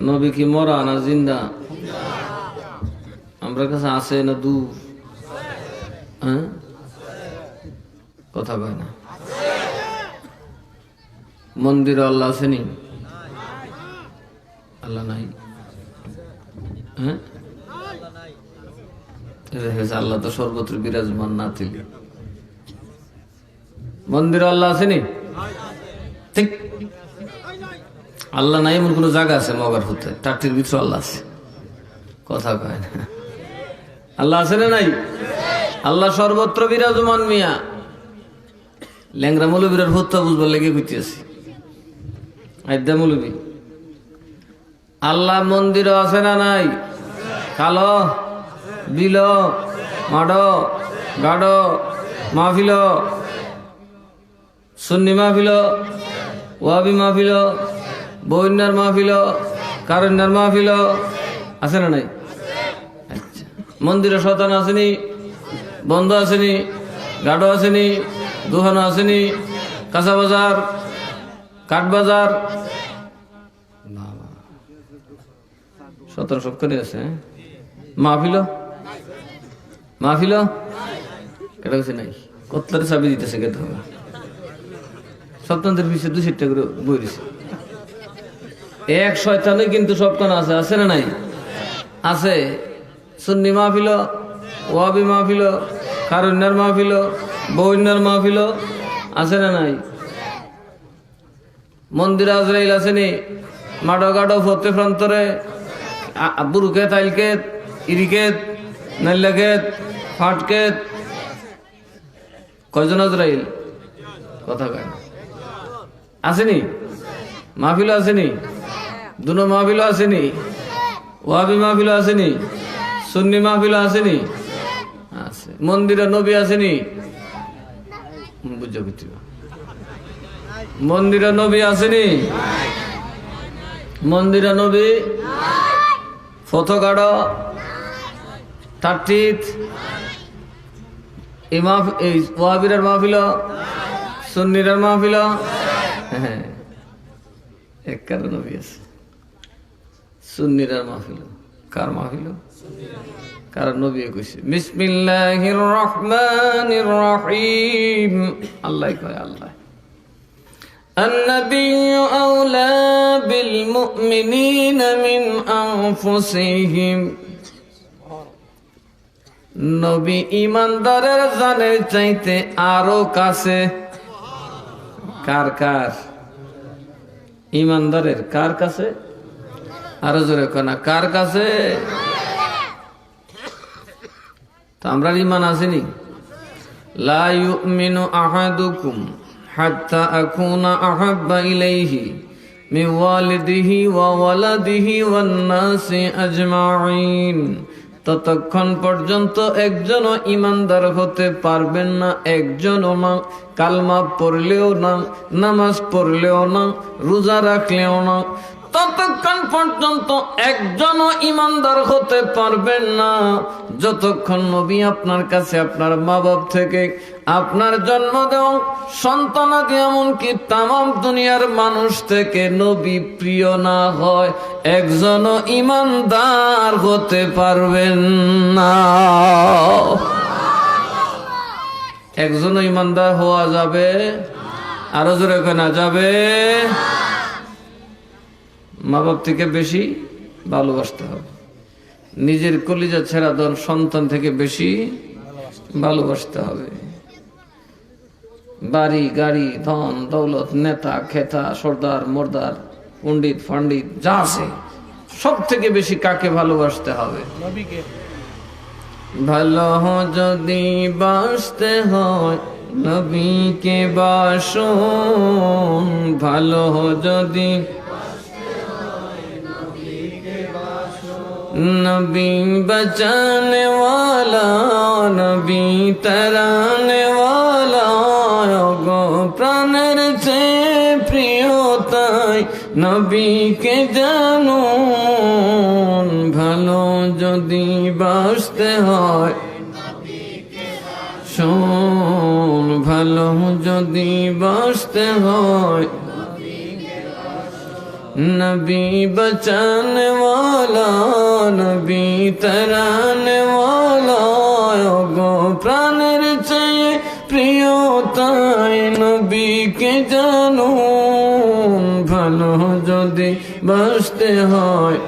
নবী কি মরা না জিন্দা? আমরা কাছে আছে না দূর? হ্যাঁ, কথা কয় না। মন্দিরে আল্লাহ আসেনি? আল্লাহ নাই। হ্যাঁ, আল্লাহ তো সর্বত্র বিরাজমান না তিনি। মন্দিরে আল্লাহ আসেনি? ঠিক, আল্লাহ নাই এমন কোন জায়গা আছে মগার হতে? টাটির ভিতরে আল্লাহ আছে, কথা কয় না। আল্লাহ আছে না নাই? আল্লাহ সর্বত্র বিরাজমান মিয়া। ল্যাংরা মৌলবীর হত্যা বুঝবার লেগে ঘুরতেছি আইদা মৌলবী। আল্লাহ মন্দিরও আছে না নাই? কালো বিল মাড গাড মাহফিল, সুন্নি মাহফিল, ওয়াবি মাহফিল, বন্যার মাহফিল, কারণ্যার মাহফিল আছে না নাই? আচ্ছা, মন্দিরে শতান আসেনি? বন্ধ আসেনি? গাঢ় আসেনি? দোহানো আসেনি? কাঁচা বাজার, কাঠ বাজার, সতেরো সব করে আছে। মাহফিল মাহফিল কেটা গেছে নাই? কতলারে চাবি দিতেছে কেটে হবে সপ্তাহের পিছিয়ে 200 টাকা করে বই দিছে। এক শয়তানে কিন্তু সপ্তাহ আছে, আছে না নাই? আছে। সুন্নি মাহফিল, ওয়াবি মাহফিল, কারণ্যার মাহফিল, বন্যার মাহফিল আছে না নাই? মন্দিরে আজরাইল আসেনি? মাডো গাডো ফতে প্রান্তরে বুরুকেত, আইলকেত, ইরিকেত, নাইলাকেত, ফাটকেত, কয়জন আজরাইল? কথা কয় না। আসেনি? মাহফিল আসেনি? দুনো মাহফিল আসেনি? ওয়াবি মাহফিল আসেনি? সুন্নি মাহফিল আসেনি? আছে। মন্দিরে নবী আসেনি? বুঝা বুঝি মন্দিরে নবী আসেনি? মন্দিরে নবী ফতোগাড় টাটিত এই ওয়াবিরের মাহফিল, সুন্নিরের মাহফিল, হ্যাঁ এক কারণ নবী আছে। সুন্নিরের মাহফিল কার মাহফিল? কারণ নবী কইছে বিসমিল্লাহির রহমানির রহিম। আল্লাহ কয় আল্লাহ النبي أولى بالمؤمنين من أنفسهم। নবী ইমানদারের জানের চাইতে আরো কাছে। কার কার? ইমানদারের কার কাছে? আরো জোরে কোনা কার কাছে? তো আমরা ইমান আসেনি? লা ইউমিনু আহাদুকুম হাত্তা আকুনা আহাব্বা ইলাইহি মিন ওয়ালিদিহি ওয়া ওয়ালাদিহি ওয়ান নাসি আজমাইন। ততক্ষণ পর্যন্ত একজনও ইমানদার হতে পারবেন না, একজনও না, কালমা পড়লেও না, নামাজ পড়লেও না, রোজা রাখলেও না, ততক্ষণ পর্যন্ত একজনও ইমানদার হতে পারবেন না যতক্ষণ নবী আপনার কাছে, আপনার মা বাপ থেকে, আপনার জন্ম দেওয়া সন্তানাদি এমনকি তামাম দুনিয়ার মানুষ থেকে নবী প্রিয় না হয়, একজনও ইমানদার হতে পারবেন না। একজনও ইমানদার হওয়া যাবে? আরো জোরে কেনা যাবে? মা বাপ থেকে বেশি ভালোবাসতে হবে। নিজের কলিজা ছেড়া ধন সন্তান থেকে বেশি ভালোবাসতে হবে। বাড়ি গাড়ি ধন দৌলত নেতা খেতা সর্দার মর্দার পণ্ডিত ফান্ডিত যা আছে সব থেকে বেশি কাকে ভালোবাসতে হবে? ভালো যদি বাসতে হয় নবীকে বাসুন। ভালো যদি नबी बचाने वाला, नबी तराने वाला, गो प्राणेर से प्रियताय नबीके জানুন। ভালো যদি বাসতে হয় শোন, ভালো যদি বাসতে হয় नबी बचाने वाला, नबी तराने वाला, गो प्राणेर চেয়ে প্রিয় তাই নবীকে জানুন। ভালো যদি বাসতে হয়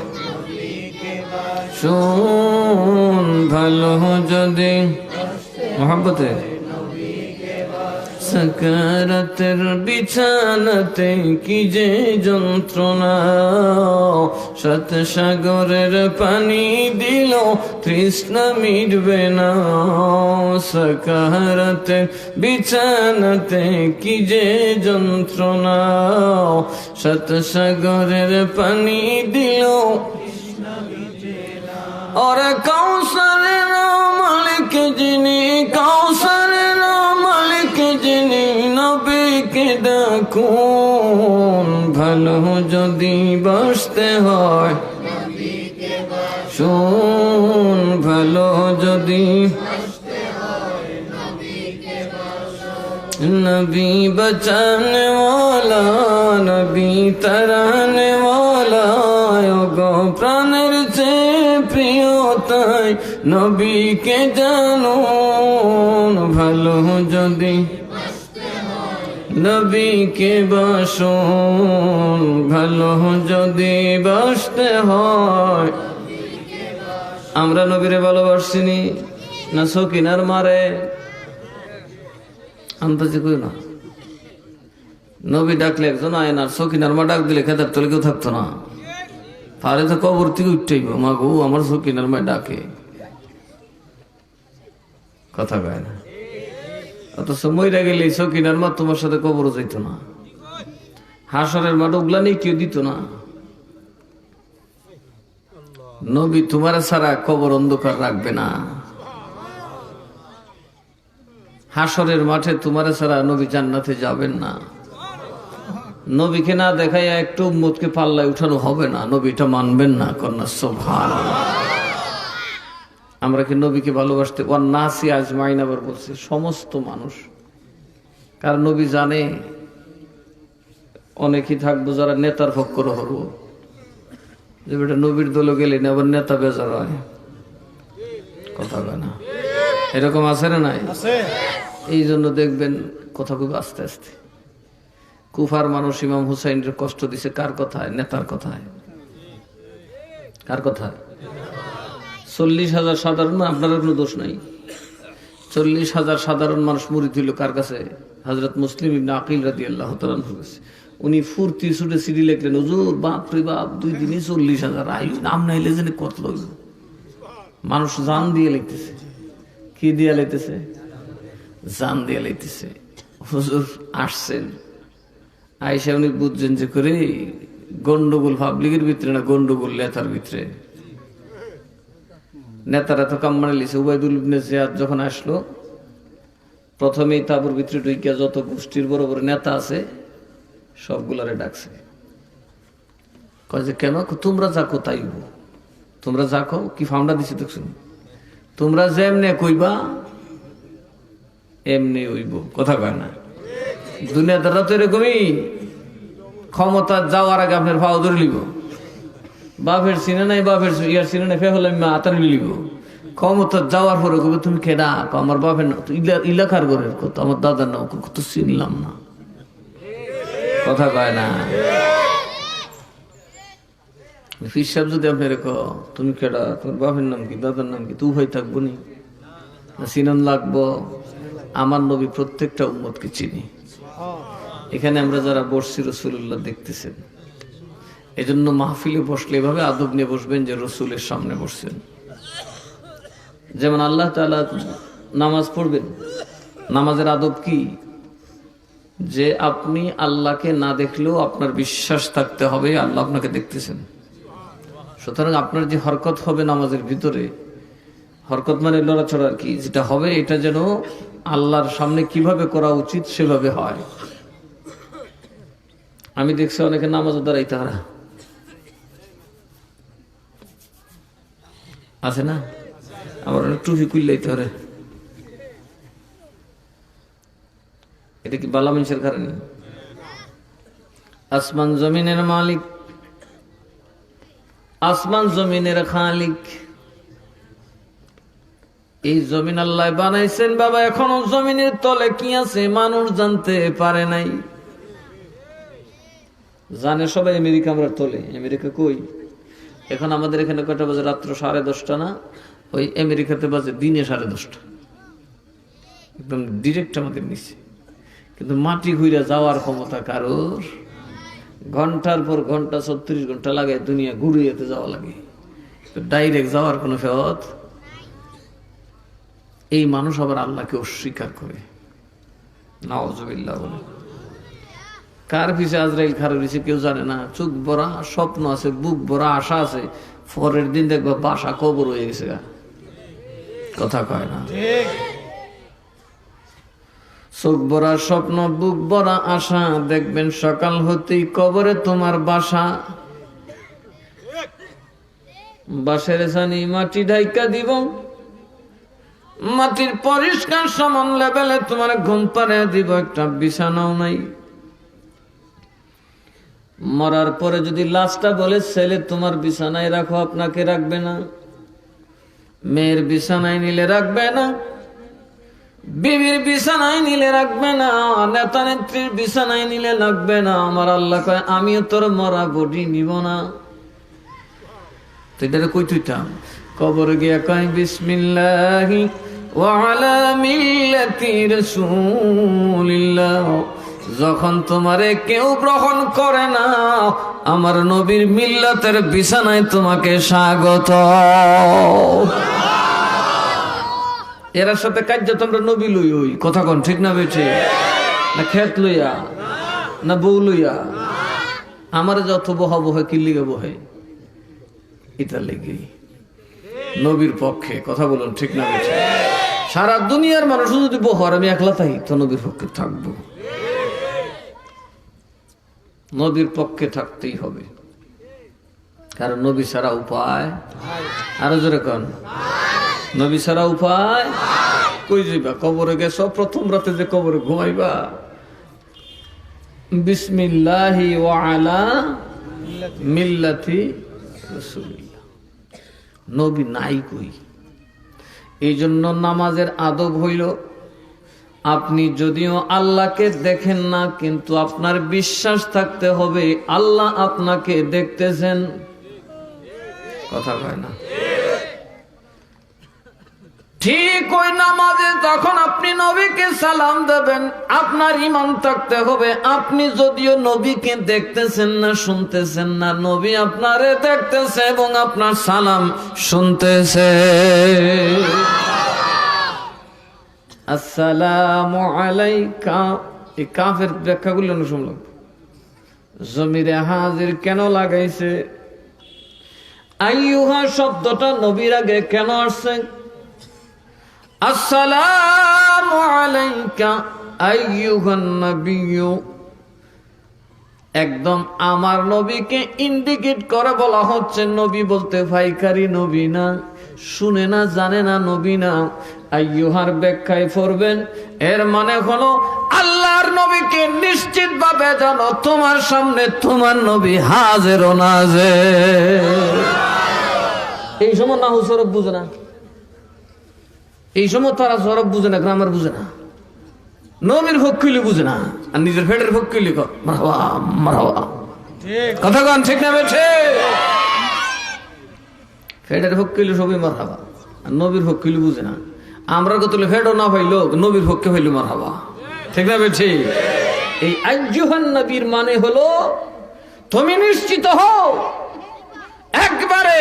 শোন, ভালো যদি মোহাব্বতে সাকারাতের বিছানাতে কি যে যন্ত্রণা, সাত সাগরের পানি দিল তৃষ্ণা মিটবে না। সাকারাতের বিছানাতে কি যে যন্ত্রণা, সাত সাগরের পানি দিল। और कौसरेर मालिक जिनी, कौसरेर मालिक जिनी, नबीके डाकुन। ভালো যদি বাসতে হয় শোন, ভালো যদি नबी बचाने वाला, नबी तराने वाला, गो प्राणेर চেয়ে প্রিয় তাই নবীকে জানুন। ভালো যদি নবীকে বাসুন, ভালো যদি বাসতে হয়। আমরা নবীরে ভালোবাসিনি না সকিনার মারে? আন্দাজে কই না। নবী ডাকলে একজন আয় না, সকিনার মা ডাক দিলে খেতার তলে কেউ থাকতো না। পারে তো কবর থেকে উঠতেইব, মা গো আমার সকিনার মা ডাকে, কথা কয় না। অত সময়টা গেলে সকিনার মা তোমার সাথে কবরও যাইতো না। হাসরের মাঠ ওগুলা নেই কেউ দিত না। নবী তোমার ছাড়া কবর অন্ধকার রাখবে না। হাসরের মাঠে তোমার ছাড়া নবী জান্নাতে যাবেন না। নবীকে না দেখায় একটু উম্মতকে পাল্লায় উঠানো হবে না, নবীটা মানবেন না। কন্যা সুবহানাল্লাহ। আমরা কি নবীকে ভালোবাসতে? ওয়ান নাসি আজমাইন আবার বলছে সমস্ত মানুষ। কারণ নবী জানে অনেকেই থাকবো যারা নেতার ফক্কর হরব, যে বেটা নবীর দলে গেলে না আবার নেতা বেজার হয়, কথা বলে না। এরকম আছে না নাই? এই জন্য দেখবেন কথা খুব আস্তে আস্তে। কুফার মানুষ ইমাম হুসাইনের কষ্ট দিছে কার কথায়? নেতার কথায়। কার কথায়? 40,000 সাধারণ, আপনার কোনো দোষ নাই। 40,000 সাধারণ মানুষ মুরিদ হইল কার কাছে? হযরত মুসলিম ইবনে আকিল রাদিয়াল্লাহু তাআলা আনহু কাছে। উনি ফুর্তি ছুটে সিডি লিখলেন, হুজুর বাপ রে বাপ, 2 দিনে 40,000 আইল, নাম নাইলে জেনে কত লইল। মানুষ জান দিয়ে লিখতেছে। কি দিয়ে লিখতেছে? জান দিয়ে লিখতেছে। হুজুর আসছেন, আইসা উনি বুঝছেন যে করে গন্ডগোল পাবলিকের ভিতরে না, গন্ডগোল নেতার ভিতরে। নেতারা তো কাম মানে লিছে। উবাইদুল ইবনে জিয়াদ যখন আসলো, প্রথমেই তাবুর ভিতরে ঢুকিয়া যত গোষ্ঠীর বড় বড় নেতা আছে সবগুলারে ডাকছে। কয় যে কেন? তোমরা যাকো তাইব, তোমরা যাকো। কি ফাউন্ডা দিছে দেখছেন? তোমরা যেমনে কইবা এমনি হইব, কথা কয় না। দুনিয়াদাররা তো এরকমই, ক্ষমতা যাওয়ার আগে আপনার ভাও ধরে লিব। বাপের সিনে নাই, বাপের ইয়ার সিনে নাই, ফেহলে আতার লিব। ক্ষমতা যাওয়ার পরে কবে তুমি কেডা? আমার বাপের না, ইলাকার ঘরের কত, আমার দাদার নাম কত চিনলাম না, কথা কয় না। ফির সাহেব যদি আপনার তুমি কেডা, তোমার বাপের নাম কি, দাদার নাম কি, তু ভাই থাকবো নি, চিনন লাগবো। আমার নবী প্রত্যেকটা উম্মতকে চিনি। এখানে আমরা যারা বসছি রাসূলুল্লাহ দেখতেছেন, এজন্য মাহফিলে বসলে এভাবে আদব নিয়ে বসবেন যে রসুলের সামনে বসছেন। যেমন আল্লাহ তাআলা নামাজ পড়বেন, নামাজের আদব কি? যে আপনি আল্লাহকে না দেখলেও আপনার বিশ্বাস থাকতে হবে আল্লাহ আপনাকে দেখতেছেন। সুতরাং আপনার যে হরকত হবে নামাজের ভিতরে, হরকত মানে লড়াচড়া আর কি, যেটা হবে এটা যেন আল্লাহর সামনে কিভাবে করা উচিত সেভাবে হয়। আমি দেখছি অনেকে নামাজ দাঁড়াইতে হারা আছে না, আবার অনেক টুপি কুইলাইতে পারে। এটা কি বালা মানুষের কারণে? আসমান জমিনের মালিক আসমান জমিনের খালিক। এই জমিন আল্লাহ বানাইছেন বাবা, এখনো জমিনের তলে কি আছে মানুষ জানতে পারে নাই। জানে সবাই আমেরিকা আমরা তলে, আমেরিকা কই? এখন আমাদের এখানে কয়টা বাজে? রাত্র 10:30 না? ওই আমেরিকাতে বাজে দিনে 10:30। একদম ডিরেক্ট আমাদের নিচে। কিন্তু মাটি ঘুরে যাওয়ার ক্ষমতা কারোর? ঘন্টার পর ঘন্টা 36 ঘন্টা লাগে দুনিয়া ঘুরিয়েতে যাওয়া লাগে, ডাইরেক্ট যাওয়ার কোনো ফেরত। এই মানুষ আবার আল্লাহকে অস্বীকার করে, নাউজুবিল্লাহ বলে। কার পিছে আজরাইল খারাপ হয়েছে কেউ জানে না। চোখ ভরা স্বপ্ন আছে, বুক ভরা আশা আছে, পরের দিন দেখবা বাসা কবর হয়ে গেছে। কথা কয় না? চোখ ভরা স্বপ্ন, বুক ভরা আশা, দেখবেন সকাল হতেই কবরে তোমার বাসা। বাসের জানি মাটি ঢাইকা দিব, মাটির পরিষ্কার সমান লেভেলে তোমার ঘুম পাড়িয়ে দিব, একটা বিছানাও নাই। মরার পরে যদি লাশটা বলে ছেলে তোমার বিছানায় রাখো, আপনাকে রাখবে না। মেয়ের বিছানায় নিলে রাখবে না, বিবির বিছানায় নিলে রাখবে না, নেতা নেত্রীর বিছানায় নিলে রাখবে না। আমার আল্লাহ কয় আমিও তোর মরা বডি নিব না। তো এটা কই তুইতাম? কবরে গিয়া কয় বিসমিল্লাহি ওয়া আলা মিল্লাতি রাসূলিল্লাহ। যখন তোমারে কেউ গ্রহণ করে না, আমার নবীর মিল্লাতের বিছানায় তোমাকে স্বাগত। এর সাথে কাজ তোমরা নবী লই হই, কথা কোন ঠিক না বেঠে? না খেত লইয়া, না বউ লইয়া? আমার যত বহ বহে কি লিগে বহে, এটা লেগে নবীর পক্ষে। কথা বলুন ঠিক না বেঠে? সারা দুনিয়ার মানুষ যদি বহর, আমি একলা তাই তো নবীর পক্ষে থাকবো। নবীর পক্ষে থাকতেই হবে, কারণ নবী ছাড়া উপায়। আরো জোরে কন, নবী ছাড়া উপায়। কই যাইবা? কবরে গেছ, প্রথম রাতে যে কবরে ঘুমাইবা, বিসমিল্লাহি ওয়া আলা মিল্লাতি রাসূলিল্লাহ। নবী নাই কই। এই জন্য নামাজের আদব হইল, আপনি যদিও আল্লাহকে দেখেন না, কিন্তু আপনার বিশ্বাস থাকতে হবে আল্লাহ আপনাকে দেখতেছেন। কথা কয় না? ঠিক ওই নামাজে যখন আপনি নবীকে সালাম দেবেন, আপনার ঈমান থাকতে হবে আপনি যদিও নবীকে দেখতেছেন না, শুনতেছেন না, নবী আপনারে দেখতেছে এবং আপনার সালাম শুনতেছে। আসসালামু আলাইকা, এই কাফের ব্যাখ্যাগুলো শুনলাম। জমিরে হাজির কেন লাগাইছে? আইয়ুহা শব্দটা নবীর আগে কেন আসছে? আসসালামু আলাইকা আইয়ুহান নবিয়্যু, একদম আমার নবীকে ইন্ডিকেট করে বলা হচ্ছে। নবী বলতে ভাইকারি নবী না, শুনে না, জানে না নবী না। আইয়ুহার ব্যাখ্যায় পড়বেন, এর মানে হলো আল্লাহর নবীকে নিশ্চিত ভাবে জানো তোমার সামনে তোমার নবী হাজির ও নাজির। এই সময় নাহু সরব বুঝে না, এই সময় তারা সরব বুঝে না, গ্রামার বুঝে না, নবীর ভক্কিলি বুঝে না, আর নিজের ফেডের ভক্কিলি মারহাবা মারহাবা। কথা কন ঠিক না বেঠে? ফেডের ভক্কিলি সবই মারহাবা, আর নবীর ভক্কিলি বুঝে না। আমরা কতলে ফেডও না পাইলো, নবীর পক্ষে হইল মারহাবা। ঠিক না বেঠে? এই আইয়ুহান নবীর মানে হলো তুমি নিশ্চিত হও, একবারে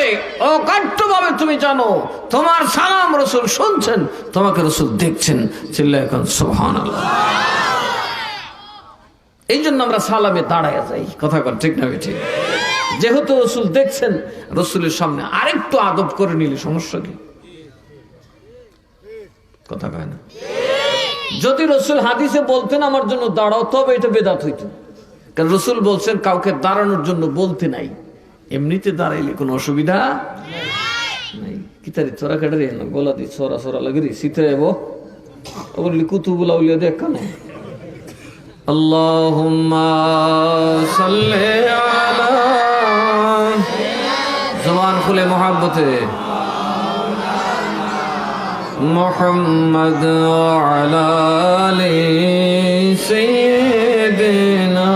অকাট্যভাবে তুমি জানো তোমার সালাম রাসূল শুনছেন, তোমাকে রাসূল দেখছেন। চিল্লায় এখন সুবহানাল্লাহ। এই জন্য আমরা সালামে দাঁড়ায় যাই। কথা কন ঠিক না বেঠে? যেহেতু রাসূল দেখছেন, রাসূলের সামনে আরেকটু আদব করে নিলে সমস্যা কি? কথা কয় না? যদি রাসূল হাদিসে বলতেন আমার জন্য দাঁড়াও, তবে এটা বেদাত হইতো। কারণ রাসূল বলছেন কাউকে দাঁড়ানোর জন্য বলতে নাই, এমনিতে দাঁড়াইলে কোনো অসুবিধা নাই। কিতারি চোরা কাটারি গলা দিয়ে সরা সরা লাগে শীতে যাবো বললি কুতুবুল আউলিয়া দেখ কেন। আল্লাহুম্মা সাল্লি আলা জবান খুলে মোহাব্বতে মোহাম্মদ আলা আলি সাইয়্যিদিনা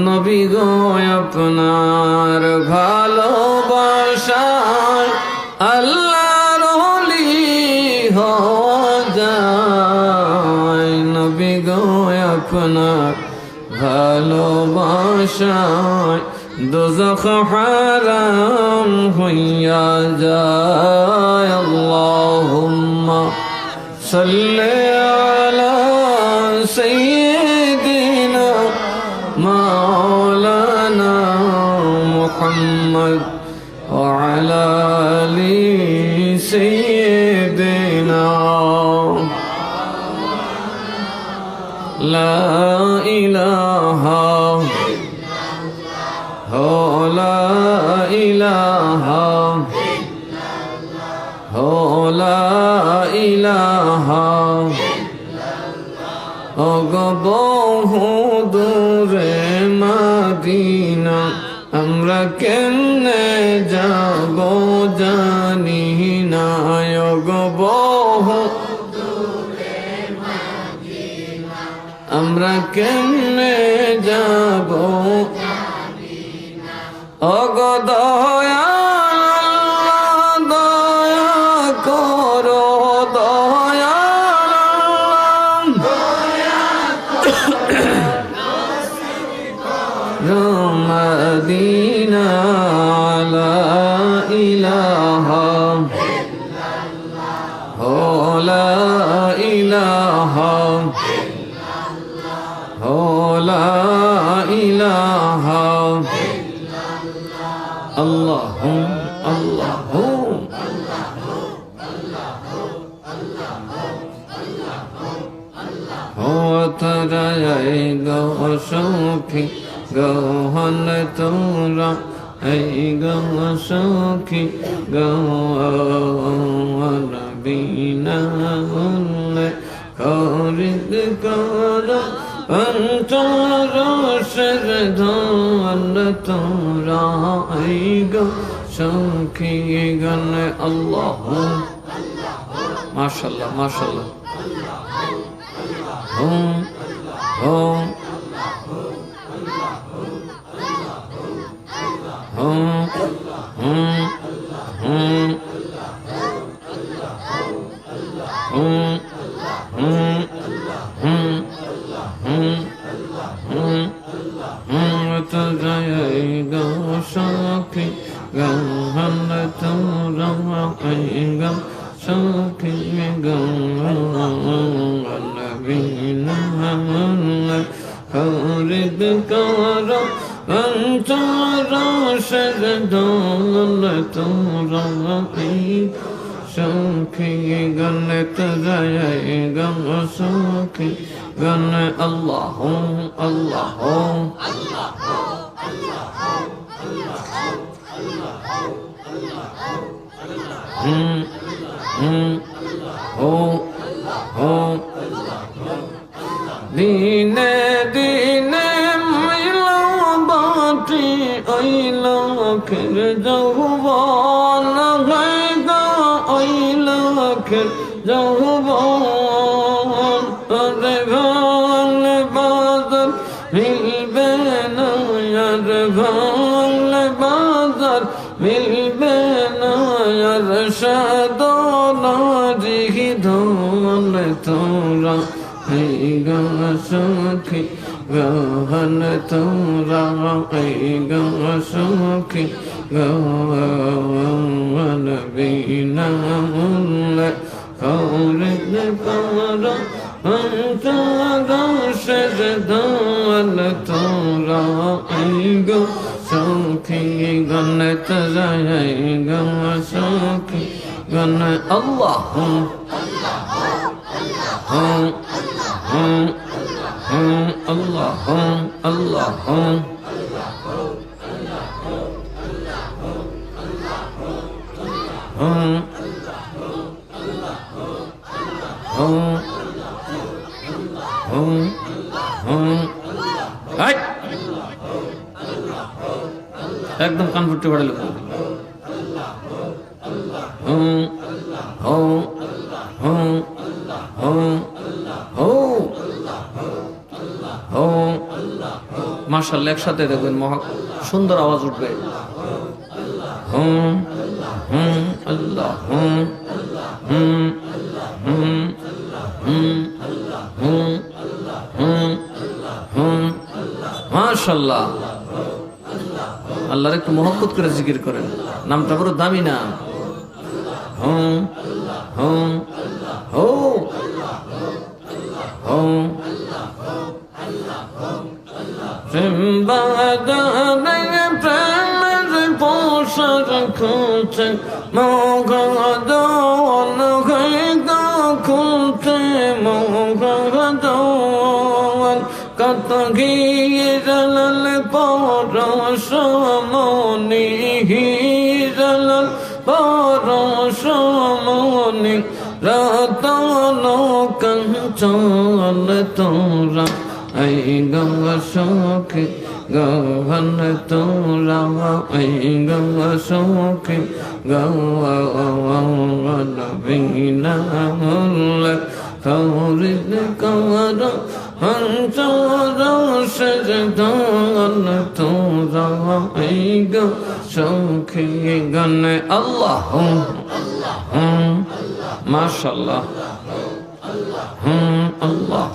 নবী গো আপনার ভালোবাসায় আল্লাহর ওলি হওয়া যায় নবী গো আপনার ভালোবাসায় দোজখ হারাম হইয়া যায় আল্লাহুম্মা সাল্লি আলা সাইয়্যিদিনা মাওলানা মুহাম্মদ ওয়া আলা আলি সাইয়্যিদিনা লা ইলাহা লা ইলাহা লা ইলাহা বহু দূরে মদিনা আমরা কেমনে যাব জানি না বহু আমরা কেমনে যাব ওগো দয়াল দয়া করো দয়াল মদিনা লা ইলাহা লা ইলাহা লা ইলাহা আল্লাহু আল্লাহু তারাই গো সখী গহন তোরা এই গো সখী গহন বিনা করিত কর অন্তর সরধন তোরা এই গো সখী গণ আল্লাহু মাশাআল্লাহ মাশাআল্লাহ হুম হুম হুম হুম হুম হুম হুম হুম হুম হুম তো জয় গো সখী গহন তোরা এই গো সখী গহন বিনা খরিদ কর অন্তর সরধন তোরা এই সখী গণ তজয় গম সখী গণ আল্লাহ আল্লাহ দিনে দিনে মিলো বাটি আইল খের যৌবন গায়গা আইল খের যৌবন আরে ভাঙ বাজার মিলবে না আর ভাঙ বাজার মিলবে না আর সাদনা জিহি ধন তোরা এই গো সখী গহন তোরা এই গো সখী গহন বিনা খরিদ কর অন্তর সরধন তোরা এই গো সখী গণ তজয় গো সখী গণ আল্লাহ Allah Allah একদম কান ফুটে পড়ে লোক হুম হুম হুম হুম হুম হুম মাশাআল্লাহ একসাথে দেখবেন মহা সুন্দর আওয়াজ উঠবে হুম হুম আল্লাহ হুম হুম হুম হুম হুম হুম হুম মাশাআল্লাহ আল্লাহর একটু মহব্বত করে জিকির করেন নামটা বড় দামি নাম হুম হুম হো হুম প্রেমের পোষার খুঁজে মগদন খুঁজে মগদন কত গিরল পরশমনি হিরল পরশমনি রতন কঞ্চন তোরা এই গঙ্গা সখী গহন তোরা এই গঙ্গা সখী গহন বিনা কৌরিদ কর হঞ্চর সজধন তোরা এই গো সখী গণ আল্লাহ মাশাআল্লাহ আল্লাহ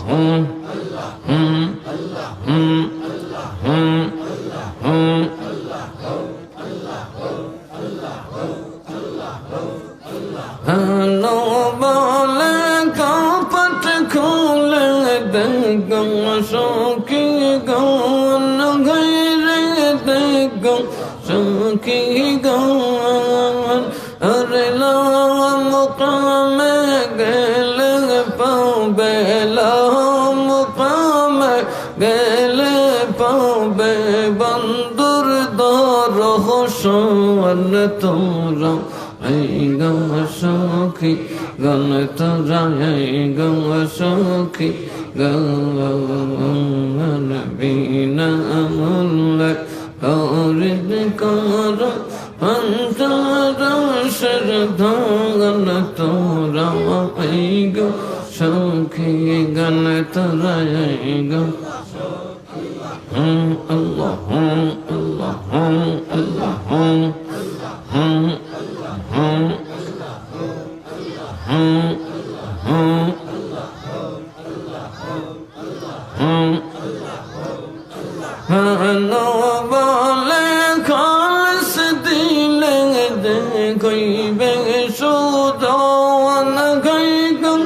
বলে কপট খুলে দেগো সখী গন ঘরে দেগো সখী গন আরে মুকামে গেলে পাবে মুকামে গেলে পাবে বন্ধুর দর হোসন তোরা এই গম সখী গণ তোরা এই গম সখী গণ বিনা মূল্য করিদ কর অন্তর সরধন তোরা এই গো সখী গণ তোরা এই গো আল্লাহ আল্লাহ আল্লাহ বলে খালস দিলে কইবে সুদন গাইগম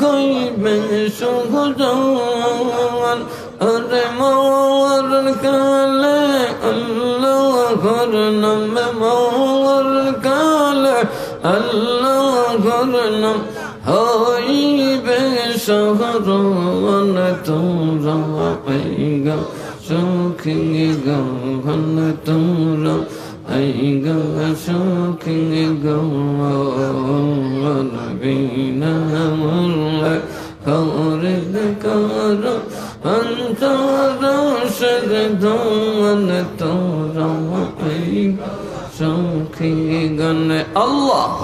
কইবে সুদন আরে মোর কালে আল্লাহ ঘর নামে মোর কালে আল্লাহ ঘর নাম হইবে শহরন তোরা পাইগা সখী গহন তোরা পাইগা সখী গহন বিনা মূল্য করিদ কর অন্তর সগধন তোরা পাইগা সখী গণ আল্লাহ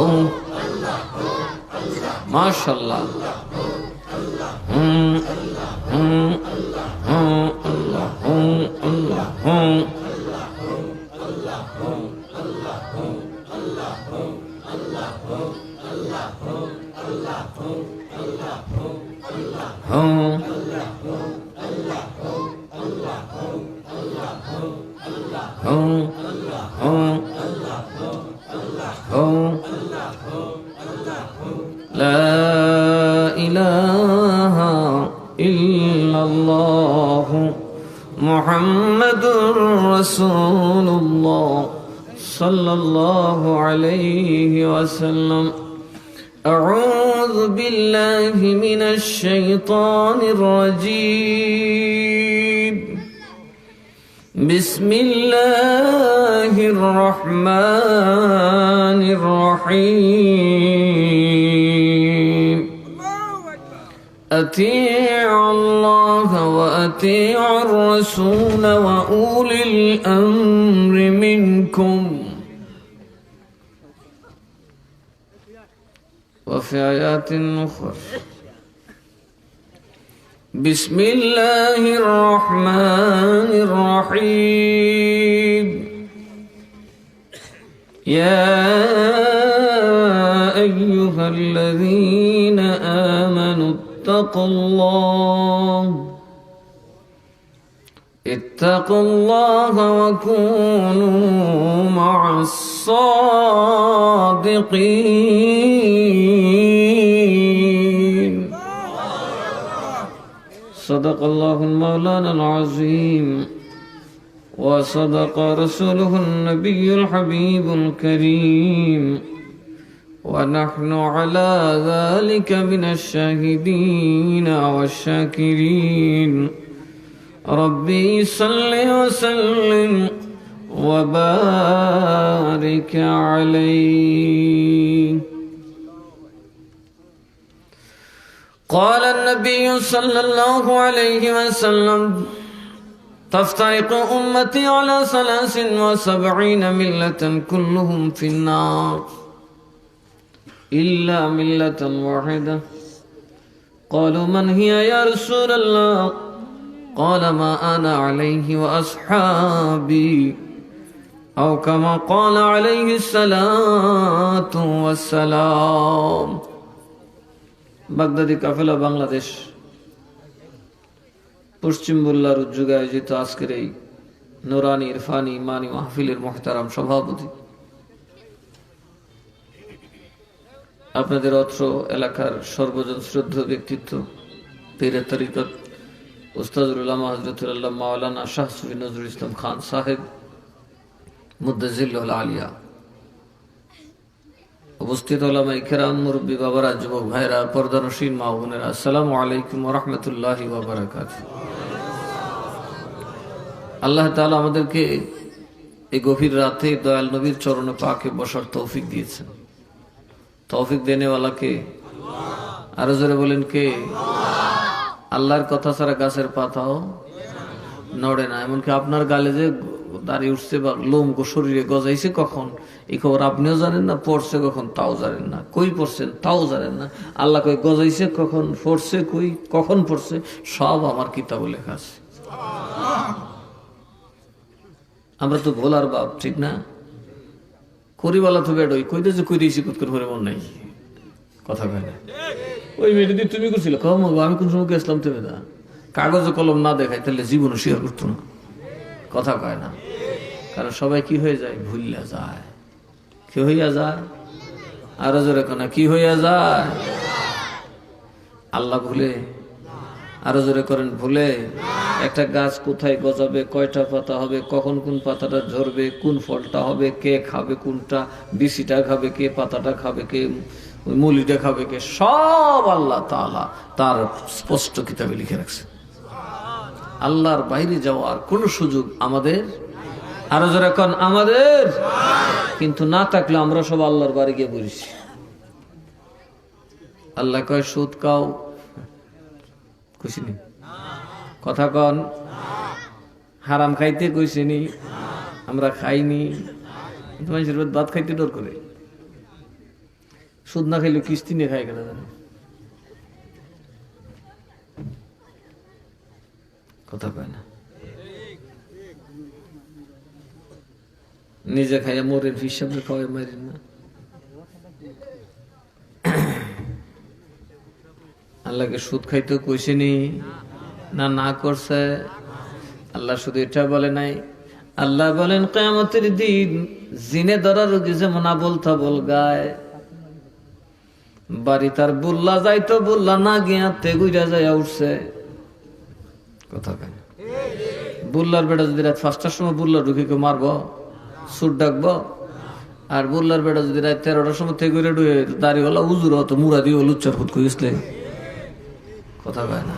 মাশাআল্লাহ لا إله إلا الله محمد رسول الله صلى الله عليه وسلم أعوذ بالله من الشيطان الرجيم بسم الله الرحمن الرحيم أطيعوا الله وأطيعوا الرسول وأولي الأمر منكم وفي آيات أخرى بسم الله الرحمن الرحيم يا أيها الذين آمنوا اتقوا الله وكونوا مع الصادقين صدق الله المولانا العظيم وصدق رسوله النبي الحبيب الكريم ونحن على ذلك من الشاهدين والشاكرين ربي صل وسلم وبارك عليه. قال النبي صلى الله عليه وسلم تفترق أمتي على 73 ملة كلهم في النار إلا ملة واحدة. قالوا من هي يا رسول الله؟ قال ما أنا عليه وأصحابي أو كما قال عليه الصلاة والسلام. বাগদাদি কাফেলা বাংলাদেশ পশ্চিম বুল্লার উদ্যোগে আয়োজিত আজকের এই নুরানি ইরফানি ইমানি মাহফিলের মুহতারাম সভাপতি, আপনাদের অত্র এলাকার সর্বজন শ্রদ্ধেয় ব্যক্তিত্ব পীরে তরিকত উস্তাদুল উলামা হযরতুল আল্লামা মাওলানা শাহ সুফি নজরুল ইসলাম খান সাহেব মুদ্দাজিল্লুল আলিয়া, উপস্থিত উলামায়ে কেরাম, মুরব্বী বাবারা, যুবক ভাইরা, পর্দানশীন মা বোনেরা, আসসালামু আলাইকুম ওয়া রাহমাতুল্লাহি ওয়া বারাকাতুহু। আল্লাহ তাআলা আমাদেরকে এই গভীর রাতে দয়াল নবীর চরণে পাকে বসার তৌফিক দিয়েছেন। তৌফিক দেনেওয়ালা কে? আরো জোরে বলেন কে? আল্লাহর কথা ছাড়া গাছের পাতাও নড়ে না। এমনকি আপনার গালে যে দাঁড়িয়ে উঠছে বা লোম শরীরে গজাইছে কখন, এই খবর আপনিও জানেন না, পড়ছে কখন তাও জানেন না, কই পড়ছেন তাও জানেন না। আল্লাহ কই গজাইছে কখন, পড়ছে কই, কখন পড়ছে, সব আমার কিতাবে লেখা আছে। আমরা তো ভোলার বাপ, ঠিক না? করিবালা তো বেড়ই কই দিয়েছে, কই দিয়েছি কুৎকর করে মন নাই, কথা কয় না। ওই মেয়েটা দিয়ে তুমি করছিল, কম আমি কোন সময় গেছিলাম তুমি না, কাগজে কলম না দেখাই তাহলে জীবনও শেয়ার করতো না, কথা কয় না। কারণ সবাই কি হয়ে যায়, ভুলিয়া যায়। কি হইয়া যায়? আরো জোরে কোনা, কি হইয়া যায়? আল্লাহ ভুলে? আরো জোরে করেন, ভুলে? একটা গাছ কোথায় গজাবে, কয়টা পাতা হবে, কখন কোন পাতাটা ঝরবে, কোন ফলটা হবে, কে খাবে কোনটা, বিচিটা খাবে কে, পাতাটা খাবে কে, মুলিটা খাবে কে, সব আল্লাহ তাআলা তার স্পষ্ট কিতাবে লিখে রাখছে। আল্লাহর বাইরে যাওয়ার কোন সুযোগ আমাদের, আরো যারা কোন আমাদের, কিন্তু না থাকলে আমরা সব আল্লাহর বাড়ি গিয়ে বসি। আল্লাহ কয় সুদ খাও, খুশিনি কথা কন, হারাম খাইতে কইছিনি, আমরা খাইনি, কিন্তু মানুষের ভাত খাইতে ডর করে। সুদ না খাইলে কিস্তি নিয়ে খাই কেন জানে, কথা কয় না। নিজে খাইয়া মরেন, হিসাবে খাওয়াই মারেন না। আল্লাহকে সুদ খাইতে কইছেনি না, না করছে। আল্লাহ শুধু এটা বলে নাই, আল্লাহ বলেন কিয়ামতের দিন জিনে ধরা রোগী যেমন আবল তাবল গায়, বাড়ি তার বুল্লা যাইতো, বুল্লা না গিয়া তেগুইরা যাইয়া উঠছে, কথা কেন। বুল্লার বেটা যদি রাত 5টার সময় বুল্লা ঢুকে কেউ মারবো, সুর ডাকবো? আর বুল্লার বেটা যদি রাত 13টার সময় তেগুইরা ঢুকে দাড়িওয়ালা উজুর হতো, মুড়া দিয়ে লুচ্চার ফুট কইসলে, কথা কয় না।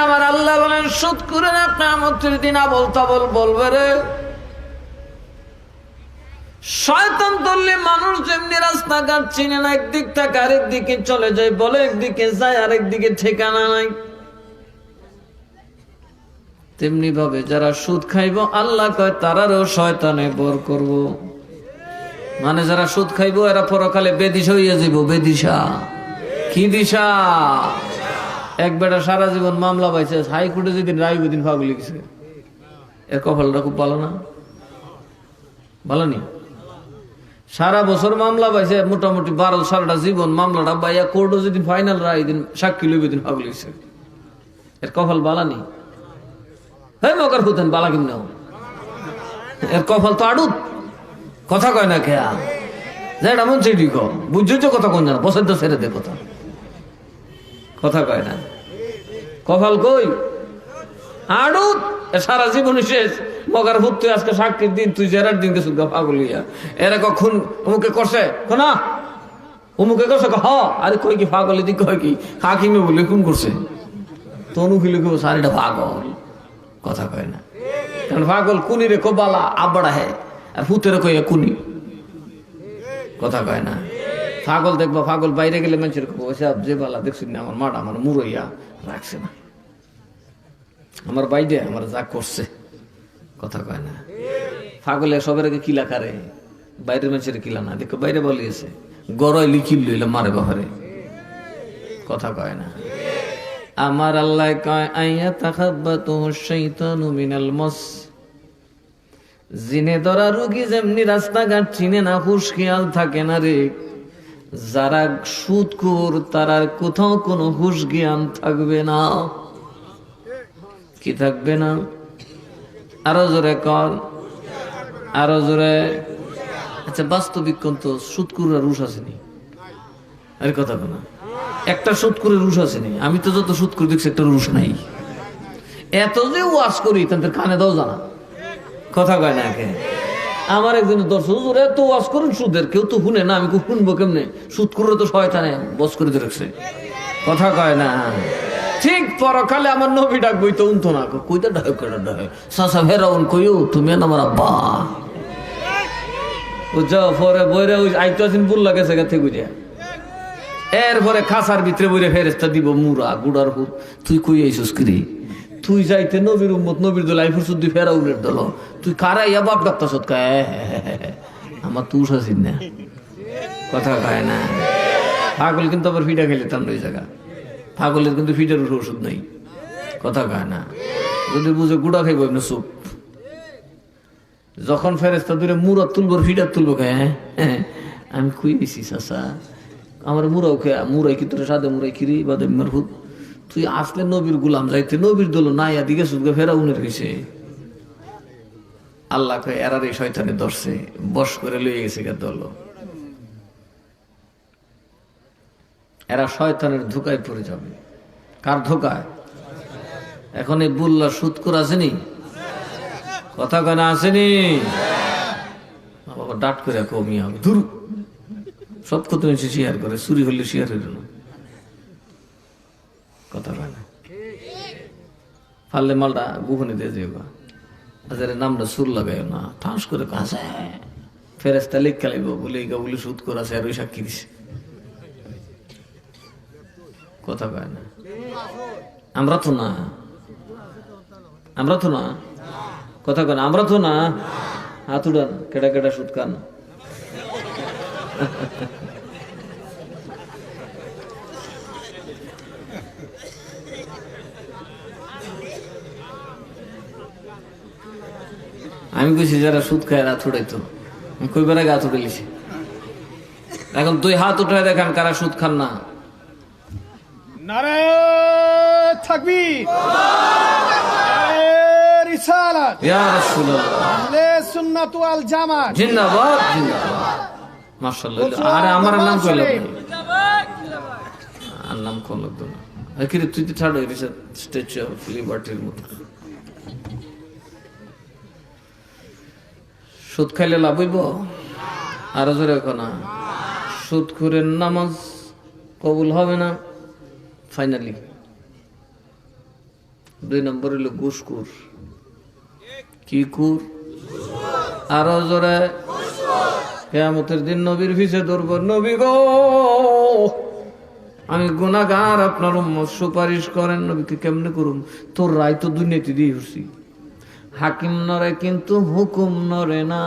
আমার আল্লাহ বলেন সুদ করে না, কিয়ামতের দিন আবল তাবল বলবে রে। শয়তান ধরলে মানুষ যেমনি রাস্তাঘাট চিনে না, একদিক থেকে আরেক দিকে চলে যায়, বলে একদিকে যায় আরেক দিকে ঠিকানা নাই। তেমনি ভাবে যারা সুদ খাইব আল্লাহ কয় তারারও শয়তানে বর করব। মানে যারা সুদ খাইব এরা পরকালে বেদিশা হইয়া যাব। বেদিশা কি দিশা? এক বেটা সারা জীবন মামলা পাইছে, হাইকোর্টে যেদিন রায় ওই দিন ফাগুলি গেছে। এর কপালটা খুব ভালো না? ভালো নি? সারা বছর মামলা পাইছে, মোটামুটি 12 সারাটা জীবন মামলাটা বাইয়া কোর্টও যেদিন ফাইনাল রায় দিন সাক্ষী লইবে দিন ফাগুলি গেছে। এর কপাল বালা নি? হ্যাঁ মকার হুতেন বালা কিমনে? এর কপাল তো আড়ুত। কথা কয় না খেয়া যেটা মন সেটি ক বুঝছো তো কথা কোন জানা বসে তো ছেড়ে দে কথা। কথা কয় না, কপাল কই আড়ুত। সারা জীবন শেষ। মগার ভূত তুই আজকে সাক্ষীর দিন, তুই জেরার দিন গেছো পাগলিয়া। এরা কখন অমুকে করছে না অমুকে করছে হ আরে কই কি পাগলি দি কয় কি হাকিমে বলে কোন করছে তো অনুকিলে কেউ সারিটা পাগল। কথা কয় না, কারণ পাগল কুনি রে কোবালা আবড়া হে আর ভূতের কইয়া কুনি। কথা কয় না। পাগল দেখবো, পাগল বাইরে গেলে মানুষের যে বালা দেখছেন না আমার মাটা আমার মুরইয়া রাখছে না, আমার বাইরে আমার যা করছে। কথা কয় না। পাগলে সবের আগে কিলা কারে, বাইরের মানুষের কিলা না। দেখো বাইরে বলিয়েছে গড়াই লিখিল লইলে মারে বাহারে। কথা কয় না। আমার আল্লাহ কয় আইয়া তাখাব্বাতুহু শাইতানু মিনাল মাস। জিনে ধরা রোগী যেমনি রাস্তাঘাট চিনে না, হুঁশ খেয়াল থাকে না রে, যারা সুদখোর তারার কোথাও কোনো হুঁশ জ্ঞান থাকবে না। কি থাকবে না? আরো জোরে কর, আরো জোরে। আচ্ছা বাস্তবিক কোন তো সুদখোরের রুশ আসেনি? এর কথা না, একটা সুদখোরের রুশ আসেনি। আমি তো যত সুদখোর দেখছি একটা রুশ নাই। এত যে ওয়াজ করি তাদের কানে দাও জানা। কথা কয় না কে? আমার একজন দর্শক এত ওয়াজ করেন সুদের, কেউ তো শুনে না। আমি শুনবো কেমনে? সুদ করে তো শয়তানে বস করে রাখছে। কথা কয় না। ঠিক পরকালে আমার নবী ডাক বই তো উনতো না, কইটা ডাক কেটা ডাক সাসা ফেরাউন কইও তুমি আমার আব্বা বুঝছো। পরে বইরে ওই আইতো আছেন বুল্লা গেছে গা থেকে বুঝে। এরপরে খাসার ভিতরে বইরে ফেরেস্তা দিব মুরা গুড়ার হুত। তুই কই আইসস কিরে? তুই যাইতে নবীর উম্মত, নবীর দল আইফুর শুদ্ধি ফেরাউনের দল, তুই কারাই বাপ ডাক্তার সৎ কায় আমার তুষ আছিস না। কথা কয় না। পাগল কিন্তু আবার ফিডা খেলে তার ওই জায়গা। পাগলের কিন্তু ফিডার ওষুধ নাই। কথা কয় না। যদি বুঝে গুড়া খাইব এমনি চুপ। যখন ফেরেস্তা দূরে মুরাত তুলবো ফিডার তুলবো কে আমি খুই দিছি চাষা আমার মুরাও খেয়া মুরাই কি তোর সাদে মুরাই কিরি বাদে মারহুদ। তুই আসলে নবীর গুলাম যাইতে নবীর দল নাই আদিকে সুদকে ফেরাউনের হয়েছে। আল্লাহ কয় এরার এই শয়তানে ধরছে, বশ করে লইয়ে গেছে গা দল। এরা শয়তানের ধোকায় পড়ে যাবে। কার ধোকায়? এখন এই বুল্লা সুদ করে আসেনি? কথা কেনা আসেনি? বাবা ডাট করে কমিয়ে হবে দূর সব কত শেয়ার করে, চুরি হলে শেয়ার হইল না। কথা হয় না। পারলে মালটা গুহনি দিয়ে যাবো, আজারে নামটা সুর লাগাই না, ঠাঁস করে কাছে ফেরেস্তা লেখা লাগবো বলে বলে সুদ করে আছে আর ওই সাক্ষী দিছে। কথা কয় না। আমরা তো না, আমরা তো না। কথা কয় না, আমরা তো না। হাত উড়ান, কেটা কেটা সুদ খান। আমি কইছি যারা সুদ খায় হাত উঠাইতো, কইবার আগে হাত উঠাইছি। এখন তুই হাত উঠায় দেখান কারা সুদ খান না। নারে তাকবীর, নারে রিসালাত, ইয়া রাসূলুল্লাহ, আহলে সুন্নাত ওয়াল জামাত জিন্দাবাদ জিন্দাবাদ। মাশাআল্লাহ। আরে আমার নাম কইলো, আর নাম কোন লাগতো না। আখিরে তুই তো ছাড় হইছে স্ট্যাচু অফ লিবার্টির মতো। সুদ খাইলে লাভ হইব? আরো জোরে না। সুদখোরের নামাজ কবুল হবে না। ফাইনালি 2 নম্বর হইল ঘুষখোর। কি খুর? আরো জোরে। কিয়ামতের দিন নবীর পিছে ধরব, নবী গো আমি গুনাহগার, আপনার উম্মত সুপারিশ করেন। নবীকে কেমনে করুম? তোর রায় তো দুর্নীতি দিয়ে হচ্ছি। হাকিম নরে কিন্তু হুকুম নরে না,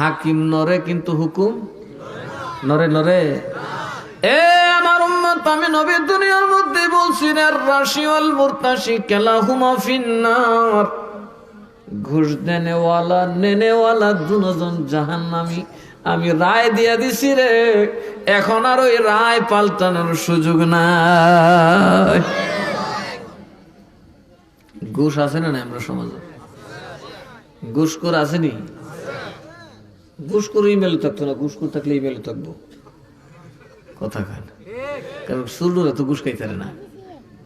হাকিম নরে কিন্তু হুকুম নরে নরে। এ আমার উম্মত, আমি নবী দুনিয়ার মধ্যে বলছি, আর রাশি ওয়াল মুরতাশি কালাহুমা ফিন্নার। ঘুষ দেনেওয়ালা নেনেওয়ালা দুজন জাহান্নামী। আমি রায় দিয়া দিছি রে, এখন আর ওই রায় পাল্টানোর সুযোগ নাই। ঘুষ আছে না? আমরা সমাজে ঘুষখোর আসেনি? ঘুষখোর ইমেলে থাকতো না, ঘুষখোর থাকলে ইমেলে থাকবো। কথা কয় না, কারণ সুররা তো ঘুষ খাইতে না।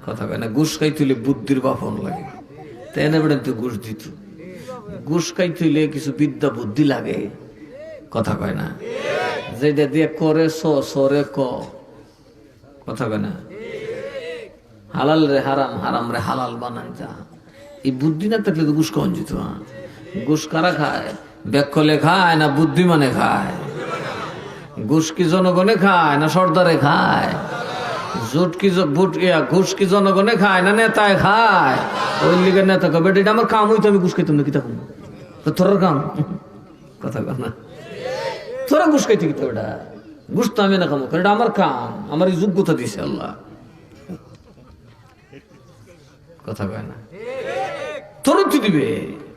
কথা কয় না, ঘুষ খাইতে হইলে বুদ্ধির বাপন লাগে, তাই না? বেড়ে তো ঘুষ দিত। ঘুষ খাইতে হইলে কিছু বিদ্যা বুদ্ধি লাগে। কথা কয় না, যেটা দিয়ে করে সরে ক। কথা কয় না, হালাল রে হারাম, হারাম রে হালাল বানান যা। এই বুদ্ধি না থাকলে তো ঘুষ কন যেত। ঘুষ কারা খায়? ব্যাকলে খায় না বুদ্ধিমানে খায়? ঘুষ কি জনগণে খায় না সর্দারে খায়? ঘুষ কি জনগণে খায় না নেতায় খায়? ওই লিগের নেতা কবে এটা আমার কাম হইতো, আমি ঘুষ খাইতাম না। কি তখন তোর কাম? কথা কর না, তোরা ঘুষ খাইতে কি? তো এটা ঘুষ তো আমি না খামো, এটা আমার কাম, আমার এই যোগ্যতা দিছে আল্লাহ। কথা কয় না, তোরা তুই দিবে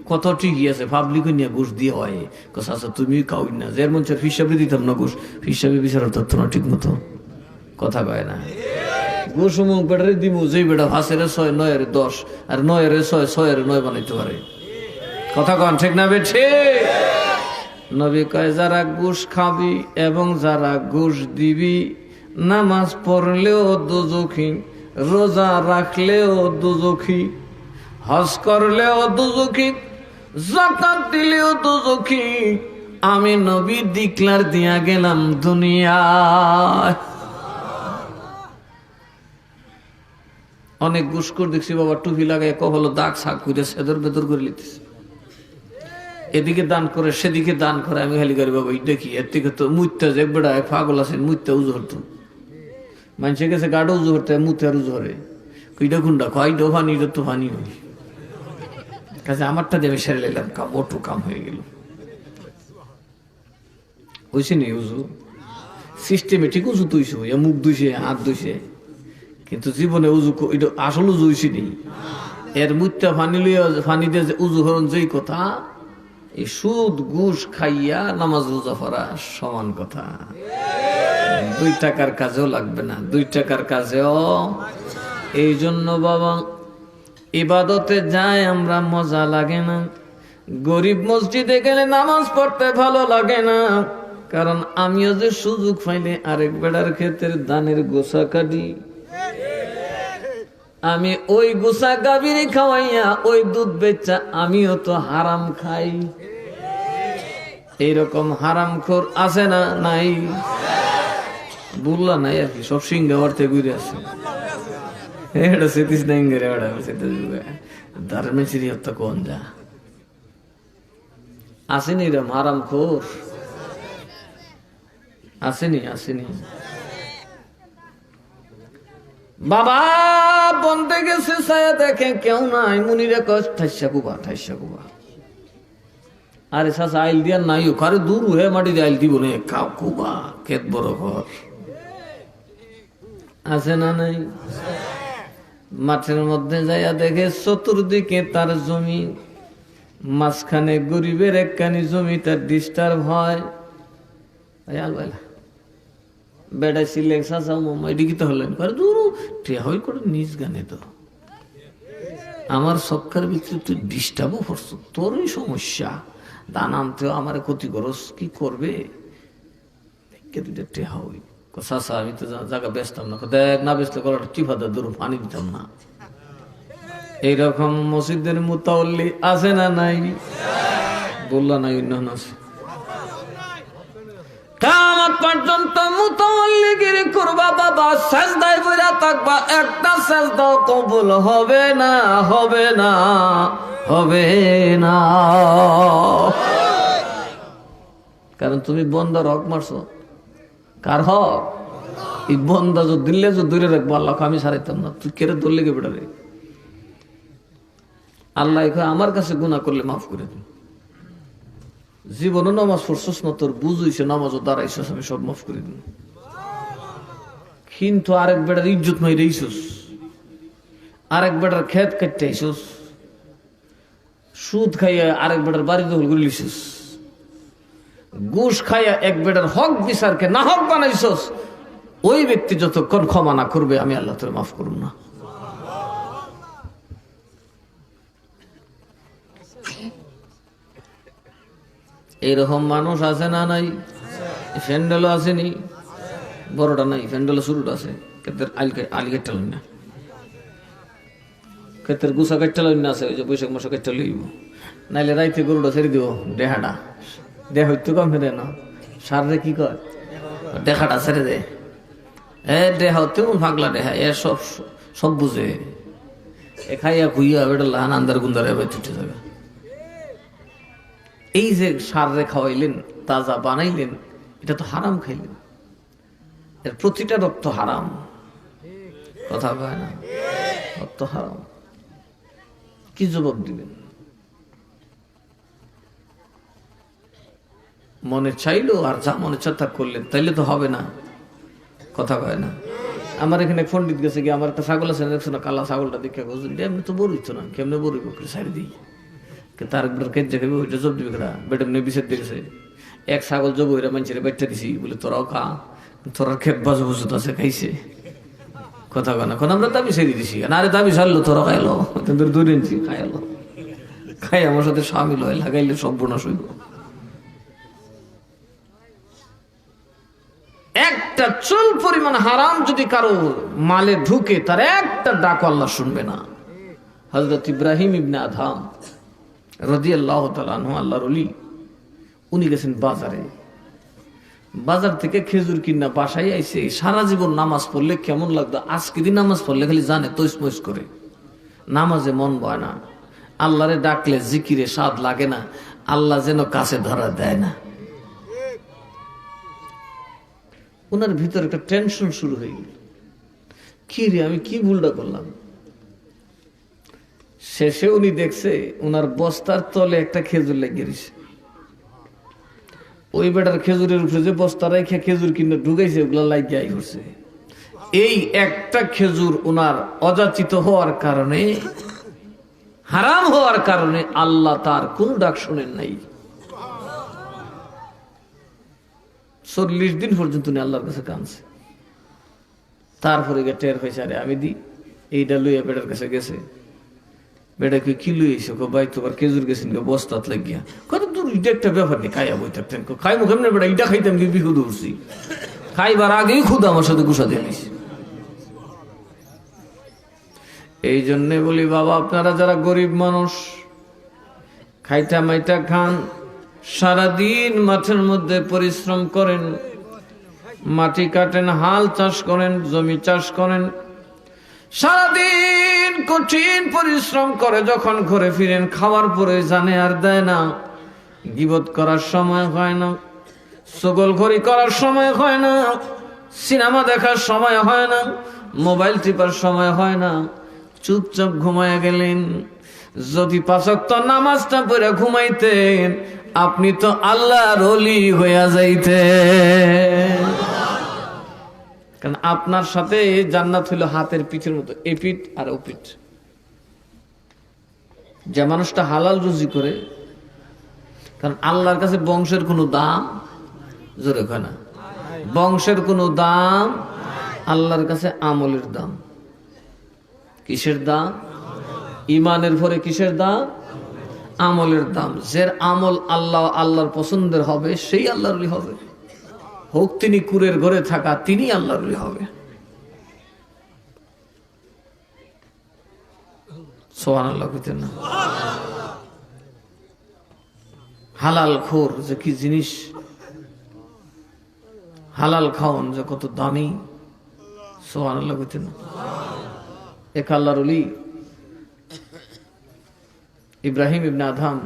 কত ঠিকই আছে। পাবলিক নিয়ে ঘুষ দিয়ে হয়, আচ্ছা তুমি খাও না, যে মন চায় হিসাবে দিতাম না ঘুষ, হিসাবে বিচার ধরতো না ঠিক মতো। কথা কয় না, ঘুষ মুখ বেটারে দিব, যে বেটা ফাঁসের 6 9 10 আর 9 6 6 9 বানাইতে পারে। কথা কন ঠিক না বেঠে? নবী কয়, যারা ঘুষ খাবি এবং যারা ঘুষ দিবি, নামাজ পড়লেও দোজখী, রোজা রাখলেও দোজখী, হজ করলেও দোজখী, যাকাত দিলেও দোজখী। আমি নবী ডিক্লার দিয়া গেলাম দুনিয়ায়। অনেক ঘুষখোর দেখছি বাবা, টুপি লাগাই কপালে দাগ ছাগ করে সেদর বেদর করে লিতেছে। এদিকে দান করে সেদিকে দান করে। আমি খালি করি বাবা দেখি, এর থেকে তো মুইতা যে বেড়া পাগল আছেন, মুইতা উজু হতো। মানুষের কাছে গাঢ় উজু হতে, মুতে আর উজু হরে। কইটা খুন্ডা কয়টা ফানি তো ফানি হই কাছে আমারটা দিয়ে আমি সেরে নিলাম, কাম ওটু কাম হয়ে গেল। হয়েছে নি উজু সিস্টেমেটিক উজু তুইছে, মুখ দুইছে, হাত দুইছে, কিন্তু জীবনে উজু এটা আসল উজু হয়েছে নি। এর মুত্যা ফানি লইয়া ফানি দিয়ে উজু হরণ যেই কথা, এই সুদ ঘুষ খাইয়া নামাজ রোজা পড়া সমান কথা। 2 টাকার কাজেও লাগবে না, 2 টাকার কাজেও। এই জন্য বাবা ইবাদতে যায় আমরা, মজা লাগে না। গরিব মসজিদে গেলে নামাজ পড়তে ভালো লাগে না, কারণ আমিও যে সুযোগ পাইলে আরেক বেড়ার ক্ষেত্রে দানের গোসা কাটি। আমি ওই গোসা গাভীরে খাওয়াইয়া ওই দুধ বেচা আমিও তো হারাম খাই। এইরকম হারামখোর আছে না? নাই? বললা নাই আর কি, সব সিংহাবার থেকে ঘুরে আছে। এটা সেতিস নাই গেরে ওটা সেটা ধর্মেশিরি হত্যা কোন যা আসেনি এরম হারামখোর? আসেনি? আসেনি বাবা। বন্ধে গেছে ছায়া দেখে কেউ নাই, মুনিরে কষ্ট ঠাইসা কুবা ঠাইসা কুবা। আরে চাচা আইল দিয়া নাই, ওখানে দূর হয়ে মাটি দিয়ে আইল দিব না, কাউ কুবা ক্ষেত বড় ঘর আছে না নাই? মাঠের মধ্যে যাইয়া দেখে চতুর্দিকে তার জমি, মাঝখানে গরিবের একখানি জমি, তার ডিস্টার্ব হয়। বেড়াই সিলেক চাচা মামা এদিকে তো হলেন দূর হই করে নিজ গানে তো আমার সবকার ভিতরে তুই ডিস্টার্বও করছ, তোরই সমস্যা। দান আনতেও আমার ক্ষতি করস, কি করবে? টেহা হই চাচা আমি তো জায়গা বেচতাম না, দেখ না বেচলে করাটা টিফাদা দূর পানি দিতাম না। এইরকম মসজিদের মুতাওয়াল্লি আছে না নাই? বললা নাই? অন্য আছে। কিয়ামত পর্যন্ত মুতাওয়াল্লিগিরি করবা বাবা, সাজদায় পড়ে থাকবা, একটা সাজদাও কবুল হবে না, হবে না, হবে না। কারণ তুমি বন্দার হক মারছো। কার হক? এই বন্দা যদি দিলে যদি দূরে রাখবো আল্লাহ আমি ছাড়াইতাম না, তুই কেড়ে ধরলে গে বেটারে। আল্লাহ আমার কাছে গুনাহ করলে মাফ করে দিন। জীবনও নামাজ পড়ছস না, তোর বুঝইছে নামাজও দাঁড়াইছস, আমি সব মাফ করে দিন। কিন্তু আরেক বেটার ইজ্জত মাই রইছস, আরেক বেটার খেত কাটতে আইছস, সুদ খাইয়া আরেক বেটার বাড়ি দখল করে লিছস, ঘুষ খাইয়া এক বেটার হক বিচারকে না হক বানাইছস, ওই ব্যক্তি যতক্ষণ ক্ষমা না করবে আমি আল্লাহ তোর মাফ করব না। এইরকম মানুষ আছে না নাই? ফ্যান্ডেলও আসেনি, বড়টা নাই, ফ্যান্ডেলও শুরুটা আছে। কেতের আলি কেটটা লই না, কেতের গুছা কেটটা লই না আছে, ওই যে বৈশাখ মাসে কেটটা লইব, নাইলে রাইতে গরুটা ছেড়ে দিব। দেহাটা দেহ হইতে কম ফেরে না, সারে কি কয় দেখাটা ছেড়ে দে। দেহা তেমন ফাগলা দেহা, এ সব সব বুঝে, এ খাইয়া খুইয়া বেটা লাহান আন্দার গুন্দার এবার ছুটে যাবে। এই যে সারে খাওয়াইলেন, তাজা বানাইলেন, এটা তো হারাম খাইলেন, এর প্রতিটা রক্ত হারাম। কথা কয় না, রক্ত হারাম। কি জবাব দিবেন? মনে চাইলো আর যা মনে চাতা করলেন, তাইলে তো হবে না। কথা কয় না। আমার এখানে পন্ডিত গেছে কি, আমার একটা ছাগল আছে দেখছো না, কালা ছাগলটা দেখে এমনি তো বড় হইতো না, কেমনে বড় হইব সারি দিই, তার একবার কেটে খাবি, ওইটা জব দিবি কেনা, বেটা বিচার দিয়েছে। এক ছাগল জব ওইরা মানুষের বেটটা দিছি বলে তোরাও খা, তোরা খেত বাজু বুঝত আছে খাইছে। কথা কয় না, এখন আমরা দাবি ছেড়ে দিছি, আরে দাবি ছাড়লো তোরা খাইলো, তোদের 2 ইঞ্চি খাইলো, খাই আমার সাথে সামিল হয়, লাগাইলে সর্বনাশ হইব। একটা চুল পরিমাণ হারাম যদি কারো মালে ঢুকে, তার একটা ডাক আল্লাহ শুনবে না। হযরত ইব্রাহিম ইবনে আদহাম রাদিয়াল্লাহু তাআলা আনহু, আল্লাহর ওলি, উনি গেছেন বাজারে, বাজার থেকে খেজুর কিনা বাসায় আইছে। সারা জীবন নামাজ পড়লে কেমন লাগতো, আজকে দিন নামাজ পড়লে খালি জানে তৈসমৈস করে, নামাজে মন বয় না, আল্লাহরে ডাকলে জিকিরে স্বাদ লাগে না, আল্লাহ যেন কাছে ধরা দেয় না। ওনার ভিতরে একটা টেনশন শুরু হয়ে গেল, কি রে আমি কি ভুলটা করলাম। শেষে উনি দেখছে ওনার বস্তার তলে একটা খেজুর লেগে গেছে, ওই বেটার খেজুরের উপরে যে বস্তা রেখে খেজুর কিনে ঢুকাইছে, ওগুলা লাগিয়ে আই করছে। এই একটা খেজুর ওনার অযাচিত হওয়ার কারণে, হারাম হওয়ার কারণে আল্লাহ তার কোন ডাক শুনেন নাই। 40 দিন পর্যন্ত উনি আল্লাহর কাছে কাঁদছে। তারপরে টের হয়েছে, আরে আমি দি এইটা লইয়া বেটার কাছে গেছে। বেটা কি লইয়েছে? ভাই তোমার খেজুর গেছেন বস্তাত লাগিয়া। কত দূর, এটা একটা ব্যাপার নেই, খাইয়া বই থাকতেন, খাই মুখ এমনি বেটা এটা খাইতাম কি বিহুদ উঠছি, খাইবার আগেই খুদ আমার সাথে গুছা দিয়ে নিস। এই জন্যে বলি বাবা, আপনারা যারা গরিব মানুষ, খাইটা মাইটা খান, সারাদিন মাঠের মধ্যে পরিশ্রম করেন, মাটি কাটেন, হাল চাষ করেন, জমি চাষ করেন, সারাদিন কঠিন পরিশ্রম করে যখন ঘরে ফিরেন, খাওয়ার পরে জানে আর দেয় না, গীবত করার সময় হয় না, চগলখড়ি করার সময় হয় না, সিনেমা দেখার সময় হয় না, মোবাইল টিপার সময় হয় না, চুপচাপ ঘুমায় গেলেন। যদি 5 ওয়াক্ত নামাজটা পড়ে ঘুমাইতেন, আপনি তো আল্লাহর ওলি হইয়া যাইতেন। কারণ আপনার সাথে জান্নাত হইল হাতের পিঠের মতো, এই পিঠ আর ও পিঠ। যে মানুষটা হালাল রুজি করে, কারণ আল্লাহর কাছে বংশের কোনো দাম, জোরে কয় না, বংশের কোনো দাম, আল্লাহর কাছে আমলের দাম। কিসের দাম? ইমানের পরে কিসের দাম? আমলের দাম। যার আমল আল্লাহর পছন্দের হবে, সেই আল্লাহর ওলি হবে। হোক তিনি কুরের ঘরে থাকা, তিনি আল্লাহর ওলি হবে। সুবহানাল্লাহ কইতেন না? হালাল খোর যে কি জিনিস, হালাল খাওন যে কত দামি। সুবহানাল্লাহ কইতেন না? এক আল্লাহর ওলি ইব্রাহিম ইবনে আদহাম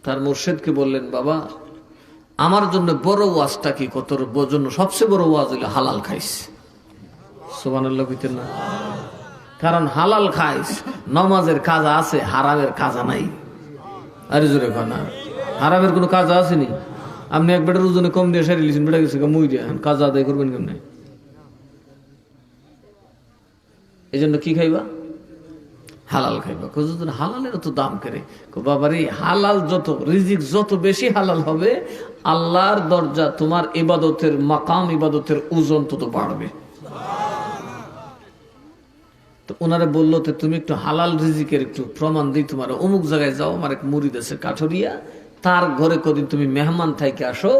তার মুর্শিদকে বললেন, বাবা আমার জন্য বড় ওয়াজটা কি, কত জন্য সবচেয়ে বড় ওয়াজ হইলো হালাল খাইস। সুবহানাল্লাহ কইতেন না? কারণ হালাল খাইস, নমাজের কাজা আছে, হারামের কাজা নাই। আরে জোরে না, হারামের কোনো কাজা আসেনি। আপনি এক বেটার ওজনে কম দিয়ে সারি লিখছেন, বেটা গেছে মুই দিয়ে কাজা আদায় করবেন কেমনে? এই জন্য কি খাইবা? হালাল খাইবা। হালালের তো দাম করে বাবারে, হালাল যত রিজিক যত বেশি হালাল হবে, আল্লাহর দরজা তোমার ইবাদতের মাকাম, ইবাদতের ওজন তত বাড়বে। তো ওনারা বললো তুমি একটু হালাল রিজিকের একটু প্রমাণ দিই তোমার, অমুক জায়গায় যাও, আমার এক মুরিদ আছে কাঠুরিয়া, তার ঘরে কদিন তুমি মেহমান থাইকে আসো।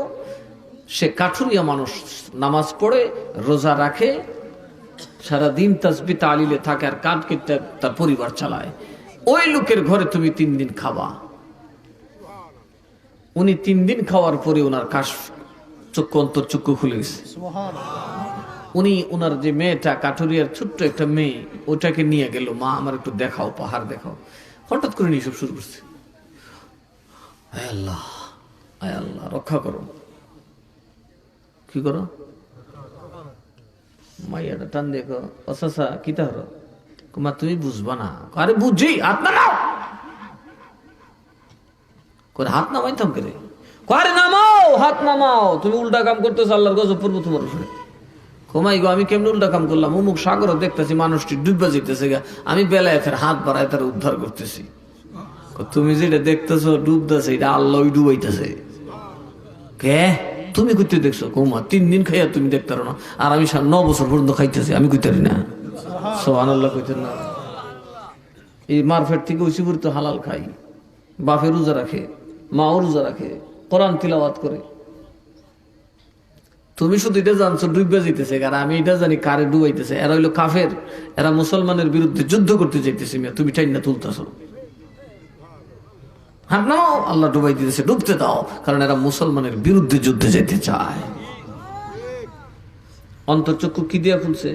সে কাঠুরিয়া মানুষ, নামাজ পড়ে, রোজা রাখে, সারাদিন তাসবিহ তাহলিলে থাকে, আর কাঠ কেটে তার পরিবার চালায়। ওই লোকের ঘরে তুমি 3 দিন খাবা। উনি 3 দিন খাওয়ার পরে ওনার কাশ চক্ষু, অন্তর চক্ষু খুলে গেছে। উনি ওনার যে মেয়েটা, কাঠুরিয়ার ছোট্ট একটা মেয়ে, ওটাকে নিয়ে গেল, মা আমার একটু দেখাও, পাহাড় দেখাও। হঠাৎ করে নিয়ে সব শুরু করছে, আয় আল্লাহ, আয় আল্লাহ রক্ষা করো। কি করো? মাইয়াটা টান দেখো, অসাসা কি তাহর কুমার, তুমি বুঝবা না। আরে বুঝি, হাত নামাও করে, হাত নামাইতাম করে, আরে নামাও, হাত নামাও, তুমি উল্টা কাম করতেছো, আল্লাহর গজব পড়বো তোমার উপরে। কমাই গো, আমি কেমন উল্টা কাম করলাম? অমুক সাগর দেখতেছি মানুষটি ডুববা যেতেছে, আমি বেলায় তার হাত বাড়ায় তার উদ্ধার করতেছি। তুমি যেটা দেখতেছো ডুবতেছে, এটা আল্লাহ ডুবাইতেছে। কে তুমি কইতে দেখছো? কৌমা 3 দিন খাইয়া তুমি দেখতে পারো না, আর আমি 9 বছর পর্যন্ত খাইতেছি, আমি কইতে পারি না। সুবহানাল্লাহ কইতেন না? এই মারফেট থেকে উচিপুর তো হালাল খাই, বাপে রোজা রাখে, মাও রোজা রাখে, কোরআন তিলাওয়াত করে। তুমি শুধু এটা জানছো ডুববে যেতেছে, আর আমি এটা জানি কারে ডুবাইতেছে। এরা হইলো কাফের, এরা মুসলমানের বিরুদ্ধে যুদ্ধ করতে চাইতেছে, তুমি টাইনা তুলতেছো। হাত নাও, আল্লাহ ডুবাই দিতেছে, ডুবতে দাও, কারণ এরা মুসলমানের বিরুদ্ধে যুদ্ধে যেতে চায়। অন্তর্চক্ষু কি দিয়া খুলছে?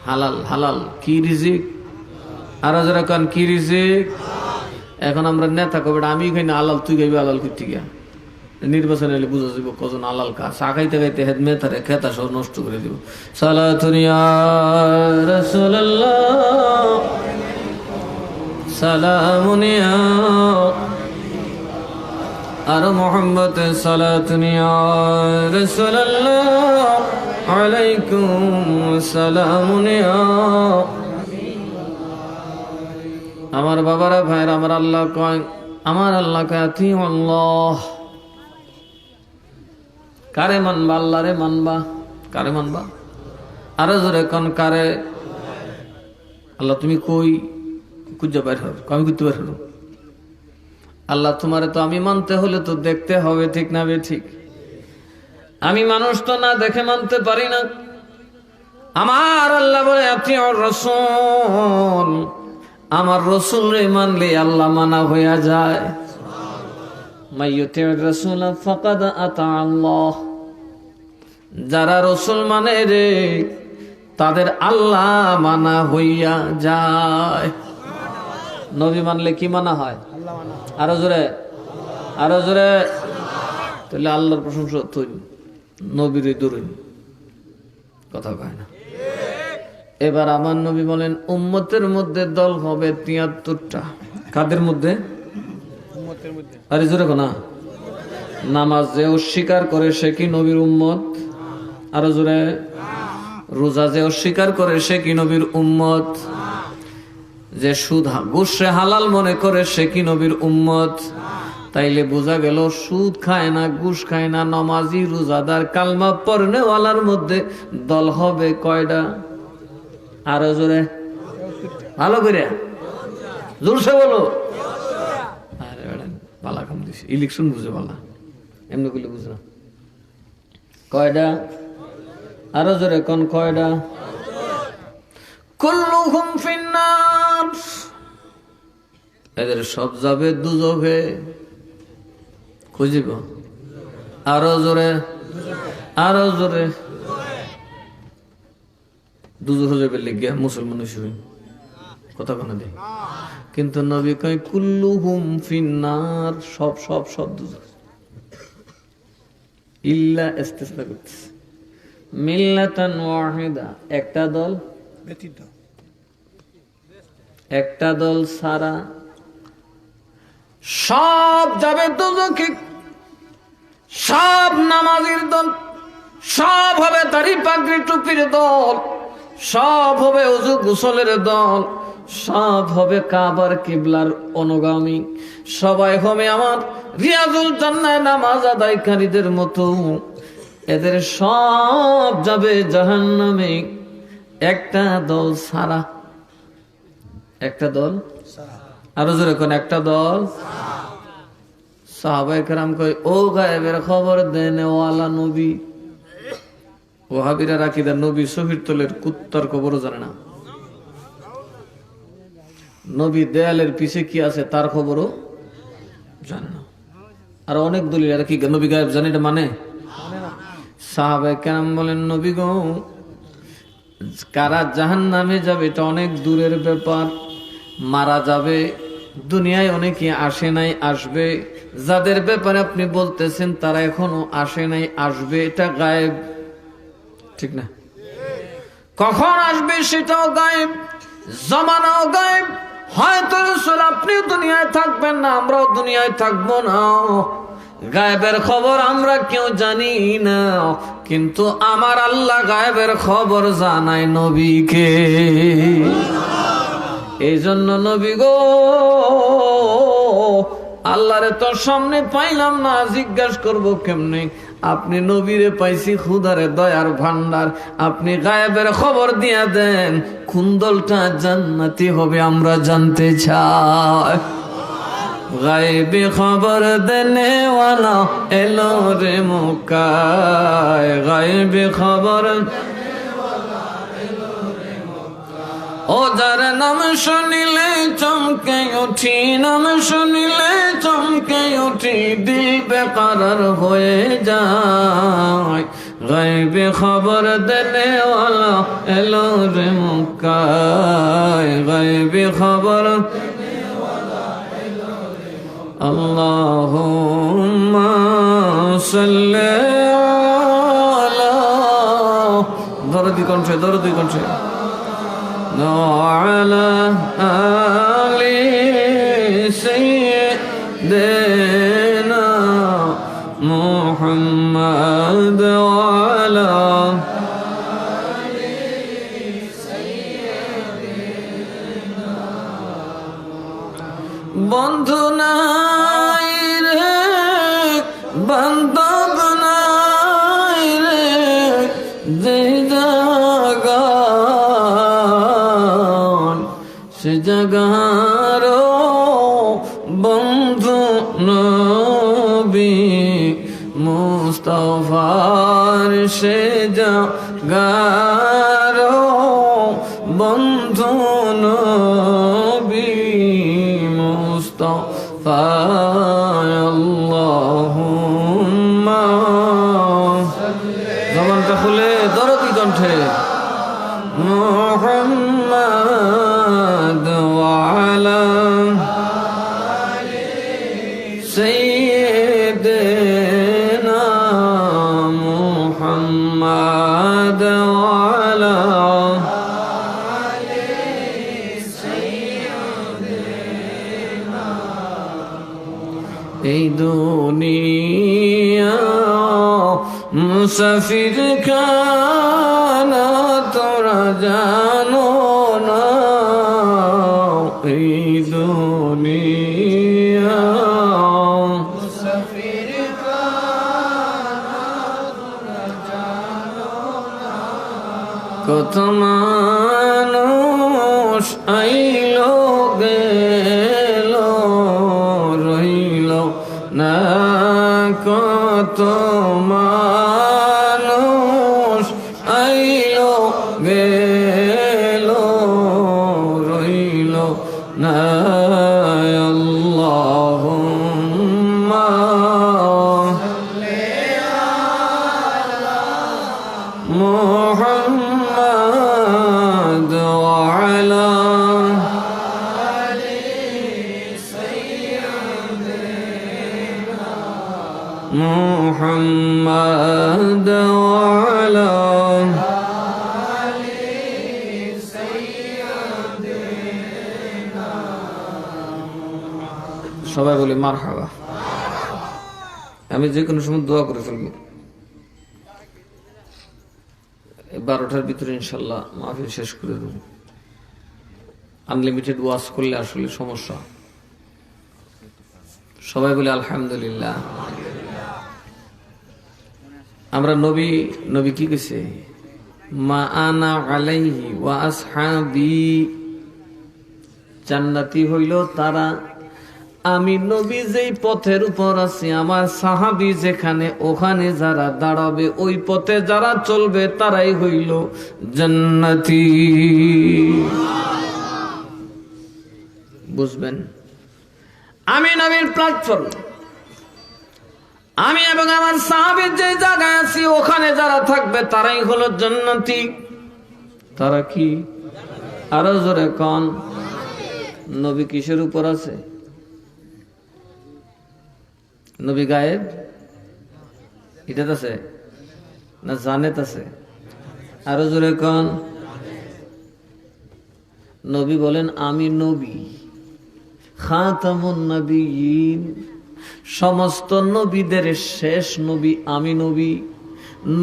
হালাল। হালাল কি রিজিক? আর যারা কান কি রিজিক? এখন আমরা নেতা কবে আমি খাই না আলাল, তুই খাইবি আলাল করতে গিয়া। নির্বাচন এলে বুঝা যাব কজন আলাল কা। চা খাইতে খাইতে হেদ মেতারে খেতা সব নষ্ট করে দিব। সালাতুন ইয়া রাসূলুল্লাহ, সালামুন ইয়া আর মুহাম্মদ, সালাতুন ইয়া রাসূলুল্লাহ, আলাইকুম সালামুন ইয়া। আমার বাবারা, ভাইরা, আমার আল্লাহ কয়, আমার আল্লাহ কয় আতিউ আল্লাহ। কারে মানবা? আল্লাহরে মানবা। কারে মানবা? আরো জোরে কোন কারে? আল্লাহ তুমি কই খুঁজে বের হও, আমি করতে বের হলো। আল্লাহ তোমারে তো আমি মানতে হলে তো দেখতে হবে, ঠিক না বে ঠিক? আমি মানুষ তো না দেখে মানতে পারি না। আমার আল্লাহ বলে আতিউর রাসূল, আমার রসুল রে মানলে আল্লাহ মানা হইয়া যায়। মাইয়ুতিউর রাসূল ফাকাদ আতা আল্লাহ, যারা রসুল মানে রে তাদের আল্লাহ মানা হইয়া যায়। নবী মানলে কি মানা হয়? আরো জোরে, আরো জোরে। তাহলে আল্লাহর প্রশংসা তুই নবীর দূরই কথা কয় না। এবার আমার নবী বলেন, উম্মতের মধ্যে দল হবে 73টা। কাদের মধ্যে? আরে জোরে না। নামাজ যে অস্বীকার করে সে কি নবীর উম্মত? আরো জোরে। রোজা যে অস্বীকার করে সে কি নবীর উম্মত? যে সুদ ঘুষ হালাল মনে করে সে কি নবীর উম্মত? তাইলে বোঝা গেল সুদ খায় না, ঘুষ খায় না, নামাজি রোজাদার কালমা পড়নেওয়ালার মধ্যে দল হবে কয়টা? আরো জোরে, ভালো করে জোরসে বলো। আরে পালা কাম দিছে, ইলেকশন বুঝে পালা, এমনি করলে বুঝে না। কয়টা? আরো জোরে কোন কয়টা? কুল্লুহুম ফিন্নার, এদের সব যাবে দুজকে। খুঁজিব। আরো জোরে, আরো জোরে। দুজক যাবে লেগে মুসলমান হিসেবে কথা কোনা দেয়, কিন্তু নবী কয় কুল্লুহুম ফিন্নার, সব সব সব দুজক। ইল্লা ইস্তিসনা করতেছে। মিল্লাতান ওয়াহিদা, একটা দল, ব্যতীত। একটা দল সারা সব যাবে দুজকে। সব নামাজের দল, সব হবে দাড়ি পাগড়ি টুপির দল, সব হবে ওযু গোসলের দল, সব হবে কাবার কিবলার অনুগামী, সবাই হবে আমার রিয়াজুল জান্নাহ নামাজ আদায়কারীদের মতো। এদের সব যাবে জাহান্নামে, একটা দল সারা। একটা দল, আরো জোরে কোন একটা দল। সাহাবায়ে কেরাম কয়, ও গায়েবের খবর দেন ওয়ালা নবী। ওয়াহাবিরা রাকিদা নবী শহীদ তলের কুত্তার কবরও জানে না, নবী দেয়ালের পিছে কি আছে তার খবরও জানে না। আর অনেক দলিল আর কি নবী গায়েব জানে, এটা মানে সাহাবায়ে কেরাম বলেন, নবী গো, কারা জাহান্নামে যাবে এটা অনেক দূরের ব্যাপার। মারা যাবে, দুনিয়ায় অনেকে আসে নাই, আসবে। যাদের ব্যাপারে আপনি বলতেছেন তারা এখনো আসে নাই, আসবে, এটা গায়েব, ঠিক না? কখন আসবে সেটাও গায়েব, জামানাও গায়েব। হয়তো রাসূল আপনিও দুনিয়ায় থাকবেন না, আমরাও দুনিয়ায় থাকবো না। গায়েবের খবর আমরা কেউ জানি না, কিন্তু আমার আল্লাহ গায়েবের খবর জানায় নবীকে। এই জন্য নবী গো, আল্লাহরে তো সামনে পাইলাম না, জিজ্ঞাসা করবো কেমনে? আপনি নবীরে পাইছি, খুদারে দয়ার ভান্ডার, আপনি গায়েবের খবর দিয়া দেন, কোন দলটা জান্নাতি হবে আমরা জানতে চাই। গায়েবে খবর দেনে ওয়ালা এলো রে মক্কায়, গায়েবে খবর। ও যার নাম শুনিলে চমকে উঠি, নাম শুনিলে চমকে উঠি, দিল বেকারার হয়ে যায়। গায়েবে খবর দেনে ওয়ালা এলো রে মক্কায়, গায়েবে খবর। আল্লাহুম্মা সাল্লি আলা, দরদি কণ্ঠে, দরদি কণ্ঠে, وعلى آل سيدنا محمد وعلى آل سيدنا। বন্ধু নাই রে, বান্ধব নাই রে, যে জাগা সে জাগার বন্ধু নবী মুস্তাফার, সে জাগার বন্ধু নবী মুস্তাফা। আল্লাহুম্মা, জবানটা খুলে দরদি কণ্ঠে, মুহাম্মদ ওয়ালা সাইয়্যিদিনা মুহাম্মদ ওয়ালা সাইয়্যিদিনা। এই দুনিয়া মুসাফির খানা তোরা জানো না, এই দুনিয়া মুসাফির খানা তোরা জানো না। কত মানুষ আইলো গেল, রইল না, কত মানুষ আইলো গেল, রইল না। আল্লাহুম্মা মুহাম্মদ ওয়ালা محمد وعلى সবাই বলি মারহাবা। আমি যে কোনো সময় দোয়া করে ফেলবো। 12টার ভিতরে ইনশাল্লাহ মাহফিল শেষ করে দেব। আনলিমিটেড ওয়াজ করলে আসলে সমস্যা। সবাই বলে আলহামদুলিল্লাহ। আমরা নবী কি কইছে? মা আনা আলাইহি ওয়া আসহাবি, জান্নাতি হইল তারা, আমি নবী যেই পথের উপর আছি, আমার সাহাবী যেখানে, ওখানে যারা দাঁড়াবে, ওই পথে যারা চলবে, তারাই হইল জান্নাতি। বুঝবেন? আমি নবীর প্ল্যাটফর্ম, আমি এবং আমার সাহাবীর যে জায়গায় আছি, ওখানে যারা থাকবে তারাই হলো জান্নাতি। তারা কি? আরো জোরে কোন। নবী কিসের উপর আছে? নবী গায়েব এটাতে আছে না জানেত আছে? আরো জোরে কোন। নবী বলেন আমি নবী, খাতামুন নবিয়্যিন, সমস্ত নবীদের শেষ নবী আমি নবী।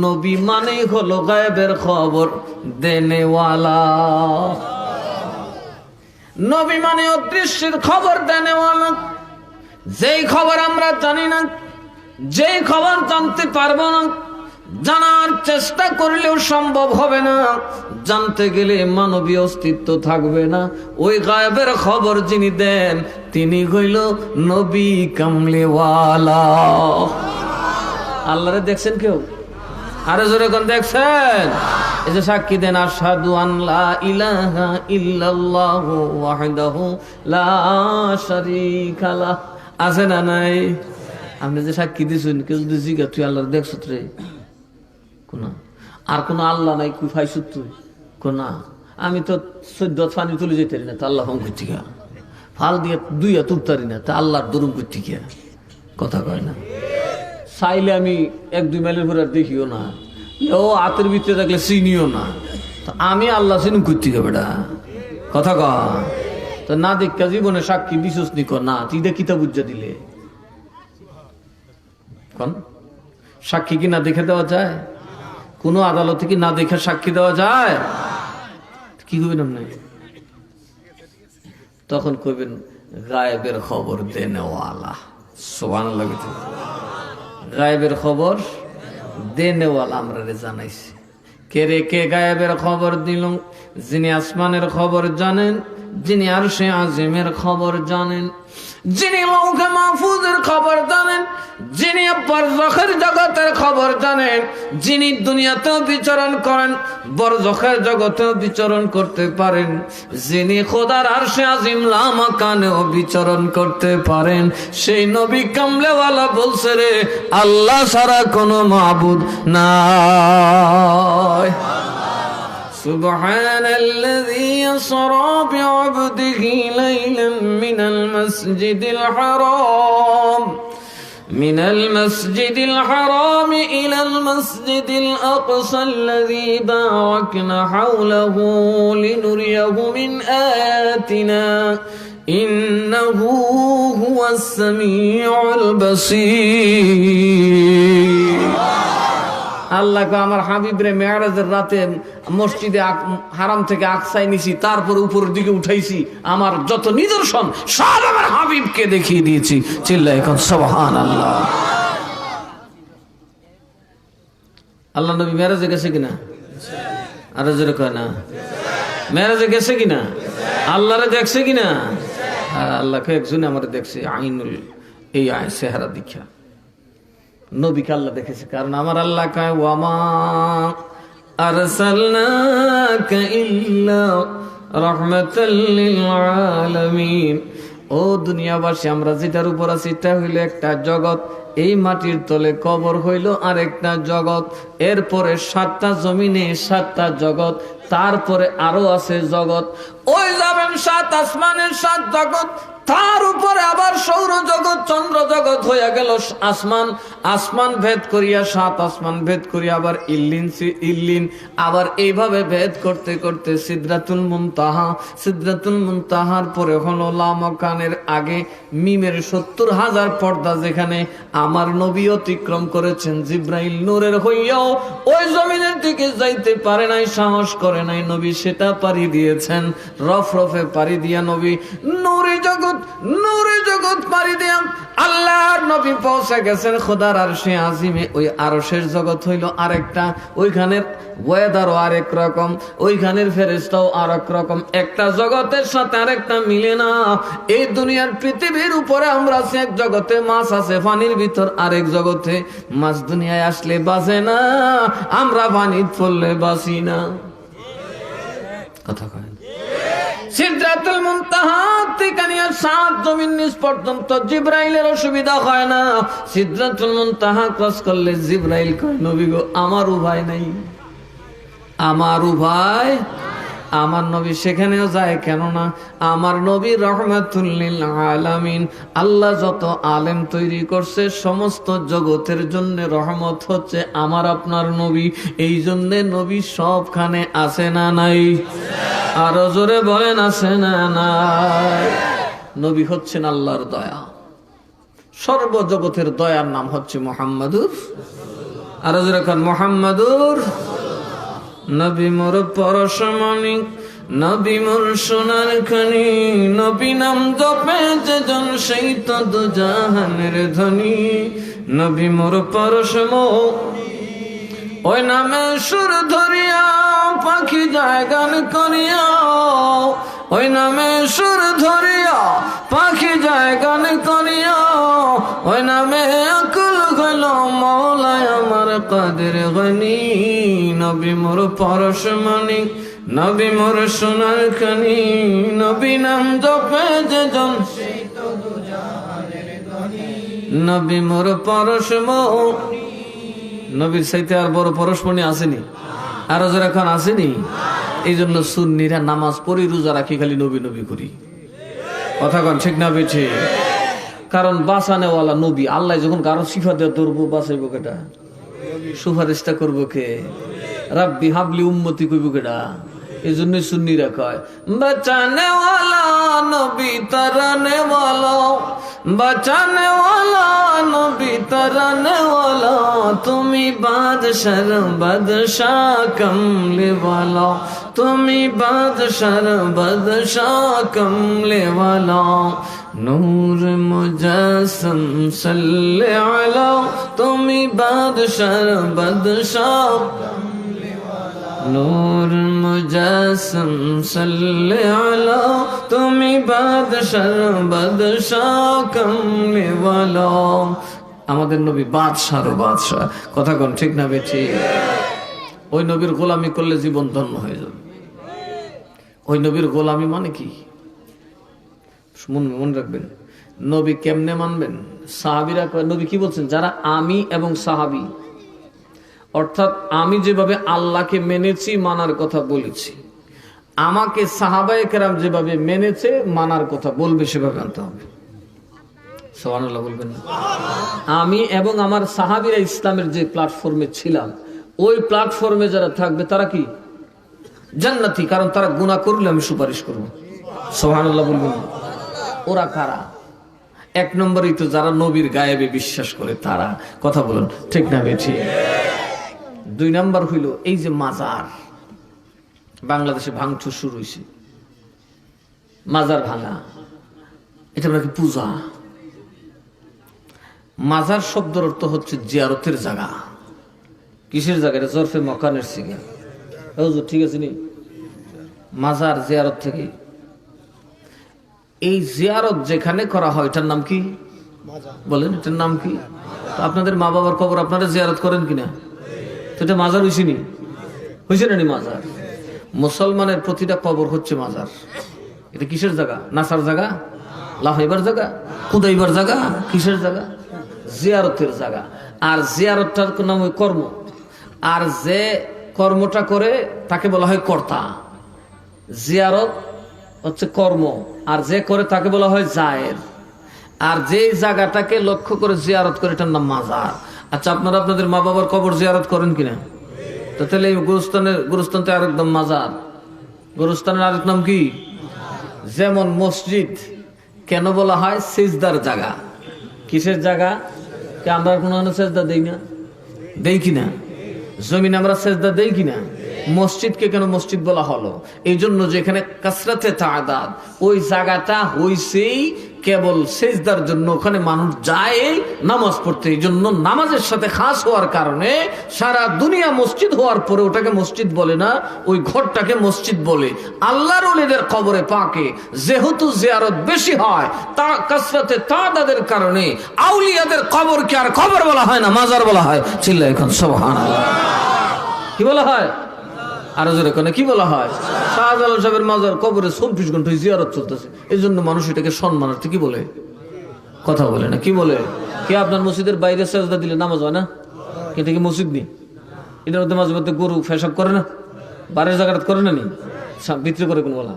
নবী মানে হলো গায়েবের খবর দেনেওয়ালা। নবী মানে অদৃশ্যের খবর দেনেওয়ালা। যেই খবর আমরা জানি না, যেই খবর জানতে পারবো না, জানার চেষ্টা করলেও সম্ভব হবে না, জানতে গেলে মানবীয় অস্তিত্ব থাকবে না, ওই গায়েবের খবর যিনি দেন তিনি হইল নবী কামলিওয়ালা। আল্লাহরে দেখছেন কেউ? আরো জোরে কোন দেখছেন? এই যে সাক্ষী দেন আশহাদু আন লা ইলাহা ইল্লাল্লাহু ওয়াহদাহু লা শারীকা লাহ। আছে না নাই? আপনি যে সাক্ষী দিয়েছেন, কেউ যদি জিজ্ঞাসা তুই আল্লাহর দেখছ রে, কোন আর কোন আল্লাহ নাই, কুই ফাইছ তুই? কোন আমি তো 14 পানি তুলে যেতে পারি না, তা আল্লাহ করতে গিয়া ফাল দিয়ে দুইয়া তুলতারি না, তা আল্লাহর দরুম করতে গিয়া কথা কয় না। চাইলে আমি 1-2 মাইলের পরে দেখিও না, ও হাতের ভিতরে থাকলে চিনিও না, তো আমি আল্লাহ চিনি করতে গিয়া বেটা কথা কয়। তো না দেখা জীবনে সাক্ষী দিছস নি? না, তুই কিতাব বুঝা দিলে কোন সাক্ষী কি না দেখে দেওয়া যায়? কোন আদালতে কি না দেখে সাক্ষী দেওয়া যায়? কি কইবেন আপনি? তখন কইবেন গায়েবের খবর দেনেওয়ালা। সুবহানাল্লাহ। গায়েবের খবর দেনেওয়ালা আমরা জানাইছি। কে রে? কে গায়েবের খবর দিল? যিনি আসমানের খবর জানেন, যিনি আরশে আজিমের খবর জানেন, যিনি লৌহে মাহফুজের খবর জানেন, যিনি বরজখের জগতের খবর জানেন, যিনি দুনিয়াতেও বিচরণ করেন, বরজখের জগতেও বিচরণ করতে পারেন, যিনি খোদার আরশে আজিম লামাকানেও বিচরণ করতে পারেন, সেই নবী কামলেওয়ালা বলছে রে আল্লাহ ছাড়া কোনো মাবুদ নাই। سبحان الذي يسرى بعبده ليلا من المسجد الحرام إلى المسجد الأقصى الذي باركنا حوله لنريه من آياتنا إنه هو السميع البصير। আল্লাহ আমার হাবিবরে মেরাজের রাতে মসজিদে হারাম থেকে আকসায় নিছি, তারপর উপরের দিকে উঠাইছি, আমার যত নিদর্শন সব আমার হাবিবকে দেখিয়ে দিয়েছি। চিল্লায় এখন সুবহানাল্লাহ। আল্লাহ নবী মেরাজে গেছে কিনা? আরো জোরে কয় না। মেরাজে গেছে কিনা? আল্লাহরে দেখছে কিনা? আল্লাহকে একজনে আমার দেখছে, আইনুল এই চেহারা দীক্ষা। নবীকে আল্লাহ দেখেছে, কারণ আমার আল্লাহ কয় ওয়ামা আরসালনাকা ইল্লা রাহমাতাল লিল আলামিন। ও দুনিয়াবাসী, আমরা যেটার উপর আছি এটা হইল একটা জগৎ, এই মাটির তলে কবর হইল আরেকটা জগৎ, এরপরে 7টা জমিনে 7টা জগৎ, তারপরে আরো আছে জগৎ, ওই যাবেন 7 আসমানের 7 জগৎ, তার উপরে আবার সৌরজগৎ চন্দ্র জগৎ হইয়া গেল, আসমান আসমান ভেদ করিয়া 7 আসমান ভেদ করিয়া আবার ইল্লিন আবার এইভাবে ভেদ করতে করতে সিদরাতুল মুনতাহা, সিদরাতুল মুনতাহার পরে হলো লামাকানের আগে মিমের 70,000 পর্দা, যেখানে আমার নবী অতিক্রম করেছেন। জিব্রাইল নূরের হইয়াও ওই জমিনের দিকে যাইতে পারে নাই, সাহস করে নাই, নবী সেটা পাড়ি দিয়েছেন। রফরফে পাড়ি দিয়া নবী নূরে জগৎ পাড়ি দিয়া আল্লাহর নবী পৌঁছে গেছেন খোদার আরশে আজিমে। ওই আরশের জগৎ হইল আরেকটা, ওইখানের ওয়েদারও আরেক রকম, ওইখানের ফেরেশতাও আরেক রকম। একটা জগতের সাথে আরেকটা মিলে না। এই দুনিয়ার পৃথিবীর উপরে আমরা আছি এক জগতে, মাছ আছে পানির ভিতর আরেক জগতে। মাছ দুনিয়ায় আসলে বাঁচে না, আমরা পানির পড়লে বাঁচি না। কথা কয় সিদরাতুল মুনতাহা থেকে নিয়ে 7 জমিন নিচ পর্যন্ত জিব্রাইলের অসুবিধা হয় না। সিদরাতুল মুনতাহা ক্রস করলে জিব্রাইল কয়, নবী গো আমার উভয় নাই, আমার উভয়। আমার নবী সেখানেও যায় কেন না? আমার নবী রহমাতুল লিল আলামিন। আল্লাহ যত আলেম তৈরি করছে সমস্ত জগতের জন্য রহমত হচ্ছে আমার আপনার নবী। এই জন্য নবী সবখানে আছে না নাই? আরো জোরে বলেন আছে না নাই? নবী হচ্ছেন আল্লাহর দয়া, সর্বজগতের দয়ার নাম হচ্ছে মুহাম্মাদুর। আরো জোরে কোন মুহাম্মাদুর। নবী মোর পরশমণি, নবী মোর সোনার খনি, নবী নাম জপে যেজন সেই তো দুজাহানের ধনী। নবী মোর পরশমণি, ওই নামে সুর ধরিয়া পাখি যায় গান করিয়া, ওই নামে সুর ধরিয়া পাখি যায় গান করিয়া, ওই নামে আকুল গেল মৌলায় আমার কাদের গনি। নবী মোর পরশমণি, নবী মোর সোনার খনি, নবী নাম জপে যেজন সেই তো দুজাহানের ধনী। নবী মোর পরশমণি, নবীর সাইতে আর বড় পরশমণি আসেনি, আরো যারা এখন আসেনি। এই জন্য সুন্নিরা নামাজ পড়ি, রোজা রাখি, খালি নবী নবী করি। কথা কন ঠিক না বেঠে? কারণ বাঁচানেওয়ালা নবী। আল্লাহ যখন কারো সিফা দেওয়া ধরবো, বাঁচাইবো কেটা? সুপারিশটা করবো কে? রাব্বি হাবলি উম্মতি কইব কেটা? এই জন্য সুন্নিরা কয় বাঁচানেওয়ালা নবী তারানেওয়ালা, বাঁচানেওয়ালা নবী তারানেওয়ালা, তুমি বাদশার বাদশাহ কমলেওয়ালা, তুমি বাদশার বাদশাহ কমলেওয়ালা। নূর মুজাসম সাল্লে আলা, তুমি বাদশার বাদশাহ, নূর মুজাসম সাল্লে আলা, তুমি বাদশার বাদশাহ কমলেওয়ালা। আমাদের নবী বাদশার বাদশাহ। কথা কোন ঠিক না বেঠি? ওই নবীর গোলামি করলে জীবন ধন্য হয়ে যাবে। ওই নবীর গোলামি মানে কি মনে রাখবেন। নবী কেমনে মানবেন? সাহাবীরা নবী কি বলছেন? যারা আমি এবং সাহাবী, অর্থাৎ আমি যেভাবে আল্লাহকে মেনেছি, মানার কথা বলেছি, আমাকে সাহাবায়ে কেরাম যেভাবে মেনেছে, মানার কথা বলবে, সেভাবে আনতে হবে। সুবহানাল্লাহ বলবেন না? আমি এবং আমার সাহাবীরা ইসলামের যে প্ল্যাটফর্মে ছিলাম, ওই প্ল্যাটফর্মে যারা থাকবে তারা কি জান্নাতি? কারণ তারা গুনাহ করলে আমি সুপারিশ করব। সুবহানাল্লাহ বলবেন না? ওরা কারা? 1 নম্বরই তো যারা নবীর গায়েবে বিশ্বাস করে তারা। কথা বলুন ঠিক না বেঠি? 2 নাম্বার হইল এই যে মাজার, বাংলাদেশে ভাঙচুর শুরু হয়েছে, মাজার ভাঙা, এটা নাকি পূজা। মাজার শব্দের অর্থ হচ্ছে জিয়ারতের জায়গা। কিসের জায়গা? এটা জরফে মকানের সিগা। ঠিক আছে নি? মাজার জিয়ারত থেকে। এই জিয়ারত যেখানে করা হয় এটার নাম কি বলেন? এটার নাম কি? তো আপনাদের মা বাবার কবর আপনারা জিয়ারত করেন কিনা? তো এটা মাজার হয়েছে নি? হয়েছে না? মাজার। মুসলমানের প্রতিটা কবর হচ্ছে মাজার। এটা কিসের জায়গা? নাসার জায়গা, লাফাইবার জায়গা, খুদাইবার জায়গা, কিসের জায়গা? জিয়ারতের জায়গা। আর জিয়ারতটার নাম ওই কর্ম, আর যে কর্মটা করে তাকে বলা হয় কর্তা। জিয়ারত হচ্ছে কর্ম, আর যে করে তাকে বলা হয় জায়ের। আর যে জায়গাটাকে লক্ষ্য করে জিয়ারত করে এটার নাম মাজার। আচ্ছা, আপনারা আপনাদের মা বাবার কবর জিয়ারত করেন কিনা? তো তাহলে এই গোরস্থান তো আরেক নাম মাজার। গোরস্থানের আরেক নাম কি? যেমন মসজিদ কেন বলা হয়? সিজদার জায়গা। কিসের জায়গা? আমরা কোনো সেজদা দেই না? দেই কিনা? জমিন আমরা সেজদা দেই কিনা? মসজিদকে কেন মসজিদ বলা হলো? এই জন্য যে এখানে কাসরাতে তাআদাদ, ওই জায়গাটা হইছেই কেবল সেজদার জন্য। ওখানে মানুষ যায় নামাজ পড়তে। এই জন্য নামাজের সাথে খাস হওয়ার কারণে সারা দুনিয়া মসজিদ হওয়ার পরে ওটাকে মসজিদ বলে না, ওই ঘরটাকে মসজিদ বলে। আল্লাহর ওলিদের কবরে পাকে যেহেতু জিয়ারত বেশি হয়, তা কাসরাতে তাআদাদের কারণে আউলিয়াদের কবরকে আর কবর বলা হয় না, মাজার বলা হয়। চিল্লায় এখন সুবহানাল্লাহ। কি বলা হয়? আরো জোরে কোনে কি বলা হয়? শাহজালাল সাহেবের মাজার কবরে 24 ঘন্টা জিয়ারত চলতেছে। এই জন্য মানুষ এটাকে সম্মানার্থে কি বলে? কথা বলে না, কি বলে? কে আপনার মসজিদের বাইরে সেজদা দিলে নামাজ হয় না? এটা কি মসজিদ নেই? এটার মধ্যে মাঝে মধ্যে গরু পেশাব করে না, বাইরের জায়গাটা করে না, নি ভিতরে করে কোন বলা?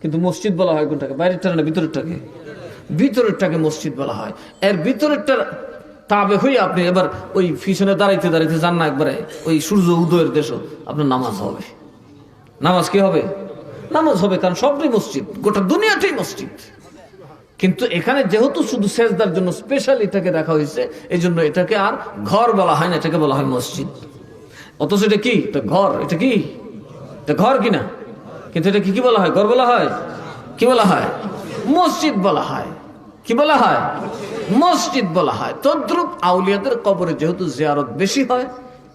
কিন্তু মসজিদ বলা হয় কোনটাকে? বাইরেরটা না ভিতরেরটাকে? ভিতরেরটাকে মসজিদ বলা হয়। এর ভিতরেরটার তাবে হয়ে আপনি এবার ওই পিছনে দাঁড়াইতে দাঁড়াইতে যান না, একবারে ওই সূর্য উদয়ের দেশ আপনার নামাজ হবে। নামাজ কি হবে? নামাজ হবে, কারণ সবটাই মসজিদ, গোটা দুনিয়াটাই মসজিদ। কিন্তু এখানে যেহেতু শুধু সেজদার জন্য স্পেশাল এটাকে দেখা হয়েছে, এই জন্য এটাকে আর ঘর বলা হয় না, এটাকে বলা হয় মসজিদ। অথচ এটা কি? এটা ঘর। এটা কি? এটা ঘর কিনা? কিন্তু এটা কি বলা হয়? ঘর বলা হয়? কি বলা হয়? মসজিদ বলা হয়। কি বলা হয়? মসজিদ বলা হয়। তদ্রুপ আউলিয়াদের কবরে যেহেতু জিয়ারত বেশি হয়,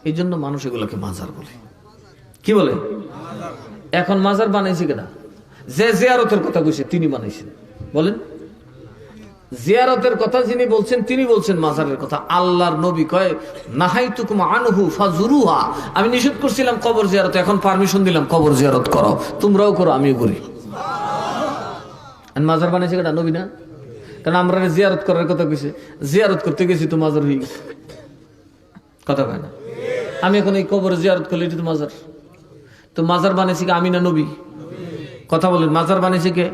এই জন্য মানুষ এগুলোকে মাজার বলে। কি বলে? এখন মাজার বানাইছে কেনা? যে জিয়ারতের কথা কইছে তিনি বানাইছেন। বলেন, জিয়ারতের কথা যিনি বলছেন তিনি বলছেন মাজারের কথা। আল্লাহর নবী কয় নাহাইতুকুম আনহু ফাজুরুহা, আমি নিষেধ করছিলাম কবর জিয়ারত, এখন পারমিশন দিলাম কবর জিয়ারত করো, তোমরাও করো আমিও করি। মাজার বানাইছে কেনা? নবী না? কারণ আমরা জিয়ারত করার কথা কইছে, জিয়ারত করতে গেছি তো মাজার হয়ে গেছে। কথা কয় না? আমি এখন এই কবর জিয়ারত করলে এটা তো মাজার। তো মাজার বানাইছে কি? আমি না নবী? কথা বলেন, মাজার বানাইছে কে?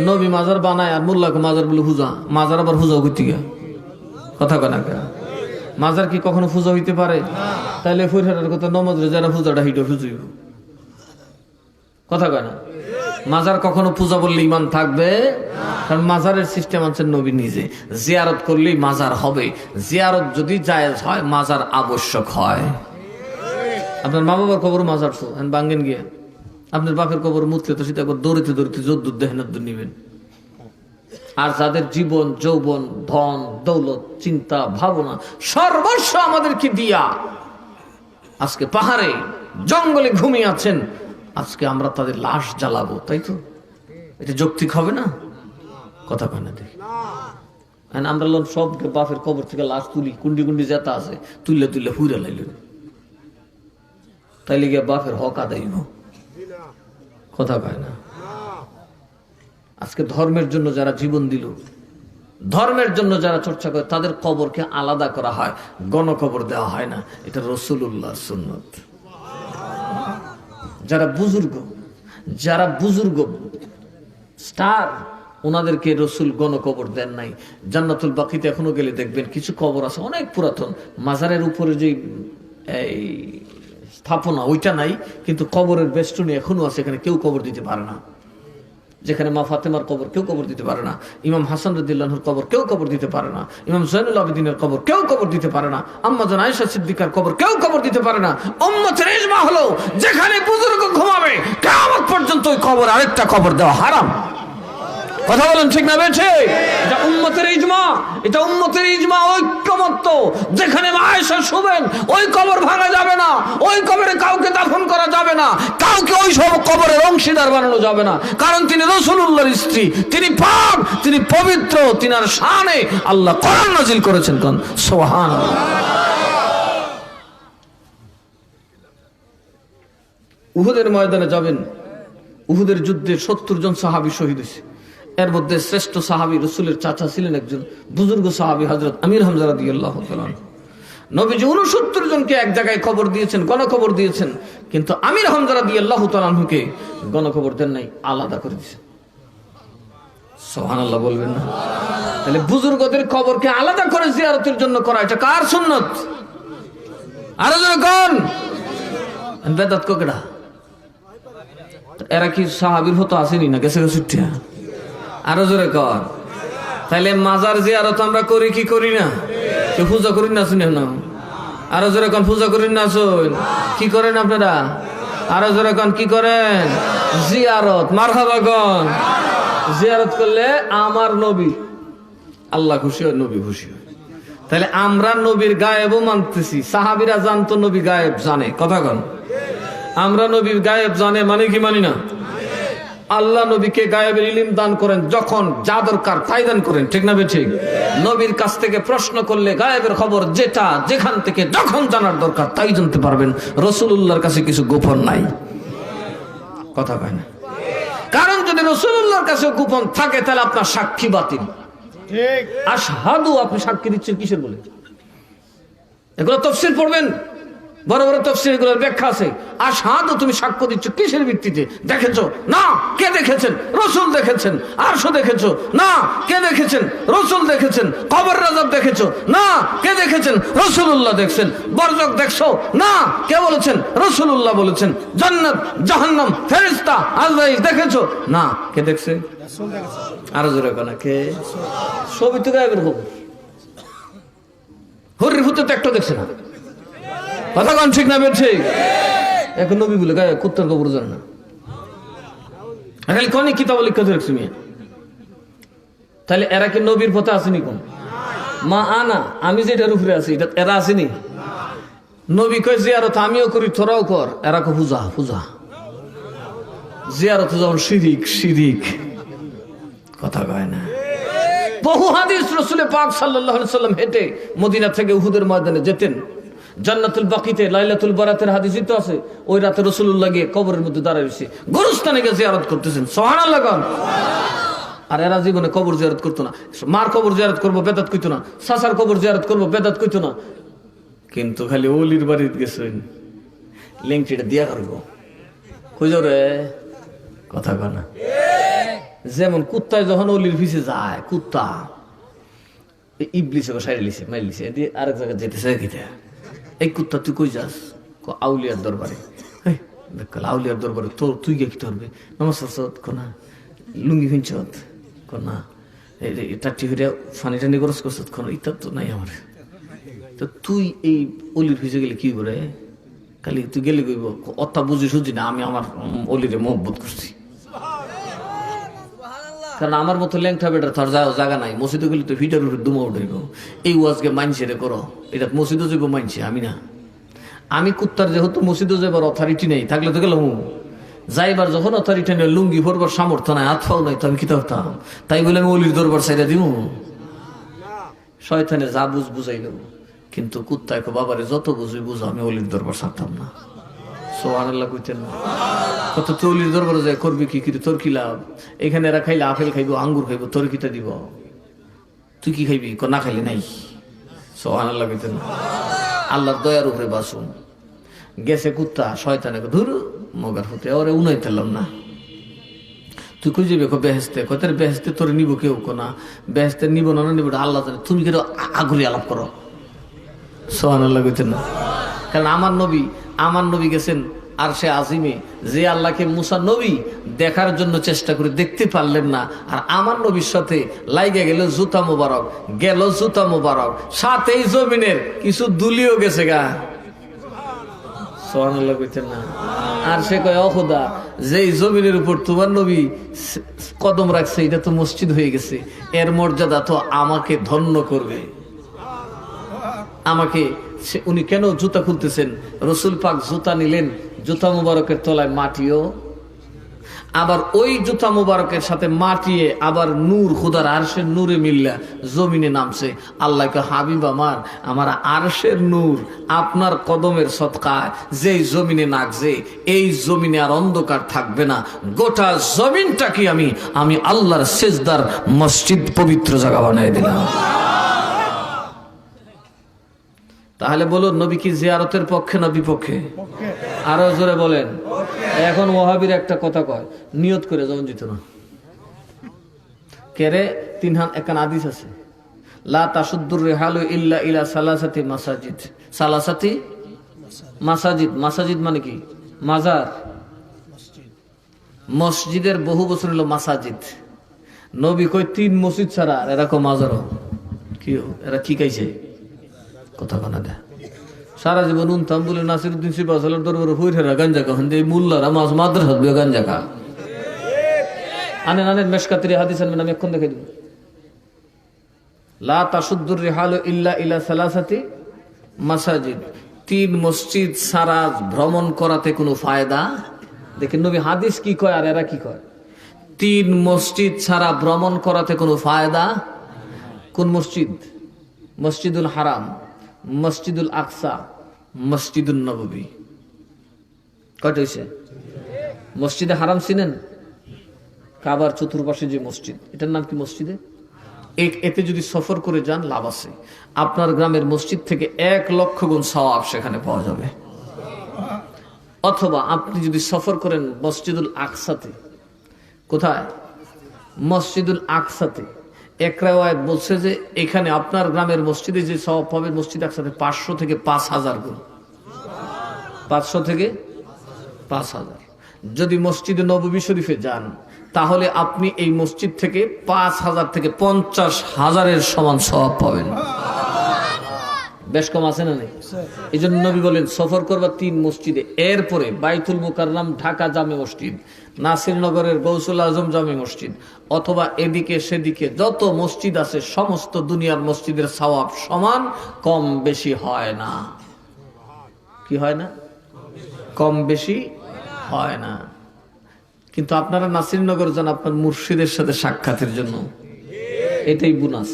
নবী। মাজার বানায় আর মোল্লাকে মাজার বলে পূজা। মাজার আবার পূজাও করতে গিয়া। কথা কয় না? মাজার কি কখনো পূজা হইতে পারে? তাইলে ফুরহাটার কথা নমাজরে যারা পূজাটা হিটো ফুজুইব। কথা কয় না? মাজার কখনো পূজা বললে ইমান থাকবে? কারণ মাজারের সিস্টেম আনছেন নবী নিজে। জিয়ারত করলেই মাজার হবে। জিয়ারত যদি জায়েজ হয়, মাজার আবশ্যক হয়। আপনার মা বাবার কবর মাজার তো বাঙ্গেন গিয়ে, আপনার বাপের কবর মুতলে তো সেটা দৌড়িতে দৌড়িতে যদ্দুর দেহেনাদ্দুর নিবেন। আর যাদের জীবন যৌবন ধন দৌলত চিন্তা ভাবনা সর্বস্ব আমাদেরকে দিয়া আজকে পাহাড়ে জঙ্গলে ঘুমিয়ে আছেন, আজকে আমরা তাদের লাশ জ্বালাবো, তাই তো? এটা যৌক্তিক হবে না? কথা কয় না? দেখি আমরা সব বাপের কবর থেকে লাশ তুলি, কুন্ডি কুন্ডি যেটা আছে তুললে তুললে হুইরা লাইল, তাইলে গিয়ে বাপের হক আদায়। কথা কয় না? আজকে ধর্মের জন্য যারা জীবন দিল, ধর্মের জন্য যারা চর্চা করে, তাদের কবরকে আলাদা করা হয়, গণকবর দেওয়া হয় না। এটা রাসূলুল্লাহর সুন্নাত। যারা বুজুর্গ স্টার, ওনাদেরকে রসুল গণকবর দেন নাই। জান্নাতুল বাকিতে এখনো গেলে দেখবেন কিছু কবর আছে অনেক পুরাতন, মাজারের উপরে যে এই স্থাপনা ওইটা নাই, কিন্তু কবরের বেষ্টনী এখনো আছে, এখানে কেউ কবর দিতে পারে না। যেখানে মা ফাতেমার কবর কেউ কবর দিতে পারে না, ইমাম হাসান রাদিয়াল্লাহুর কবর কেউ কবর দিতে পারে না, ইমাম জয়নুল আবেদিনের কবর কেউ কবর দিতে পারে না, আম্মা জান আয়েশা সিদ্দিকার কবর কেউ কবর দিতে পারে না। উম্মতের ইজমা হলো যেখানে বুজুর্গ ঘুমাবে কিয়ামত পর্যন্ত ওই কবর আরেকটা কবর দেওয়া হারাম। কথা বলেন ঠিক না বেঠে? এটা উম্মতের ইজমা, এটা উম্মতের ইজমা, ঐক্যমত্য। যেখানে আয়েশা শুবেন ওই কবর ভাঙা যাবে না, ওই কবরে কাউকে দাফন করা যাবে না, কাউকে ওই সব কবরের অংশীদার বানানো যাবে না। কারণ তিনি রাসূলুল্লাহর স্ত্রী, তিনি পাক, তিনি পবিত্র, তিনার শানে আল্লাহ কোরআন নাজিল করেছেন। কোন সুবহানাল্লাহ। উহুদের ময়দানে যাবেন, উহুদের যুদ্ধে 70 জন সাহাবী শহীদ হয়েছে। এর মধ্যে শ্রেষ্ঠ সাহাবী রাসূলের চাচা ছিলেন একজন বুজুর্গ সাহাবী হযরত আমির হামজা রাদিয়াল্লাহু তাআলা। নবীজি 69 জনকে এক জায়গায় কবর দিয়েছেন, গণকবর দিয়েছেন, কিন্তু আমির হামজা রাদিয়াল্লাহু তাআলাকে গণকবর দেন নাই, আলাদা করে দিয়েছেন। সুবহানাল্লাহ বলবেন না? তাহলে বুজুর্গদের কবরকে আলাদা করে জিয়ারতের জন্য করা, এটা কার সুন্নত? আরো জোরে কোন বেদাত কোকেডা? এরা কি সাহাবীর হতো আসেনি না গেছে গেছে? আরো জোরে কর। তাহলে মাজার জিয়ারত আমরা করি কি করি না? কেউ পূজা করি না? শুনে না? আরো জোরে কোন পূজা করি না? শুন কি করেন আপনারা? আরো জোরে কোন কি করেন? জিয়ারত। মারহাবা কোন? জিয়ারত করলে আমার নবী আল্লাহ খুশি হয়, নবী খুশি হয়। তাহলে আমরা নবীর গায়েবও মানতেছি। সাহাবীরা জানতো নবী গায়েব জানে, কথা কন। আমরা নবীর গায়েব জানে মানে কি মানি না? আল্লাহ নবীকে গায়েবের ইলম দান করেন, যখন যা দরকার তাই দান করেন, ঠিক না ঠিক? নবীর কাছ থেকে প্রশ্ন করলে গায়েবের খবর যেটা যেখান থেকে যখন জানার দরকার তাই জানতে পারবেন। রাসূলুল্লাহর কাছে কিছু গোপন নাই, কথা কয় না? কারণ যদি রাসূলুল্লাহর কাছে গোপন থাকে তাহলে আপনার সাক্ষী বাতিল। ঠিক। আশহাদু, আপনি সাক্ষী দিচ্ছেন কিসের বলে? এগুলো তাফসীর পড়বেন, বড় বড় তাফসীর, এগুলোর ব্যাখ্যা আছে। আশহাদু, তুমি সাক্ষ্য দিচ্ছ কিসের ভিত্তিতে? দেখেছো না? কে দেখেছেন? রাসূল দেখেছেন। আরশ দেখেছো না? কে দেখেছেন? রাসূল দেখেছেন। কবর রাজাব দেখেছো না? কে দেখেছেন? রাসূলুল্লাহ দেখছেন। বরজখ দেখছো না? কে বলেছেন? রাসূলুল্লাহ বলেছেন। জান্নাত জাহান্নাম ফেরেশতা আজরাইল দেখেছো না? কে দেখছে? আরো জোরে কোনা কে? সবই তো গায়েবের খবর। হরির ভূতে তো একটা দেখছে না, কথা কন ঠিক না বের ঠিক? এখন নবী বলে গায়ে কুত্তার কবর জানে না। খালি কনে কিতাব লিখতে রাখছি মিয়া। তাহলে এরা কি নবীর পথে আসেনি? কোন মা আনা, আমি যেটার উপরে আছি এটা এরা আসেনি? নবী কয় জিয়ারত আমিও করি, তোরাও কর। এরা কো পূজা পূজা। জিয়ারত যেমন শিরিক শিরিক, কথা কয় না? বহু হাদিস রাসূলে পাক সাল্লাল্লাহু আলাইহি সাল্লাম হেঁটে মদিনা থেকে উহুদের ময়দানে যেতেন। জান্নাতুল বাকিতে লাইলাতুল বারাতের হাদিসই তো আছে, ওই রাতে রাসূলুল্লাহ গিয়ে কবরের মধ্যে দাঁড়ায় রয়েছে, গোরস্থানে গিয়ে জিয়ারত করতেছেন। সুবহানাল্লাহ কোন? আর এরা জীবনে কবর জিয়ারত করতো না। মার কবর জিয়ারত করবো বেদাত কইতো না, চাচার কবর জিয়ারত করবো বেদাত কইতো না। কিন্তু খালি ওলির বাড়িতে গেছেন, লিংকটা দিয়া করবো কইজো রে, কথা কয় না? যেমন কুত্তায় যখন অলির পিছে যায়, কুত্তা ইবলিসে সাইড লিছে মাইল লিছে দিয়ে আরেক জায়গায় যেতেছে, কিটা এই কুত্তা তুই কই যাস? আউলিয়ার দরবারে। আউলিয়ার দরবারে তোর তুই গিয়ে কি করবে? নমস্কার কোনা লুঙ্গি ফিনছত কোনা টাটি ফিরে ফানি টানি খরচ করছ কোন ইটা তো নাই আমার। তো তুই এই অলির পিছে গেলে কি করে? খালি তুই গেলে কইব অত্তা বুঝি সুঝি না, আমি আমার অলিরে মহব্বত করছি। কারণ আমার মতো ল্যাংটা বেটার তার জায়গা নাই। মসজিদে গেলে তো ফিটার উপরে দুমা উঠাইব, এই ওয়াজকে মানছে রে করো, এটা মসজিদে যাইব মানছে, আমি না। আমি কুত্তার যেহেতু মসজিদে যাইবার অথরিটি নেই, থাকলে তো গেলাম যাইবার যখন অথরিটি নেই, লুঙ্গি ভরবার সামর্থ্য নাই, হাত ফাও নাই, তো আমি কি করতাম? তাই বলে আমি অলির দরবার সাইডে দিব? শয়তানে যা বুঝাই দেব, কিন্তু কুত্তায় বাবারে যত বুঝি বুঝো, আমি অলির দরবার ছাড়তাম না। সুবহানাল্লাহ কইতেন না? কত তৌলির দরবারে যায় করবি কি? কিন্তু তোর কি লাভ? এখানে এরা খাইলে আপেল খাইব, আঙ্গুর খাইব, তোর কিটা দিব? তুই কি খাইবি? না খাইলে নাই। সুবহানাল্লাহ কইতেন না? আল্লাহর দয়ার উপরে বাসুন। গেছে কুত্তা, শয়তানে ধুর মগার হতে ওরে উনাইতেলাম না। তুই কই যাবি? বেহেস্তে। কত বেহেস্তে তোর নিব কেউ? কোনা বেহেস্তে নিব না, নিব আল্লাহ জানে। তুমি কেন আগুলি আলাপ করো? সুবহানাল্লাহ কইতেন না? কারণ আমার নবী গেছেন আর সে আজিমে, যে আল্লাহকে মুসা নবী দেখার জন্য চেষ্টা করে দেখতে পারলেন না, আর আমার নবীর সাথে লাইগে গেল জুতা মোবারক, গেল জুতা মোবারক, সাথেই জমিনের কিছু দুলিও গেছে গা। সুবহানাল্লাহ কইতেন না? আর সে কয় ও খোদা, যেই জমিনের উপর তোমার নবী কদম রাখছে এটা তো মসজিদ হয়ে গেছে, এর মর্যাদা তো আমাকে ধন্য করবে। আমাকে উনি কেন জুতা খুলতেছেন? রসুল পাক জুতা নিলেন, জুতা মুবারকের তলায় মাটিও, আবার ওই জুতা মুবারকের সাথে মাটিয়ে আবার নূর, খুদার আরশের নূরে মিল্লা জমিনে নামছে। আল্লাহকে হাবিব আমার আরশের নূর আপনার কদমের সদকায় যেই জমিনে নাগছে, এই জমিনে আর অন্ধকার থাকবে না, গোটা জমিনটাকে আমি আল্লাহর সেজদার মসজিদ পবিত্র জায়গা বানিয়ে দিলাম। তাহলে বলুন, নবী কি জিয়ারতের পক্ষে না বিপক্ষে? আরো জোরে বলেন। এখন ওয়াহাবির একটা কথা কয়, নিয়ত করে যখন যেত না, কেরে তিনহান একান হাদিস আছে, লা তাসুদ্দুর রিহালু ইল্লা ইলা সালাসাতি মাসাজিদ। সালাসাতি মাসাজিদ, মাসাজিদ মানে কি? মাজার। মসজিদের বহু বছর হলো মাসাজিদ। নবী কই 3 মসজিদ ছাড়া আর এরা কো মাজারও। কি এরা কি খাইছে? কথা কানা দেয় সারা জীবন উনতাম বলে নাসিরউদ্দিন সিপাহসালার দরবারে হুইরা গাঞ্জা খান দে মোল্লারা মাছ মাদ্রাসা দিয়ে গাঞ্জা খা। আনেন আনেন মেশকাতের হাদিস আনবেন, আমি এখন দেখে দিব। লা তাসুদ্দুর রিহালু ইল্লা ইলা সালাসাতি মাসাজিদ। 3 মসজিদ সারা ভ্রমণ করাতে কোনো ফায়দা। দেখেন নবী হাদিস কি কয় আর এরা কি কয়। 3 মসজিদ ছাড়া ভ্রমণ করাতে কোনো ফায়দা। কোন মসজিদ? মসজিদুল হারাম, মসজিদুল আকসা, মসজিদুল নববী। কয়টা হয়েছে? মসজিদে হারাম চিনেন? কাবার চতুর্পাশে যে মসজিদ, এটার নাম কি? মসজিদে। এতে যদি সফর করে যান লাভ আছে। আপনার গ্রামের মসজিদ থেকে 1 লক্ষ গুণ সওয়াব সেখানে পাওয়া যাবে। অথবা আপনি যদি সফর করেন মসজিদুল আকসাতে। কোথায়? মসজিদুল আকসাতে। এক রাওয়ায়াত বলছে যে এখানে আপনার গ্রামের মসজিদে যে সওয়াব পাবে মসজিদ আকসাতে 500 থেকে 5000 গুণ। 500 থেকে 5000। যদি মসজিদে নববী শরীফে যান তাহলে আপনি এই মসজিদ থেকে 5000 থেকে 50,000-এর সমান সওয়াব পাবেন। বেশ কম আছে না? নেই? এই জন্য নবী বলেন সফর করবা 3 মসজিদে, এরপরে বাইতুল মুকাররম ঢাকা জামে মসজিদ, নাসিরনগরের গৌসুল আজম জামে মসজিদ, অথবা এদিকে সেদিকে যত মসজিদ আছে সমস্ত দুনিয়ার মসজিদের সওয়াব সমান, কম বেশি হয় না। কি হয় না? কম বেশি হয় না। কিন্তু আপনারা নাসিরনগর যান আপনার মুর্শিদের সাথে সাক্ষাতের জন্য, এটাই বোনাস।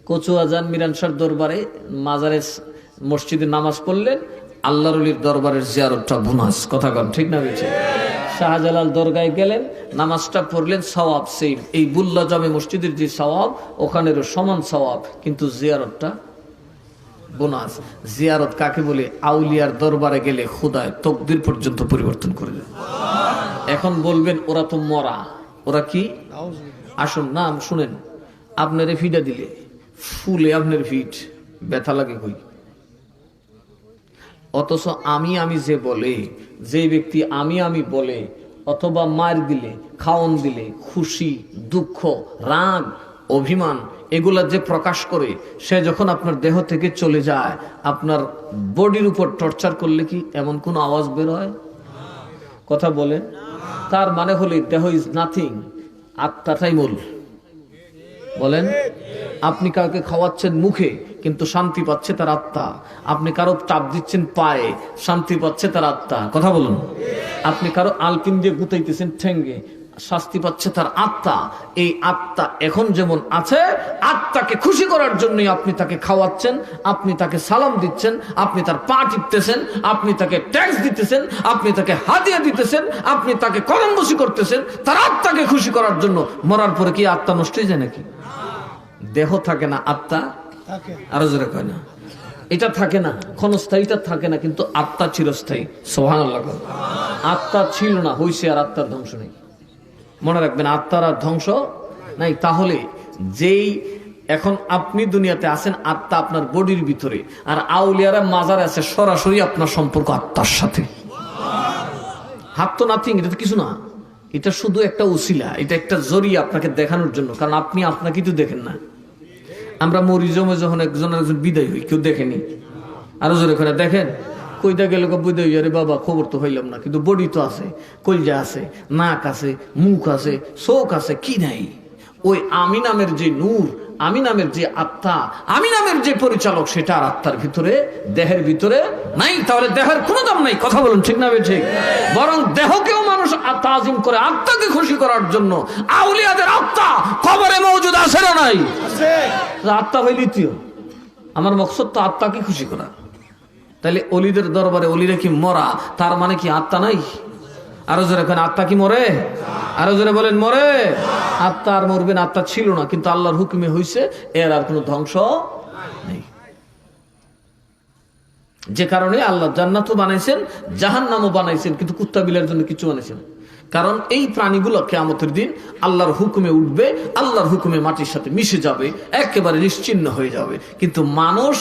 কচুয়া যান মিরানসার দরবারে, মাজারে মসজিদে নামাজ পড়লেন, আল্লাহর ওলির দরবারের জিয়ারতটা বোনাস। কথা কন ঠিক না? বেশি শাহজালাল দরগায় গেলেন, নামাজটা পড়লেন, সওয়াব সেম। এই বুল্লা জামে মসজিদের যে সওয়াব ওখানেরও সমান সওয়াব, কিন্তু জিয়ারতটা বোনাস। জিয়ারত কাকে বলে? আউলিয়ার দরবারে গেলে খোদায় তকদির পর্যন্ত পরিবর্তন করে দেয়। এখন বলবেন ওরা তো মরা, ওরা কি? আসুন নাম শুনেন, আপনার ফিডা দিলে ফুলে আপনার ফিট ব্যথা লাগে কই? অথচ আমি আমি যে বলে, যে ব্যক্তি আমি আমি বলে, অথবা মার দিলে, খাওন দিলে, খুশি, দুঃখ, রাগ, অভিমান এগুলা যে প্রকাশ করে, সে যখন আপনার দেহ থেকে চলে যায়, আপনার বডির উপর টর্চার করলে কি এমন কোন আওয়াজ বের হয়? কথা বলেন। তার মানে হলে দেহ ইজ নাথিং, আত্মাটাই মূল। বলেন, আপনি কাউকে খাওয়াচ্ছেন মুখে কিন্তু শান্তি পাচ্ছে তার আত্মা। আপনি কারো চাপ দিচ্ছেন পায়ে, শান্তি পাচ্ছে তার আত্মা। কথা বলুন। আপনি কারো আলপিন দিয়ে গুতাইতেছেন ঠেঙ্গে, শাস্তি পাচ্ছে তার আত্মা। এই আত্মা এখন যেমন আছে, আত্মাকে খুশি করার জন্যই আপনি তাকে খাওয়াচ্ছেন, আপনি তাকে সালাম দিচ্ছেন, আপনি তার পা টিপতেছেন, আপনি তাকে ট্যাক্স দিতেছেন, আপনি তাকে হাদিয়া দিতেছেন, আপনি তাকে কলমবসি করতেছেন, তার আত্মাকে খুশি করার জন্য। মরার পরে কি আত্মা নষ্ট হয়ে যায় নাকি? দেহ থাকে না, আত্মা আরো জোরে কয় না, এটা থাকে না ক্ষণস্থায়ীটা থাকে না, কিন্তু আত্মা চিরস্থায়ী। সুবহানাল্লাহ। আত্মা ছিল না, হইছে, আর আত্মার ধ্বংস নেই। মনে রাখবেন, আত্মার আর ধ্বংস নাই। তাহলে যেই এখন আপনি দুনিয়াতে আছেন, আত্মা আপনার বডির ভিতরে, আর আউলিয়ারা মাজারে আছে, সরাসরি আপনার সম্পর্ক আত্মার সাথে। হাত তো নাথিং, এটা তো কিছু না, এটা শুধু একটা উসিলা, এটা একটা জরিয়া আপনাকে দেখানোর জন্য। কারণ আপনি আপনাকে তো দেখেন না। আমরা মরি জমে যখন একজন বিদায় হই, কেউ দেখেনি। আরো জোরে করে দেখেন, কইটা গেল বিদায়, আরে বাবা খবর তো হইলাম না, কিন্তু বডি তো আছে, কলজা আছে, নাক আছে, মুখ আছে, চোখ আছে, কি নাই? ওই আমি নামের যে নূর, আমি নামের যে আত্মা, আমি নামের যে পরিচালক, সেটা আর আত্মার ভিতরে, দেহের ভিতরে নাই। তাহলে দেহের কোনো দাম নাই। কথা বলুন ঠিক না? ঠিক। বরং দেহকেও মানুষ তাজিম করে আত্মাকে খুশি করার জন্য। আউলিয়াদের আত্মা কবরে মওজুদ আছে না নাই? আত্মা হইল দ্বিতীয়। আমার মকসদ তো আত্মাকে খুশি করা। তাহলে অলিদের দরবারে অলিরা কি মরা? তার মানে কি আত্মা নাই? আরো জোরে এখন, আত্মা কি মরে? আরো জোরে বলেন, মরে। আত্মা আর মরবে না, আত্মা ছিল না, কিন্তু আল্লাহর হুকুমে হইছে, এর আর কোনো ধ্বংস নেই। যে কারণে আল্লাহ জান্নাতও বানাইছেন, জাহান্নামও বানাইছেন, কিন্তু কুত্তা বিলার জন্য কিছু বানাইছেন। কারণ এই প্রাণীগুলো কিয়ামতের দিন আল্লাহর হুকুমে উঠবে, আল্লাহর হুকুমে মাটির সাথে মিশে যাবে, একেবারে নিশ্চিহ্ন হয়ে যাবে। কিন্তু মানুষ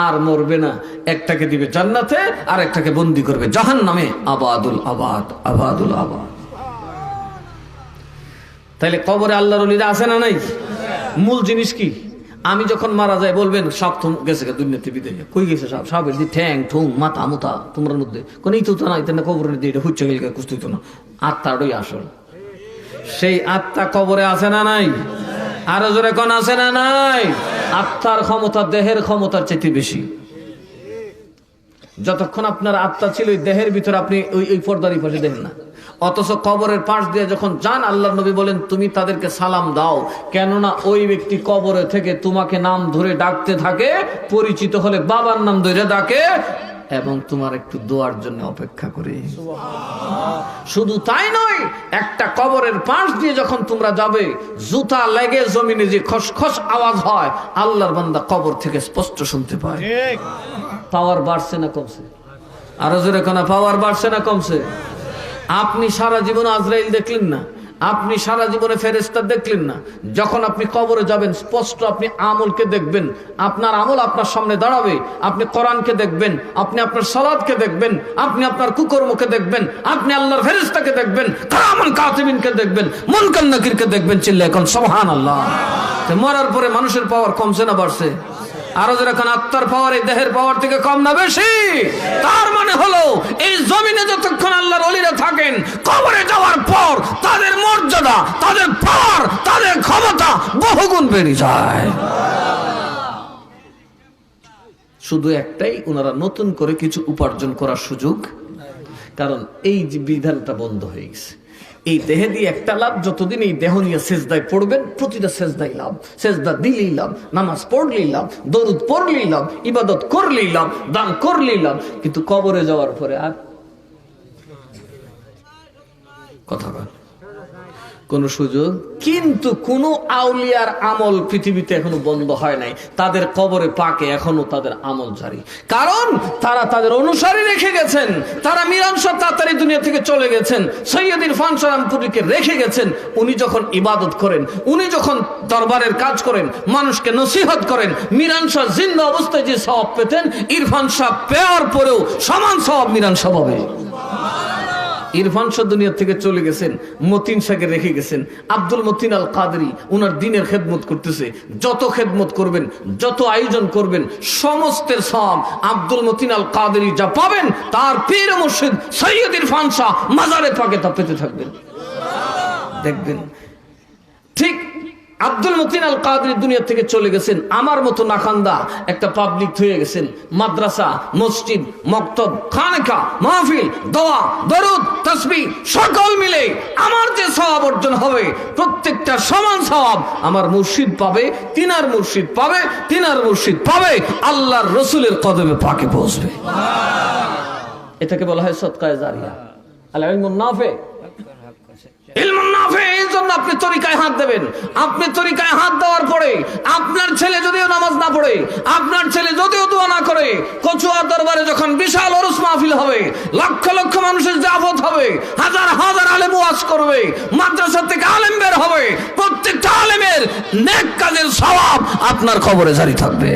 আর মরবে না, একটাকে দিবে জান্নাতে আর একটাকে বন্দি করবে জাহান্নামে, আবাদুল আবাদ, আবাদুল আবাদ। তাইলে কবরে আল্লাহর ওলিরা আছে না নাই? মূল জিনিস কি? আমি যখন মারা যাই বলবেন সব তো গেছে দুনিয়াতে বিদায়, কই গেছে সব? সবের দি ঠ্যাং ঠুং মাথা মুথা তোমার মধ্যে কোন তো না, এটা না কবরের দিয়ে এটা হুচ্ছে গেলে কুস্তি তো না, আত্মাটাই আসল। সেই আত্মা কবরে আছে না নাই? আরো জোরে কোন আছে না নাই? আত্মার ক্ষমতা দেহের ক্ষমতার চেয়ে বেশি। যতক্ষণ আপনার আত্মা ছিল ওই দেহের ভিতরে আপনি ওই পর্দার পাশে দেখেন না, অথচ কবরের পাশ দিয়ে যখন যান আল্লাহর নবী বলেন তুমি তাদেরকে সালাম দাও, কেননা ওই ব্যক্তি কবরে থেকে তোমাকে নাম ধরে ডাকতে থাকে, পরিচিত হলে বাবার নাম ধরে ডাকে এবং তোমার একটু দোয়ার জন্য অপেক্ষা করে। শুধু তাই নয়, একটা কবরের পাশ দিয়ে যখন তোমরা যাবে জুতা লেগে জমিনে যে খসখস আওয়াজ হয় আল্লাহর বান্দা কবর থেকে স্পষ্ট শুনতে পায়। পাওয়ার বাড়ছে না কমছে? আরো জোরে কোন পাওয়ার বাড়ছে না কমছে? আপনি সারা জীবন আজরাইল দেখলেন না, আপনি সারা জীবনে ফেরেশতা দেখলেন না, যখন আপনি কবরে যাবেন স্পষ্ট আপনি আমলকে দেখবেন, আপনার আমল আপনার সামনে দাঁড়াবে, আপনি কোরআনকে দেখবেন, আপনি আপনার সালাতকে দেখবেন, আপনি আপনার কুকর্মকে দেখবেন, আপনি আল্লাহর ফেরেশতাকে দেখবেন, কিরামান কাতিবিনকে দেখবেন, মুনকার নাকিরকে দেখবেন। চিল্লায় এখন সুবহানাল্লাহ। মরার পরে মানুষের পাওয়ার কমছে না বাড়ছে? আরো যেরকম আত্মার পাওয়ার এই দেহের পাওয়ার থেকে কম না বেশি? তার মানে হলো এই জমিনে যতক্ষণ আল্লাহর ওলিরা থাকেন, কবরে যাওয়ার পর তাদের মর্যাদা, তাদের পাওয়ার, তাদের ক্ষমতা বহুগুণ বেড়ে যায়। শুধু একটাই, ওনারা নতুন করে কিছু উপার্জন করার সুযোগ, কারণ এই যে বিধানটা বন্ধ হয়ে গেছে। এই দেহে দিয়ে একটা লাভ, যতদিন এই দেহ নিয়ে সেজদায় পড়বেন প্রতিটা সেজদায় লাভ, সেজদা দিলেই লাভ, নামাজ পড়লেই লাভ, দরুদ পড়লেই লাভ, ইবাদত করলেই লাভ, দান করলেই লাভ। কিন্তু কবরে যাওয়ার পরে আর কথা বল কোন সুযোগ। কিন্তু কোন আউলিয়ার আমল পৃথিবীতে এখনো বন্ধ হয় নাই, তাদের কবরে পাকে এখনো তাদের আমল জারি, কারণ তারা তাদের অনুসারী রেখে গেছেন। তারা মিরান শাহ তাতারী দুনিয়া থেকে চলে গেছেন, সৈয়দ ইরফান শাহ রামপুরীকে রেখে গেছেন। উনি যখন ইবাদত করেন, উনি যখন দরবারের কাজ করেন, মানুষকে নসিহত করেন, মিরান শাহ জিন্দা অবস্থায় যে সওয়াব পেতেন, ইরফান শাহ পেয়ার পরেও সমান সওয়াব মিরান শাহ পাবে। ইরফান শাহ দুনিয়া থেকে চলে গেছেন, মতিন শাহকে রেখে গেছেন। আব্দুল মতিন আল কাদরি উনার দিনের খেদমত করতেছে। যত খেদমত করবেন, যত আয়োজন করবেন, সমস্তের সওয়াব আব্দুল মতিন আল কাদরি যা পাবেন, তার পীর মুর্শিদ সৈয়দ ইরফান শাহ মাজারে পাকে তা পেতে থাকবেন। দেখবেন ঠিক আব্দুল মতিন আল কাদরি দুনিয়া থেকে চলে গেছেন, আমার মতো নাখান্দা একটা পাবলিক হয়ে গেছেন। মাদ্রাসা, মসজিদ, মক্তব, খানকা, মাহফিল, দোয়া, দরুদ, তাসবিহ সকল মিলে আমার যে সওয়াব অর্জন হবে, প্রত্যেকটা সমান সওয়াব আমার মুর্শিদ পাবে, তিনার মুর্শিদ পাবে, তিনার মুর্শিদ পাবে, আল্লাহর রসুলের কদমে পাকে পৌঁছবে। এটাকে বলা হয় সদকায়ে জারিয়া, আল ইলমুন নাফি। ইলমুন নাফি, এই জন্য আপনি তরিকায় হাত দেবেন। আপনি তরিকায় হাত দেওয়ার পরে আপনার ছেলে যদিও নামাজ না পড়ে, আপনার ছেলে যদিও দোয়া না করে, কচুয়ার দরবারে যখন বিশাল ওরস মাহফিল হবে, লক্ষ লক্ষ মানুষের জাফত হবে, হাজার হাজার আলেম ওয়াজ করবে, মাদ্রাসা থেকে আলেম বের হবে, প্রত্যেকটা আলেমের নেক কাজের সওয়াব আপনার কবরে জারি থাকবে।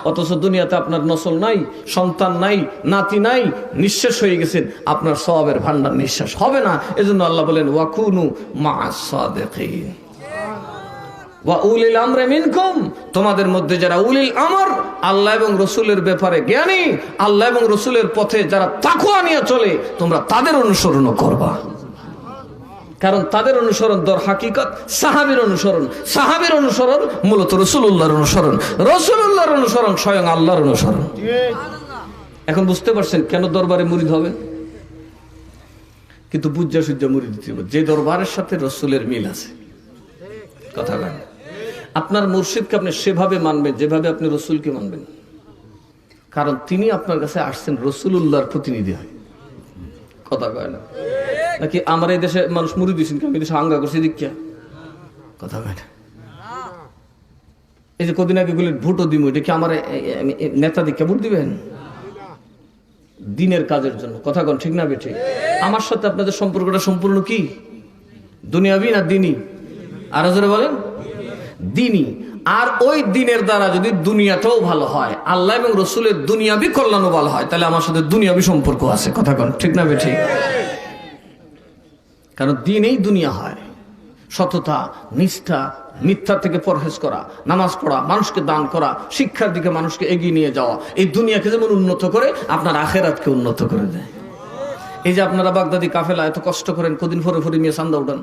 অথচ দুনিয়াতে আপনার নসল নাই, সন্তান নাই, নাতি নাই, নিঃশেষ হয়ে গেছেন, আপনার সওয়াবের ভান্ডার নিঃশেষ হবে না। এজন্য আল্লাহ বলেন ওয়াকুনু মা'আস সাদিকিন ওয়া উলিল আমরি মিনকুম, তোমাদের মধ্যে যারা উলিল আমর, আল্লাহ এবং রাসূলের ব্যাপারে জ্ঞানী, আল্লাহ এবং রাসূলের পথে যারা তাকওয়া নিয়ে চলে, তোমরা তাদের অনুসরণ করবা। কারণ তাদের অনুসরণ দর হাকিকত সাহাবীর অনুসরণ, সাহাবীর অনুসরণ মূলত রাসূলুল্লাহর অনুসরণ, রাসূলুল্লাহর অনুসরণ স্বয়ং আল্লাহর অনুসরণ। এখন বুঝতে পারছেন কেন দরবারে মুরিদ হবে? কিন্তু বুঝা সুজ্জা মুরিদ দিতে হবে যে দরবারের সাথে রাসূলের মিল আছে। কথা বলেন, আপনার মুর্শিদকে আপনি সেভাবে মানবেন যেভাবে আপনি রাসূলকে মানবেন, কারণ তিনি আপনার কাছে আসছেন রাসূলুল্লাহর প্রতিনিধি হয়। কথা কয় না নাকি? আমার এই দেশে মানুষ মুড়ি দিয়েছেন, আমি দেশে হাঙ্গা করছি দীক্ষা। কথা কয় না? এই যে কদিন আগে গুলি ভোটও দিব, এটা কি আমার নেতা দীক্ষা ভোট দিবেন? দিনের কাজের জন্য। কথা কোন ঠিক না বেঠিক? আমার সাথে আপনাদের সম্পর্কটা সম্পূর্ণ কি দুনিয়াবি না দিনী? আরো জোরে বলেন দিনী। আর ওই দিনের দ্বারা যদি দুনিয়াটাও ভালো হয়, আল্লাহ এবং রসুলের দুনিয়াবি কল্যাণও ভালো হয়, তাহলে আমার সাথে দুনিয়াবি সম্পর্ক আছে। কথা কোন ঠিক না বেঠিক? কারণ দিনেই দুনিয়া হয়। সততা, নিষ্ঠা, মিথ্যা থেকে পরহেজ করা, নামাজ পড়া, মানুষকে দান করা, শিক্ষার দিকে মানুষকে এগিয়ে নিয়ে যাওয়া, এই দুনিয়াকে যেমন উন্নত করে আপনার আখেরাতকে উন্নত করে দেয়। এই যে আপনারা বাগদাদি কাফেলা এত কষ্ট করেন, কদিন ফরে ফরে নিয়ে চান্দা উঠান,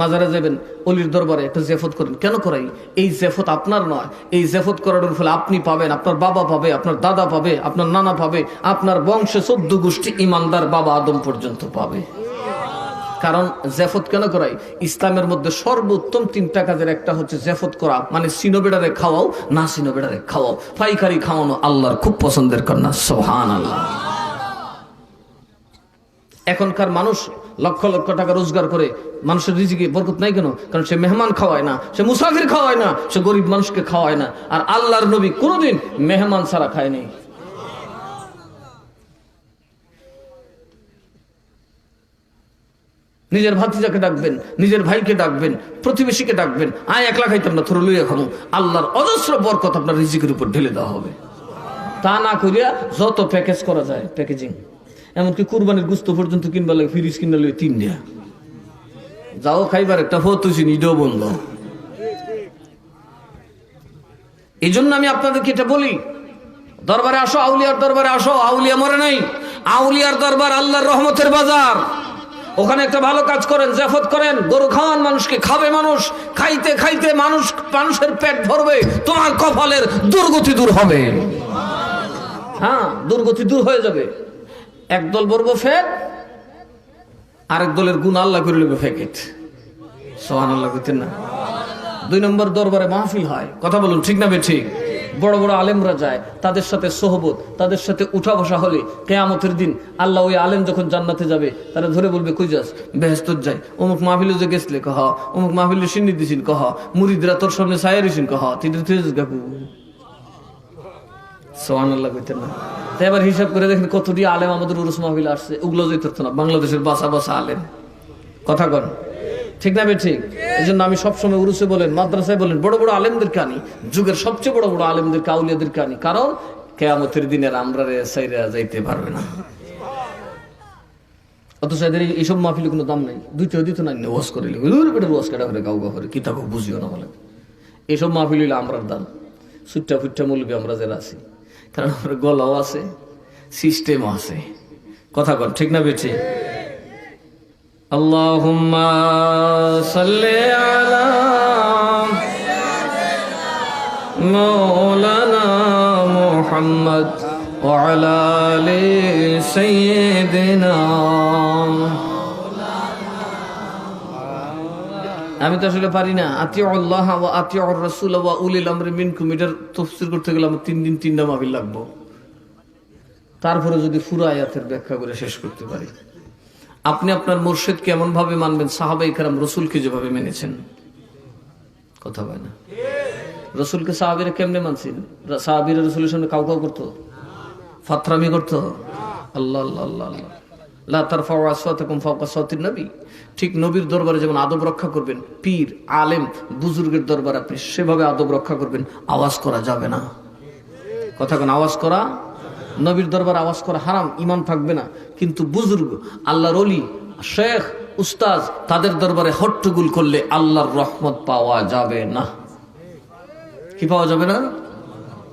মাজারে যাবেন, অলির দরবারে একটা জেফত করেন, কেন করাই? এই জেফত আপনার নয়, এই জেফত করানোর ফলে আপনি পাবেন, আপনার বাবা পাবে, আপনার দাদা পাবে, আপনার নানা পাবে, আপনার বংশে 14 গোষ্ঠী ইমানদার বাবা আদম পর্যন্ত পাবে। কারণ জেফত কেন করাই? ইসলামের মধ্যে সর্বোত্তম 3টা কাজের একটা হচ্ছে জেফত করা, মানে সিনোবেডারে খাওয়াও, না সিনোবেডারে খাওয়াও, পাইকারি খাওয়ানো আল্লাহর খুব পছন্দের কন্যা। সুবহানাল্লাহ। এখনকার মানুষ লক্ষ লক্ষ টাকা রোজগার করে, মানুষের রিজিকে বরকত নাই কেন? কারণ সে মেহমান খাওয়ায় না, সে মুসাফির খাওয়ায় না, সে গরিব মানুষকে খাওয়ায় না। আর আল্লাহর নবী কোনোদিন মেহমান ছাড়া খায়নি। নিজের ভাতিজাকে ডাকবেন, নিজের ভাইকে ডাকবেন, প্রতিবেশীকে ডাকবেন, আয় একলা খাইতাম না, থোড়া লইয়া খাবো। আল্লাহর অজস্র বরকত আপনার রিজিকের উপর ঢেলে দেওয়া হবে। তা না করিয়া যত প্যাকেজ করা যায় প্যাকেজিং, এমনকি কুরবানির গুস্ত পর্যন্ত কিনবা লাগে, ফ্রিজ কিনবা লাগে 3 টাকা, যাও খাইবার একটা হতুছি নিডও বন্ধ। এই জন্য আমি আপনাদেরকে এটা বলি, দরবারে আসো, আউলিয়ার দরবারে আসো। আউলিয়া মরে নাই, আউলিয়ার দরবার আল্লাহর রহমতের বাজার। ওখানে একটা ভালো কাজ করেন, জেফত করেন, গরু খাওয়ান, মানুষকে খাবে মানুষ, খাইতে খাইতে মানুষের পেট ভরবে, তোমার কপালের দুর্গতি দূর হবে। হ্যাঁ, দুর্গতি দূর হয়ে যাবে। একদল বলবো ফেক, আরেক দলের গুণ আল্লাহ করে নেবে ফেকেট। সুবহানাল্লাহ কইতেন না? 2 নম্বর দরবারে মাহফিল হয়। কথা বলুন ঠিক না বেঠিক? বড় বড় আলেমরা যায়, তাদের সাথে সোহবত, তাদের সাথে উঠা বসা হলে কিয়ামতের দিন আল্লাহ ওই আলেম যখন জান্নাতে যাবে, তারা ধরে বলবে কই যাস? বেহেশতত যাই। অমুক মাহফিলে যে গেছলে কহ, অমুক মাহফিলে সিন্নি দিছিন কহ, মুরিদরা তোর সামনে ছায়া দিছিন কহ, তুই গাকু। সুবহানাল্লাহ কইতেন না? তাই এবার হিসাব করে দেখেন কতটি আলেম আমাদের উরুস মাহফিলে আসছে, ওগুলো যেত না। বাংলাদেশের বাসা বাসা আলেম। কথা কন ঠিক না বেঠিক? এই জন্য আমি সবসময় উরুসে বলেন, মাদ্রাসায় বলেন, বড় বড় আলেমদেরকে আনি, যুগের সবচেয়ে বড় বড় আলেমদেরকে, আউলিয়াদেরকে আনি। কারণ কিয়ামতের দিনের আমরা সাইরা যাইতে পারবে না। অথচ এদের এইসব মাহফিলে কোনো দাম নাই, দুইটা দিত না, ওয়াজ করে ওয়াজ কাটা করে গাও গা করে কি তাকে বুঝিও না বলে। এইসব মাহফিল হইলে আমরার দাম, সুট্টা ফুট্টা মূলবি আমরা যারা আছি। কারণ আমার গলাও আছে, সিস্টেমও আছে। কথা কন ঠিক না বেঠিক? আল্লাহুম্মা সাল্লি আলা মাওলানা মুহাম্মদ ওয়া আলা আলি সাইয়্যিদিনা। আমি তো আসলে পারি না। আতিউল্লাহ ওয়া আতিউর রাসূল ওয়া উলিল আমরি মিনকুম, এটার তাফসীর করতে গেলে আমার 3 দিন 3টা মাহফিল লাগবে। তারপরে যদি পুরো আয়াতের ব্যাখ্যা করে শেষ করতে পারি। আপনি আপনার মুর্শিদকে এমন ভাবে মানবেন সাহাবায়ে কেরাম রাসূলকে যেভাবে মেনেছেন। কথা বলে না? রাসূলকে সাহাবীরা কেমনে মানছেন? সাহাবীরা রাসূলের সামনে কাউ কাউ করতো, ফাতরামি করতো। আল্লাহ আল্লাহ আল্লাহ আল্লাহ। লা তারফাউ আসওয়াতাকুম ফাওকা সাওতিন নবী। ঠিক নবীর দরবারে যেমন আদব রক্ষা করবেন, পীর আলেম বুজুর্গের দরবারে আপনি সেভাবে আদব রক্ষা করবেন। আওয়াজ করা যাবে না। কথা কোন? আওয়াজ করা, নবীর দরবারে আওয়াজ করা হারাম, ঈমান থাকবে না। কিন্তু বুজুর্গ, আল্লাহর ওলি, শেখ, উস্তাদ, তাদের দরবারে হট্টগোল করলে আল্লাহর রহমত পাওয়া যাবে না। কি পাওয়া যাবে না?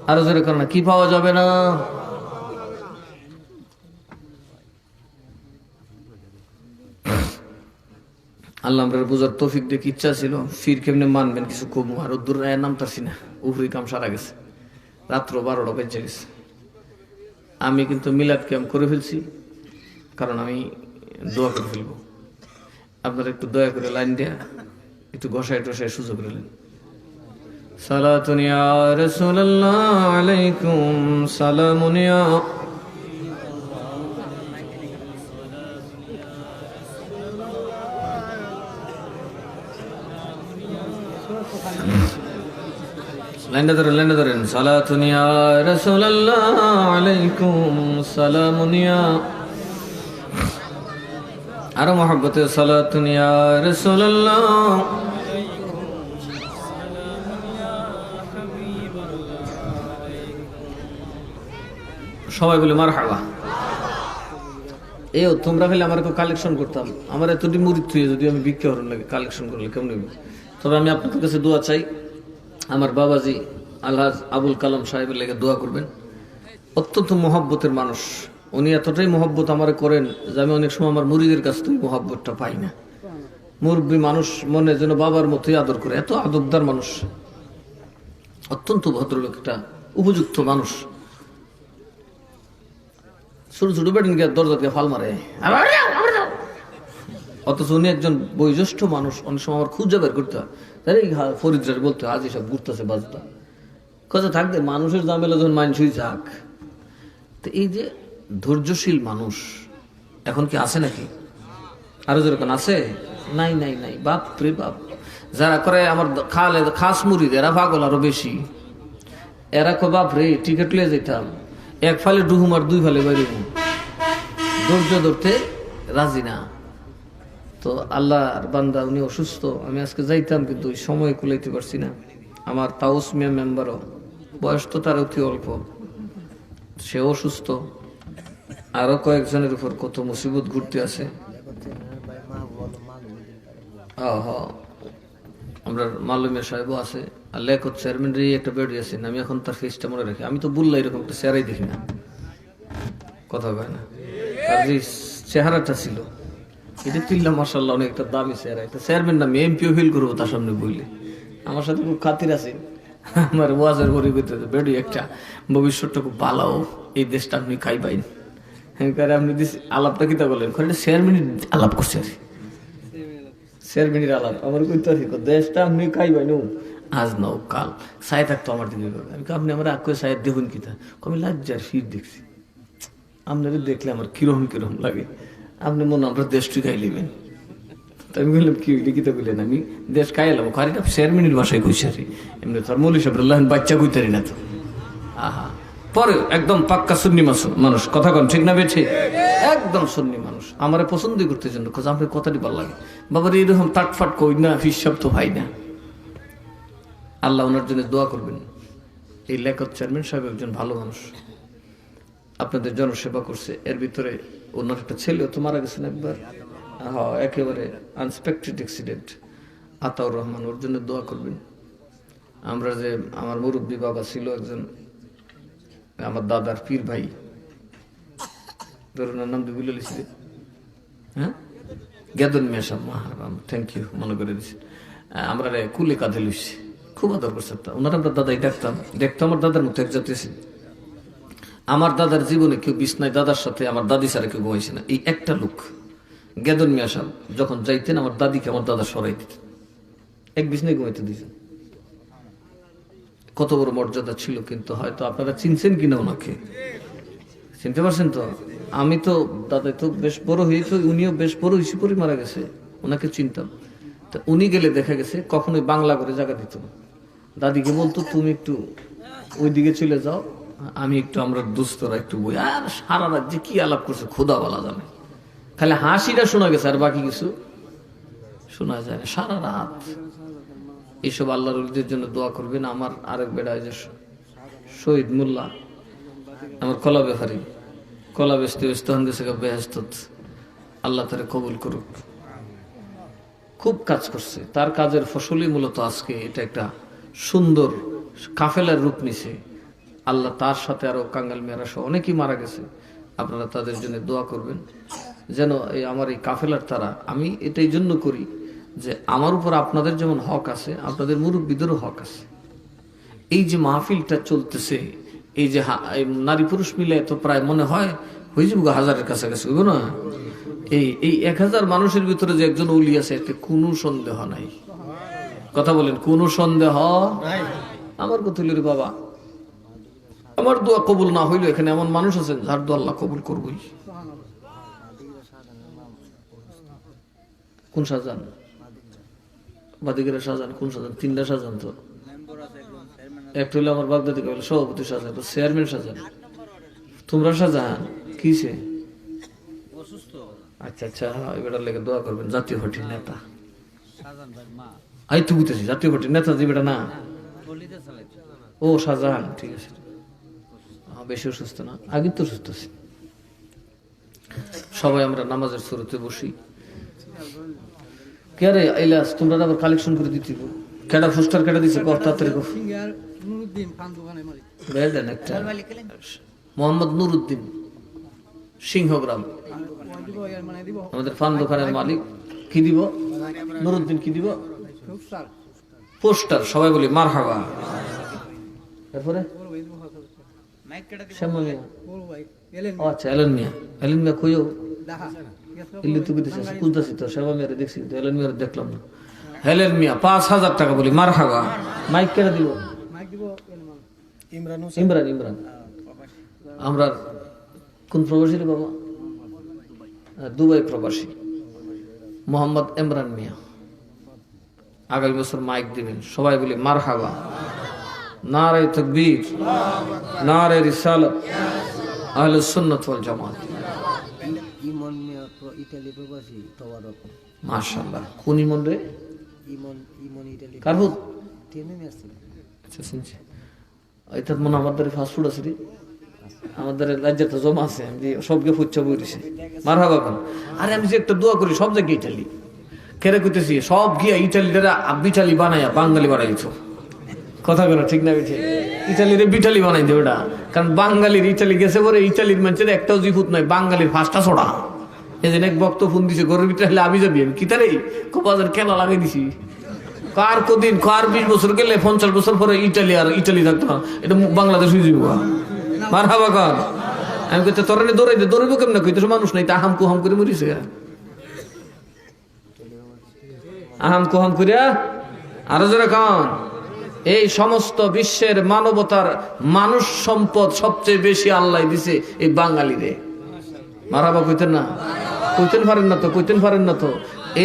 আরো জোরে করেন না, কি পাওয়া যাবে না? আল্লাহ আমরা বুঝার তৌফিক দেখে ইচ্ছা ছিল, ফির কেমনে মানবেন কিছু কমু। আর দূর নাম তারছি না, উপরি কাম সারা গেছে, রাত্র 12টা বেজে গেছে। আমি কিন্তু মিলাদ ক্যাম্প করে ফেলছি, কারণ আমি দোয়া করে ফেলবো। আপনারা একটু দয়া করে লাইন দেয়া একটু ঘষায় টসায় সুযোগ নিলেন। সালাতুন ইয়া রাসূলুল্লাহ আলাইকুম সালামুন ইয়া লাইনটা ধরেন সালাতুন ইয়া রাসূলুল্লাহ আলাইকুম সালামুন ইয়া আরো মহব্বতে সালাতুন ইয়া রাসূলুল্লাহ সবাই বলে মারহাবা। এও তোমরা ফেলে আমার কালেকশন করতাম, আমার এতটি মুরিদ থুয়ে যদি আমি ভিক্ষা হরণ লাগে কালেকশন করলে কেমন হবে। তবে আমি আপনাদের কাছে দোয়া চাই, আমার বাবাজি আলহাজ আবুল কালাম সাহেবের লেগে দোয়া করবেন। অত্যন্ত মহব্বতের মানুষ উনি, এতটাই মহব্বত আমার করেন যে আমি অনেক সময় আমার মুরিদের কাছ থেকে মহব্বতটা পাই না। মুরব্বী মানুষ মনে যেন বাবার মতোই আদর করে, এত আদবদার মানুষ, অত্যন্ত ভদ্রলোক, একটা উপযুক্ত মানুষ। ছোট ছোট বেটিন গিয়ে দরজা দিয়ে ফাল মারে, অথচ উনি একজন বয়োজ্যেষ্ঠ মানুষ। অনেক সময় আমার খুঁজে বের করতে হয়, ফরিদ্রার বলতে আজ এসব ঘুরতেছে বাজটা কথা থাকবে, মানুষের জামেলা যখন মানুষই যাক। তো এই যে ধৈর্যশীল মানুষ এখন কি আছে নাকি? আরো যেরকম আছে? নাই নাই নাই, বাপ রে বাপ। যারা করে আমার খাস মুড়িদ, এরা পাগল আরো বেশি। এরা কো বাপ রে টিকিট লিয়ে যেতাম, এক ফালে ডুহুম আর দুই ফালে বাইরে, ধৈর্য ধরতে রাজি না। তো আল্লাহর বান্দা উনি অসুস্থ, আমি আজকে যাইতাম কিন্তু ওই সময় কুলাইতে পারছি না। আমার তাউস মিয়া মেম্বারও, বয়স তো তার অতি অল্প, সে অসুস্থ। আরো কয়েকজনের উপর কত মুসিবত ঘুরতে আছে। আমরা মালুমিয়া সাহেবও আছে, আর লেখক চেয়ারম্যানের একটা বেড়ি আছেন, আমি এখন তার ফেসটা মনে রাখি। আমি তো বললাম এরকম একটা চেহারাই দেখি না, কথা কয় না। তার যে চেহারাটা ছিল এটা তিল্লা মার্শাল্লাহ অনেক একটা দামি চেহারা। একটা চেয়ারম্যান না, আমি এমপিও ফিল করবো তার সামনে বললে। আমার সাথে খুব খাতির আছে, আমার ওয়াজের পরে বেড়ি একটা ভবিষ্যৎটা খুব ভালো, এই দেশটা আপনি খাইবাইন। আপনি আলাপটা কিতা বলেন, চেয়ারম্যানের আলাপ করছে আর চেয়ারম্যানের আলাপ আমার কইতে আছি, দেশটা আপনি খাইবাইন আজ নাও কাল সাই থাকতো আমার দিকে। আমি আপনি আমার আগ করে সাইয়ের দেখুন কিতা, আমি লাজ্জার ফির দেখছি, আপনাদের দেখলে আমার কিরকম কিরকম লাগে। আপনি মনে আমরা দেশটি খাই লিবেন। আমি বললাম কি লিখিত বললেন, আমি দেশ খাই এলাম খারিটা চেয়ারম্যানের বাসায় কইসারি, এমনি তোর মৌলী সাহেব বাচ্চা কইতারি না তো। আহা, পরে একদম পাক্কা সুন্নি মানুষ, কথা কন ঠিক না বেছে, একদম সুন্নি মানুষ। আমার পছন্দই করতে জন্য আপনার কথাটি ভালো লাগে। বাবার এইরকম তাটফাট কই না, হিসাব তো ভাই না। আল্লাহ ওনার জন্য দোয়া করবেন। এই লেখক চেয়ারম্যান সাহেব একজন ভালো মানুষ, আপনাদের জনসেবা করছে। এর ভিতরে ওনার একটা ছেলেও তো মারা গেছেন একবার, হ্যাঁ একেবারে আনএক্সপেক্টেড অ্যাক্সিডেন্ট। আতাউর রহমান, ওর জন্য দোয়া করবেন। আমরা যে আমার মুরব্বী বাবা ছিল একজন, আমার দাদার পীর ভাই, ধরুন নাম তো ভুলে লিখছিলেন, হ্যাঁ গেদন মেশাম, থ্যাংক ইউ, মনে করে দিচ্ছি। আমরা কুলে কাঁধে লুইছি, খুব আদর করছে। ওনার আমরা দাদাই দেখতাম, আমার দাদার মতো এক জাতি আছে। আমার দাদার জীবনে কেউ বিছনায় দাদার সাথে আমার দাদি ছাড়া কেউ ঘুমাইছে না, এই একটা লোক। গেদন মিয়া সাহেব যখন যাইতেন আমার দাদিকে আমার দাদা সরাই দিতেন, এক বিছনায় ঘুমাইতে দিতেন। কত বড় মর্যাদা ছিল। কিন্তু হয়তো আপনারা চিনছেন কিনা ওনাকে, চিনতে পারছেন তো? আমি তো দাদা তো বেশ বড় হয়েছে, উনিও বেশ বড় হিসেবে পরে মারা গেছে, ওনাকে চিনতাম। তা উনি গেলে দেখা গেছে কখনোই বাংলা করে জায়গা দিত না, দাদিকে বলতো তুমি একটু ওই দিকে চলে যাও, আমি একটু আমরা দুস্তরা একটু বই। আর সারা রাত যে কি আলাপ করছে খোদা বলা জানে, খালি হাসিটা শোনা গেছে আর বাকি কিছু শোনা যায় না সারা রাত। এইসব আল্লাহর ওলিদের জন্য দোয়া করবেন। আমার আরেক বেড়া যে শহীদ মোল্লা, আমার কলা ব্যাপারী, কলা বেচতে ব্যস্ত হন গেছে বেহেস্ত, আল্লাহ তারে কবুল করুক। খুব কাজ করছে, তার কাজের ফসলই মূলত আজকে এটা একটা সুন্দর কাফেলার রূপ নিছে। আল্লাহ তার সাথে আরো কাঙ্গাল মেয়েরা সহ অনেকেই মারা গেছে, আপনারা তাদের জন্য দোয়া করবেন যেন এই আমার এই কাফেলার তারা। আমি এটাই জন্য করি যে আমার উপর আপনাদের যেমন হক আছে, আপনাদের মুরব্বীদেরও হক আছে। এই যে মাহফিলটা চলতেছে, এই যে নারী পুরুষ মিলে তো প্রায় মনে হয় হয়ে যাবো 1000-এর কাছাকাছি, বুঝবো না? এই 1000 মানুষের ভিতরে যে একজন ওলি আছে এতে কোনো সন্দেহ নাই। কথা বলেন, কোনো সন্দেহ? আমার কথা হইল রে বাবা, আমার দোয়া কবুল না হইলো এখানে এমন মানুষ আছেন যার দোয়া আল্লাহ কবুল করবই। কোন শাহজাহান? বাদিকের শাহজাহান? কোন শাহজাহান? 3টা শাহজাহান তো। একটা হলো আমার বাগদাদি কইল সভাপতি সাজান, চেয়ারম্যান সাজান, তোমরা সাজান কিসে? আচ্ছা আচ্ছা, এবার লেগে দোয়া করবেন। জাতীয় পার্টির নেতা আই তো বুঝতেছি, জাতীয় পার্টির নেতা যে বেটা না, ও শাহজাহান, ঠিক আছে। বেশি অসুস্থ না, আগে তো সুস্থ আছি। সবাই আমরা নামাজের শুরুতে বসি। কে রে আইলাস, তোমরা আবার কালেকশন করে দিতে কেডা পোস্টার কেটে দিছে কত তাড়াতাড়ি কো। দেন একটা মোহাম্মদ নুরুদ্দিন, সিংহগ্রাম, আমাদের পান দোকানের মালিক। কি দিব? নুরুদ্দিন কি দিব? পোস্টার। সবাই বলি মারহাবা। তারপরে শ্যামা মিয়া, আচ্ছা এলেন মিয়া, এলেন মিয়া কইও ইল্লি তুই দিছিস কুদদাসি তো শ্যামা মিয়ারে দেখছি, এলেন মিয়ারে দেখলাম না। হেলেন মিয়া 5,000 টাকা বলি মারহাবা। মাইক কেটে দিব? ইমরান। ইমরান আমরা কোন প্রবাসী রে বাবা? দুবাই প্রবাসী মোহাম্মদ ইমরান মিয়া, আগামী বছর মাইক দিবেন। সবাই বলি মারহাবা। নারে তাকবীর, নারে রিসালাত, আহলে সুন্নাত ওয়াল জামাত। ইমন মিয়া ইতালি প্রবাসী তওয়ারক। মাশাআল্লাহ। কোন ইমন রে? ইমন ইতালি কারহুত টিএমএ আসছে। আচ্ছা শুনছি। এটা মনে আমাদের ফাস্ট ফুড আছে রে, আমাদের রাজ্যে জমা আছে, আমি সবকে ফুচ্ছা বইছে মারহাবা কোন। আরে আমি যে একটা দোয়া করি সব জায়গায় ইটালি কেরে কইতেছি, সব গিয়া ইটালিরা বিটালি বানাইয়া বাঙালি বানাইছো। কথা বলো ঠিক না? বেঠে ইটালিরে বিটালি বানাই দে ওটা, কারণ বাঙালির ইটালি গেছে পরে ইটালির মানুষের একটাও জিফুত নাই, বাঙালির ফার্স্টটা ছোড়া। এই যে এক বক্ত ফোন দিছে গরুর ভিতরে হলে আমি যাবি, আমি কিতারে কপাজের খেলা লাগাই দিছি। কার কদিন কার 20 বছর গেলে 50 বছর পরে ইটালি আর ইটালি থাকতো না, এটা বাংলাদেশ হয়ে যাবো। মারহাবা কর। আমি কইতে তোর দৌড়াই দে, দৌড়াইবো কেমন? কইতে মানুষ নাই, তা আহাম কুহাম করে মরিছে। আহাম কুহাম করিয়া আরো জোরে কান। এই সমস্ত বিশ্বের মানবতার মানুষ সম্পদ সবচেয়ে বেশি আল্লাহ দিছে এই বাঙালিরে। মারহাবা কইতেন না? কইতেন পারেন না তো, কইতেন পারেন না তো।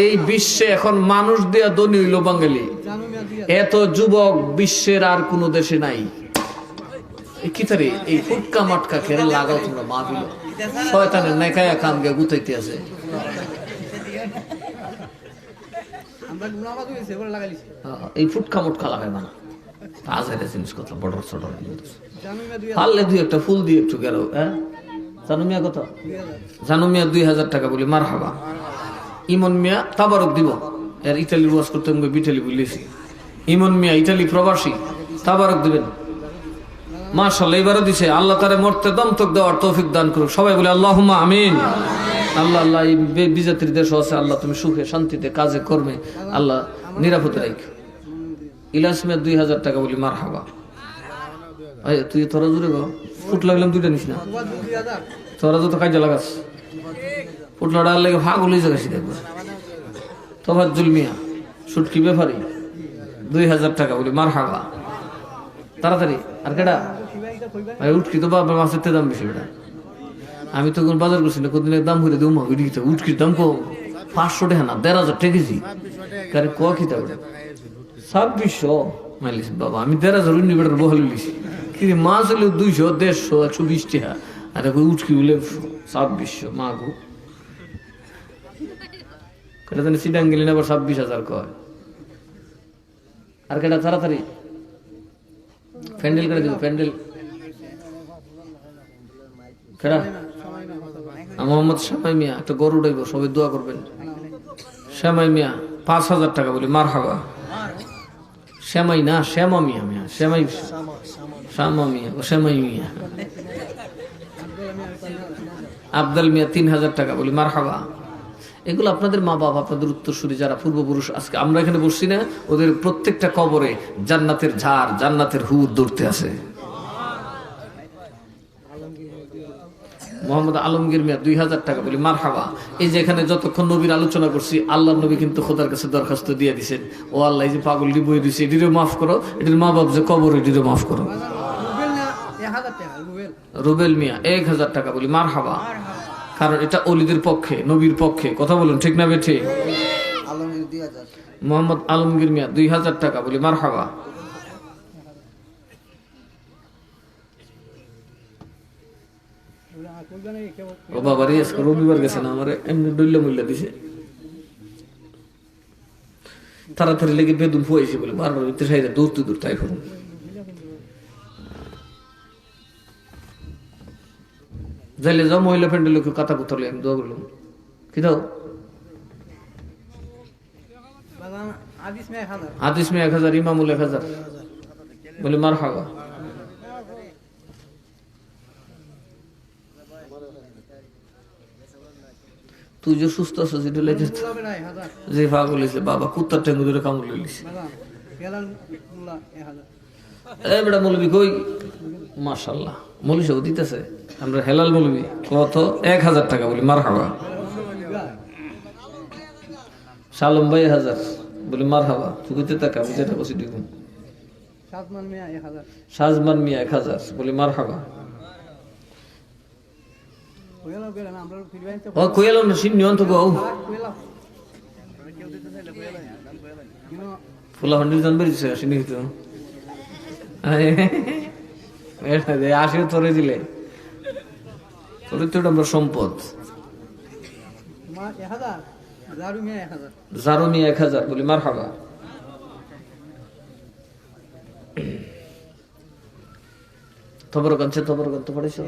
এই বিশ্বে এখন মানুষ দেয়া ধনী হইল বাঙালি। এত যুবক বিশ্বের আর কোন দেশে নাই। কিতারে এই ফুটকা মাটকা খেলে লাগাও তোমরা মাহফিল, শয়তানের নেকায়া কাম গে গুতাইতে আছে। এই ফুটকা মুটকা লাগাই না, আজের জিনিস কথা বড় ছোট পারলে দুই একটা ফুল দিয়ে একটু গেল। হ্যাঁ জানু মিয়া কত? জানু মিয়া 2000 টাকা বলি মারহাবা। ইমন মিয়া তাবারক দিব, এর ইটালির ওয়াজ করতে বিটালি বলেছি। ইমন মিয়া ইটালি প্রবাসী, তাবারক দিবেন। মাশাআল্লাহ, এবারও দিছে। আল্লাহ তারে মরতে দমতক দেওয়ার তৌফিক দান করুক। সবাই বলে আল্লাহুম্মা আমিন। আল্লাহ আল্লাহ এই বিজাতির দেশ আছে, আল্লাহ তুমি সুখে শান্তিতে কাজে কর্মে আল্লাহ নিরাপদে রাখো। ইলাস মিয়া 2000 টাকা বলি মারহাবা। তুই তোরা জুড়ে গো ফুট লাগলাম, দুইটা নিস না, তোরা যত কাজে লাগাস ফুট লড়ার লাগে ভাগ হলে যাগাছি দেখবো। তোফাজ্জুল মিয়া সুটকি ব্যাপারী 2000 টাকা বলি মারহাবা। তাড়াতাড়ি। আর কেডা উঠকি তো বাবা মাছের দাম বেশি বেটা। আমি তো কোন বাজার করছি না, কোনদিনের দাম হইলে দেবো উঠকির দাম কো 500 টাকা না 1500 টাকা কেজি। কারে ক খিতা 2600 মাইলিস বাবা। আমি 1500 উন্নি বেটার বহাল লিছি, কিন্তু মাছ হলে 200 150 120 টাকা। আর উঠকি বলে 2600 মা গো। কেটা জানি সিডাং গেলি না আবার 26,000 কয়। আর কেটা তাড়াতাড়ি প্যান্ডেল করে দিব। প্যান্ডেল কেডা? মোহাম্মদ শ্যামাই মিয়া একটা গরু উঠাইব, সবাই দোয়া করবেন। শ্যামাই মিয়া 5,000 টাকা বলি মারহাবা। শ্যামাই না শ্যামা মিয়া, মিয়া শ্যামাই শ্যামা মিয়া ও শ্যামাই মিয়া। আব্দুল মিয়া 3000 টাকা বলি মারহাবা। এগুলো আপনাদের মা বাবা, আপনাদের উত্তরসূরি যারা পূর্বপুরুষ, আজকে আমরা এখানে বসছি না, ওদের প্রত্যেকটা কবরে জান্নাতের ঝাড় জান্নাতের হুর দৌড়তে আছে। মোহাম্মদ আলমগীর মিয়া 2000 টাকা বলি মারহাবা। এই যে এখানে যতক্ষণ নবীর আলোচনা করছি, আল্লাহ নবী কিন্তু খোদার কাছে দরখাস্ত দিয়ে দিছেন, ও আল্লাহ এই যে পাগল বই দিছে এটিরও মাফ করো, এটির মা বাপ যে কবর এটিরও মাফ করো। রুবেল মিয়া 1000 টাকা বলি মারহাবা। কারণ এটা অলিদের পক্ষে, নবীর পক্ষে। কথা বলুন ঠিক না বেঠে? মোহাম্মদ আলমগীর মিয়া 2000 টাকা বলি মারহাবা। ও বাবা রে আজকে রবিবার গেছে না আমার এমনি ডইলে মূল্য দিছে তাড়াতাড়ি লেগে বেদুন ফুয়েছে বলে বারবার ভিতরে সাইডে দৌড়তে দূর তাই করুন যাইলে যাও মহিলা প্যান্ডেল কাতা কুতলে আমি দোয়া করলাম কি দাও হাদিস में 1000 ইমামুল 1000 বলে মারহাবা তুই যে সুস্থ আছিস এটা লেগে যে পাগল হইছে বাবা কুত্তার টেঙ্গু ধরে কামড় লইলিস এই বেটা মৌলবি কই মাশাআল্লাহ মৌলবি সব দিতেছে আমরা হেলাল মৌলবি কত 1000 টাকা বলি মারহাবা শালম ভাই 1000 বলি মারহাবা তুই কইতে টাকা আমি যেটা বসি দিব সাজমান মিয়া 1000 বলি মারহাবা ও কোয়েল না সিন নিয়ন তো গো ফুলা হন্ডি জন বেরিয়েছে সিনি তো এটা দে আসে তোরে দিলে তোরে তো আমরা সম্পদ জারু মিয়া 1000 বলি মারহাবা তবরকান তো পড়েছো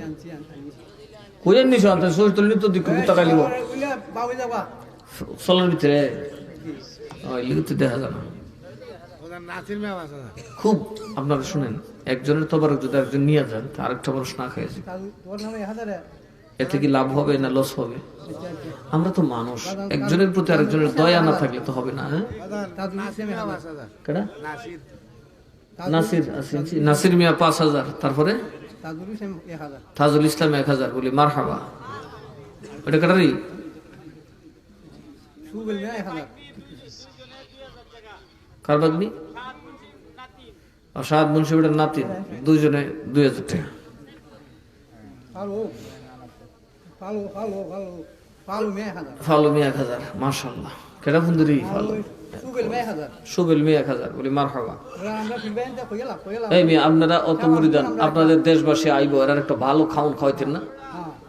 কোয়েন নিছো আনতে সোজ তুলনি তো দিকু টাকা লিব সলার ভিতরে ওই লিখতে দেখা যায় না খুব আপনারা শুনেন একজনের তবরক যদি একজন নিয়ে যান আরেকটা মানুষ না খাইছে এতে কি লাভ হবে না লস হবে আমরা তো মানুষ একজনের প্রতি আরেকজনের দয়া না থাকলে তো হবে না কেডা নাসির মিয়া 5000 তারপরে তাজুল ইসলাম 1000 বলি মারহাবা ওটা কেডারি কার বাগনি আসাদ মুন্সিবের নাতি দুইজনে 2000 টাকা ফালু মিয়া 1000 মাশাআল্লাহ কেডা ফুন্দুরি ফালু সুবেল মিয়া 1000 বলি মারহাবা এই মিয়া আপনারা অত মুরিদান আপনাদের দেশবাসী আইবো এর একটা ভালো খাউন খাওয়াইতেন না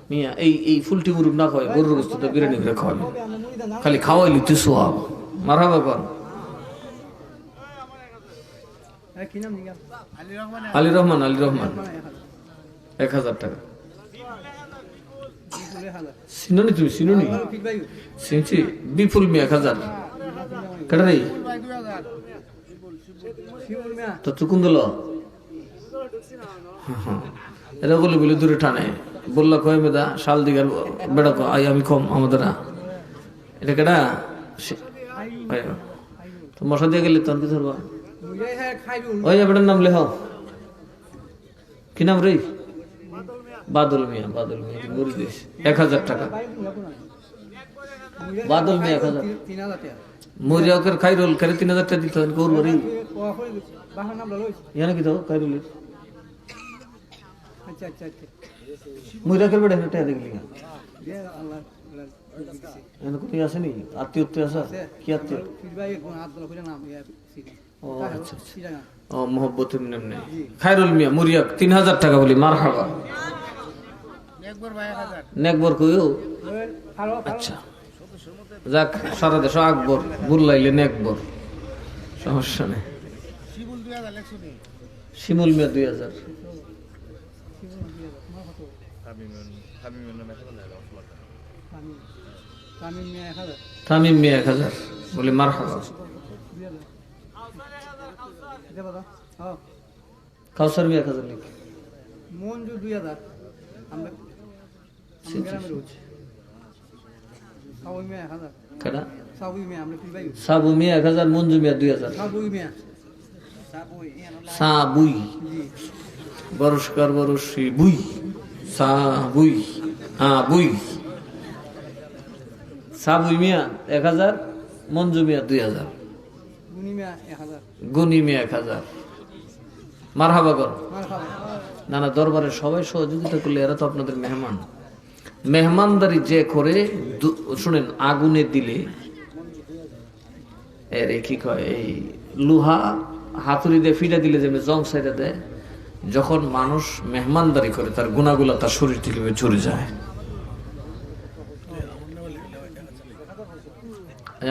মিয়া এই ফুলটি মুরুগ না খাওয়াই গরুর গোশত তো বিরিয়ানি করে খাওয়াই খালি খাওয়াইলি তুই সোয়াব মারহাবা কর আলী রহমান 1000 টাকা সিনোনি তুমি সিনোনি সিনছি বিপুল মিয়া 1000 কেডা রে তো চুকুন দিল এটা বলে দূরে টানে বললা কয় মেদা শাল দিগার বেড়া তো আই আমি কম আমাদের না এটা কেডা তো মশা দিয়ে গেলে তোর কি ধরবা ওই বেটার নাম লেহ কি নাম রে বাদল মিয়া মুড়ি দিস 1000 টাকা বাদল মিয়া 1000 মরিয়াকের খাইরুল করে 3000 টাকা দিতে হবে কোর মরি ইয়ানা কি দাও খাইরুল আচ্ছা মরিয়াকের বেটা টাকা দেখলি না এনে কোথায় আসেনি আত্মীয়ত্ব আছে কি আত্মীয় ও আচ্ছা ও মোহব্বতের নামে খাইরুল মিয়া মরিয়াক 3000 টাকা বলি মারহাবা নেকবর কইও আচ্ছা যাক সারা দেশ আকবর বুল্লাইলে নেকবর সমস্যা নেই শিমুল মিয়া 2000 তামিম মিয়া 1000 বলি মারহাবা কাউসার মিয়া 1000 লিখ মঞ্জু 2000 আমরা সাবু মিয়া 1000 মঞ্জু মিয়া 2000 সাবুই বরস্কার বরসি বুই সাবুই বুই সাবুই মিয়া 1000 মঞ্জু মিয়া 2000 গুনি মিয়া 1000 মারহাবা কর না দরবারে সবাই সহযোগিতা করলে এরা তো আপনাদের মেহমানদারি যে করে শুনেন আগুনে দিলে এর কি কয় এই লোহা হাতুড়ি দিয়ে ফিটা দিলে যেমন জং সাইডে দেয় যখন মানুষ মেহমানদারি করে তার গুনাহগুলো তার শরীর থেকে ঝরে যায়।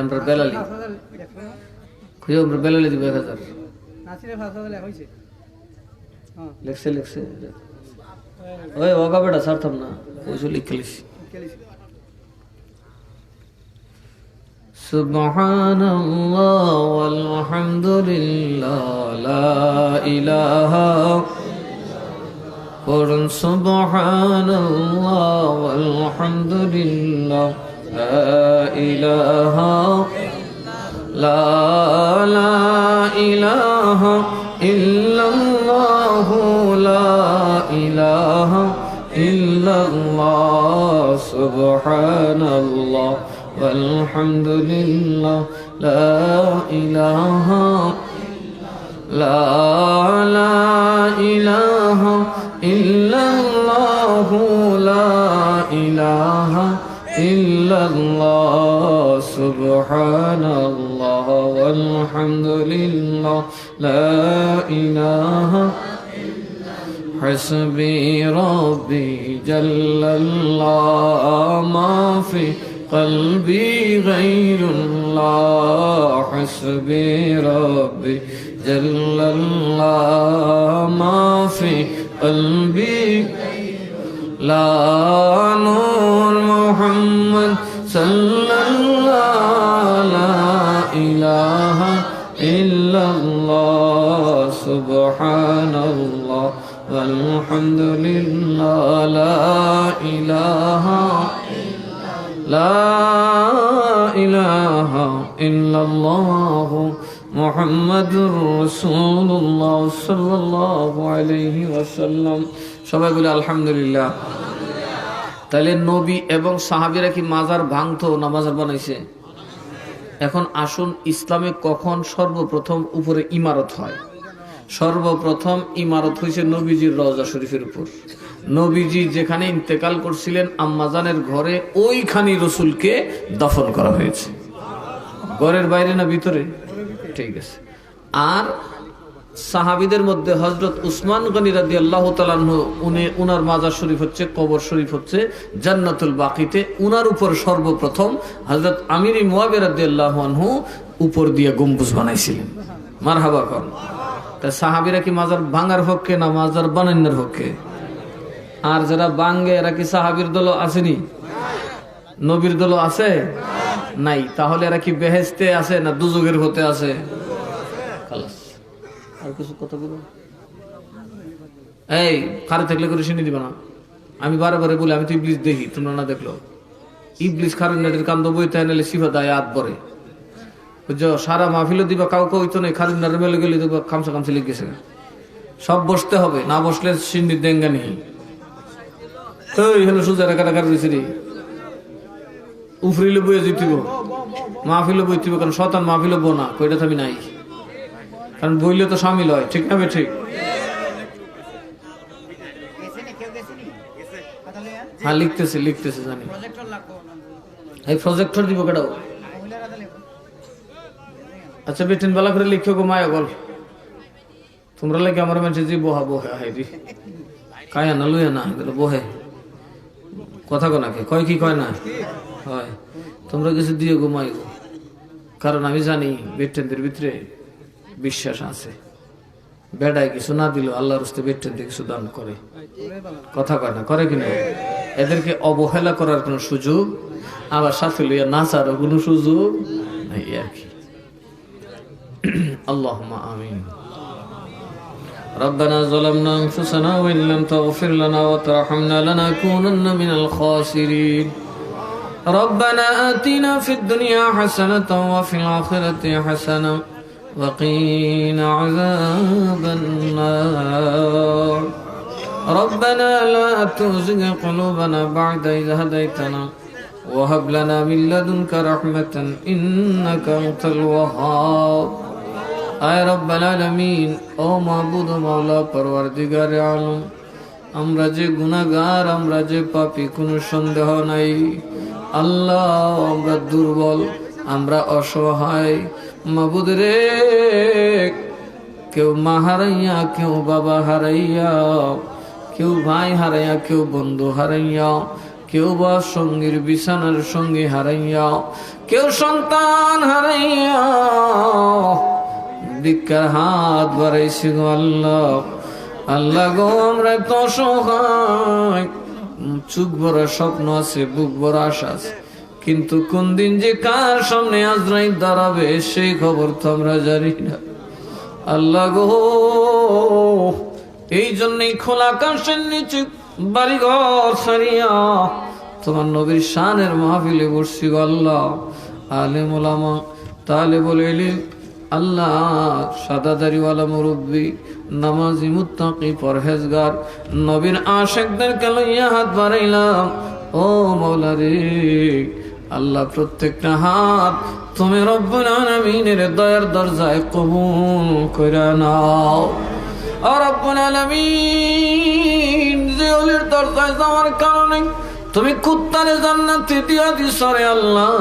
আমরা বেলালি খুঁজে আমরা বেলালি দিব 1000 লেখছে লেখছে ওই ওগা বেটা ছাড়তাম না ওই যে লিখে লিখছি সুবহানাল্লাহ ওয়ালহামদুলিল্লাহ লা ইলাহা পড়ুন সুবহানাল্লাহ ওয়ালহামদুলিল্লাহ লা ইলাহা লা ইলাহা ইল্লাল্লাহ লা ইলাহা ইল্লাল্লাহ সুবহানাল্লাহ walhamdulillah la ilaha illallah la ilaha illallah subhanallah walhamdulillah la ilaha hasbi rabbi jallallah ma fi قلبي غير الله حسبي ربي جل الله ما في قلبي لا نور محمد صلى الله لا إله إلا الله سبحان الله والحمد لله لا إله لا إله إلا الله محمد رسول الله صلى الله عليه وسلم সবাই বলে আলহামদুলিল্লাহ। তাহলে নবী এবং সাহাবীরা কি মাজার ভাঙতো না মাজার বানাইছে? এখন আসুন, ইসলামে কখন সর্বপ্রথম উপরে ইমারত হয়? সর্বপ্রথম ইমারত হয়েছে নবীজির রওজা শরীফের উপর। নবীজি যেখানে ইন্তেকাল করছিলেন আম্মাজানের ঘরে, ওইখানে রসুলকে দফন করা হয়েছে। ঘরের বাইরে না ভিতরে? ঠিক আছে। আর সাহাবীদের মধ্যে হযরত উসমান গনি রাদিয়াল্লাহু তাআলা আনহু, উনার মাজার শরীফ হচ্ছে, কবর শরীফ হচ্ছে জান্নাতুল বাকিতে। উনার উপর সর্বপ্রথম হযরত আমির মুয়াবিয়া রাদিয়াল্লাহু আনহু উপর দিয়ে গম্বুজ বানাইছিলেন। মারহাবা কর। তা সাহাবীরা কি মাজার ভাঙার পক্ষে না মাজার বানানোর পক্ষে? আর যারা বাঙ্গে এরা কি সাহাবীর দল আসেনি? নবীর দল আছে নাই? তাহলে এরা কি বেহেশতে আছে না দুজকের হতে আছে? খালাস। আর কিছু কথা বলুন। এই কারে থাকলে করে শুনে দিবা না। আমি বারে বারে বলি, আমি তো ইবলিস দেখি, তোমরা না দেখলো। ইবলিস কারণ নেটের কান্দ বইতে এনে সিফা দায় আত পরে বুঝছো। সারা মাহফিলও দিবা, কাউকে হইতো না, খালি নারে মেলে গেলে দেখবা খামসা খামসি লিখেছে। সব বসতে হবে, না বসলে সিন্ডির দেঙ্গা নেই। সোজা রেখা রেখা রয়েছে রে, উফরিলে বইয়ে জিতিব, মাহফিলে বইতিব। কারণ শতান মাহফিলে বো না, কইটা থামি নাই। কারণ বইলে তো সামিল হয়, ঠিক না? ঠিক। হ্যাঁ, লিখতেছে লিখতেছে জানি। এই প্রজেক্টর দিব কেটাও। আচ্ছা বেটেন বালা করে লিখো গো মায়া গল। তোমরা লাগে আমার মানুষ যে বহা বহে হাইরি কায়া না লইয়া না বহে কথা কোনাকে কয় কি কয় না হয়। তোমরা কিছু দিয়ে ঘুমাই গো, কারণ আমি জানি বেটেনদের ভিতরে বিশ্বাস আছে। বেড়ায় কিছু না দিল আল্লাহর হস্তে বেটেনদের কিছু দান করে, কথা কয় না, করে কিনা? এদেরকে অবহেলা করার কোনো সুযোগ, আবার সাথে লইয়া নাচারও কোনো সুযোগ নাই আর কি। আল্লাহুম্মা আমিন। ربنا ظلمنا أنفسنا وإن لم تغفر لنا وترحمنا لنكونن من الخاسرين. ربنا آتنا في الدنيا حسنة وفي الآخرة حسنة وقنا عذاب النار. ربنا لا تزغ قلوبنا بعد إذ هديتنا وهب لنا من لدنك رحمة إنك أنت الوهاب. আয় রব্বাল আলামিন, ও মাবুদ ও মাওলা পরওয়ারদিগারে আলম, আমরা যে গুনাহগার, আমরা যে পাপী, কোনো সন্দেহ নাই। আল্লাহ, আমরা দুর্বল, আমরা অসহায়। মাবুদ রে, কেউ মা হারাইয়া, কেউ বাবা হারাইয়া, কেউ ভাই হারাইয়া, কেউ বন্ধু হারাইয়া, কেউ বা সঙ্গীর বিছানার সঙ্গী হারাইয়া, কেউ সন্তান হারাইয়া ভিক্ষার হাত বাড়াইছি গো আল্লাহ। আল্লাহ গো আমরা তো অসহায়, চুক ভরা স্বপ্ন আছে, বুক ভরা আশা আছে, কিন্তু কোন দিন যে কার সামনে আজরাইল দাঁড়াবে সেই খবর তো আমরা জানি না। আল্লাহ গো এই জন্যই খোলা আকাশের নিচে বাড়িঘর ছাড়িয়া তোমার নবীর শানের মাহফিলে বসছি গো আল্লাহ। আলেম ওলামা, তালেবুল ইলম, আল্লাহ সাদা দাড়িওয়ালা মুরব্বী, নামাজি, মুত্তাকি, পরহেজগার, নবীর আশিকদেরকে লইয়া হাত বাড়াইলাম। ও মাওলা রে আল্লাহ, প্রত্যেকটা হাত তুমি রব্বুল আলামিনের দয়ার দরজায় কবুল কইরা নাও। ও রব্বুল আলামিন, যে ওলির দরজায় যাওয়ার কারণে তুমি কুত্তারে জান্নাতে দিয়া দিছ রে আল্লাহ,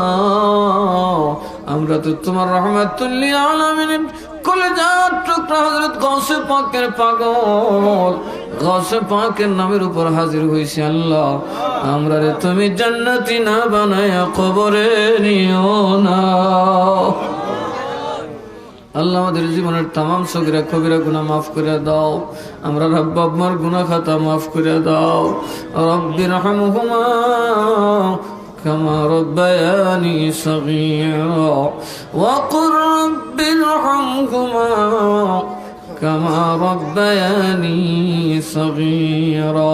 আমরা তো তোমার রহমাতুল লিল আলামিনের কলেজার টুকরা হযরত গাউসে পাকের পাগল, গাউসে পাকের নামের উপর হাজির হইছি আল্লাহ। আমরা রে তুমি জান্নাতি না বানায়া কবরে নিও না আল্লাহ। আমাদের জীবনের তামাম সগীরা কবিরা গুনাহ মাফ করে দাও। আমরা রব্ব আমার গুনাহ খাতা মাফ করে দাও। রব্বির রহমহুমা কামা রব্বায়ানি সগীরা ওয়া কুর রব্বির রহমহুমা কামা রব্বায়ানি সগীরা।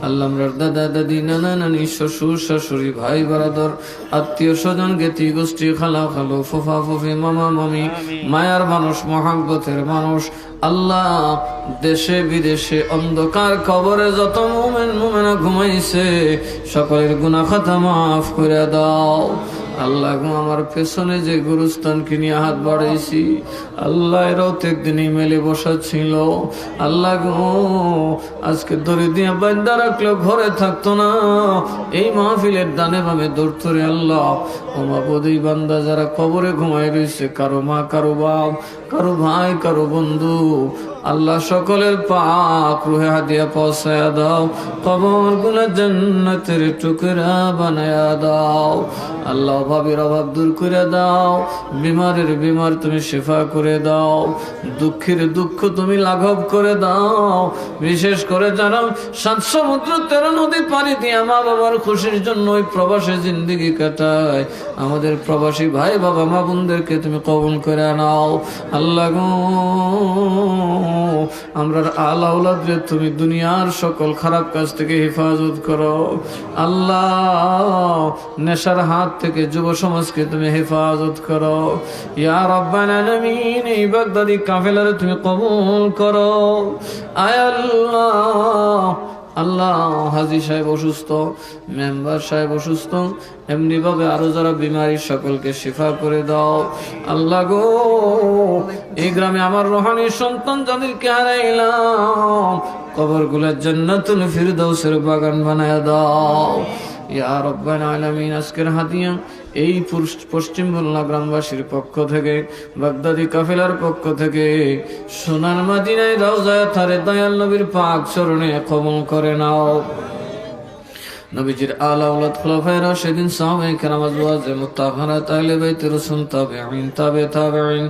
আল্লাহ আমরার দাদা দাদি, নানা নানি, শ্বশুর শাশুড়ি, ভাই বারাদর, আত্মীয় স্বজন, জ্ঞাতি গোষ্ঠী, খালা খালু, ফুফা ফুফি, মামা মামি, মায়ার মানুষ, মহাব্বতের মানুষ, আল্লাহ দেশে বিদেশে অন্ধকার কবরে যত মুমিন মুমিনা ঘুমাইছে সকলের গুনাহ খাতা মাফ করে দাও। আল্লাহ গো আমার পেছনে যে গুরুস্থান কিনে হাত বাড়াইছি আল্লাহ, এরাও তো একদিন মেলে বসা ছিল। আল্লাহ গো আজকে দড়ি দিয়ে বান্ধা রাখলেও ঘরে থাকতো না, এই মাহফিলের ডানে বামে দৌড়তো রে আল্লাহ। ও মাবুদ, এই বান্দা যারা কবরে ঘুমাই রয়েছে, কারো মা, কারো বাপ, কারো ভাই, কারো বন্ধু, আল্লাহ সকলের পাক রুহে হাদিয়া পৌঁছায়া দাও, কবর গুলা জান্নাতের টুকরা বানায়া দাও। আল্লাহ অভাবের অভাব দূর করে দাও, বিমারের বিমার তুমি শিফা করে দাও, দুঃখের দুঃখ তুমি লাঘব করে দাও। বিশেষ করে যারা 7 সমুদ্র 13 নদী পাড়ি দিয়ে মা বাবার খুশির জন্য ওই প্রবাসে জিন্দেগি কাটায়, আমাদের প্রবাসী ভাই বাবা মা বোনদেরকে তুমি কবুল করে নাও। আল্লাহ গো আমরা আল আওলাদরে তুমি দুনিয়ার সকল খারাপ কাজ থেকে হেফাজত করো আল্লাহ। নেশার হাত থেকে যুব সমাজকে তুমি হেফাজত করো ইয়া রাব্বাল আলামিন। এই বাগদাদি কাফেলারে তুমি কবুল করো আয় আল্লাহ। আল্লাহ হাজী সাহেব অসুস্থ, মেম্বার সাহেব অসুস্থ, এমনি ভাবে আরো যারা বিমারী সকলকে শিফা করে দাও আল্লাহ গো। এই গ্রামে আমার রোহানি সন্তান যাদেরকে হারাইলাম, কবর গুলা জান্নাতুল ফিরদাউসের বাগান বানায়া দাও ইয়া রাব্বাল আলামিন। আজকের হাদিয়া এই পশ্চিম মোল্লা গ্রামবাসীর পক্ষ থেকে, বাগদাদি কাফেলার পক্ষ থেকে, সোনার মদিনায় রওজায়ে তারে দয়াল নবীর পাক চরণে কবুল করে নাও। নবীজির আলা আওলাদ খোলাফায়ে রাশিদিন সাহাবায়ে কেরাম আজওয়াজে মুতাহহারাত আহলে বাইত রাসূল তাবিঈন তাবিঈন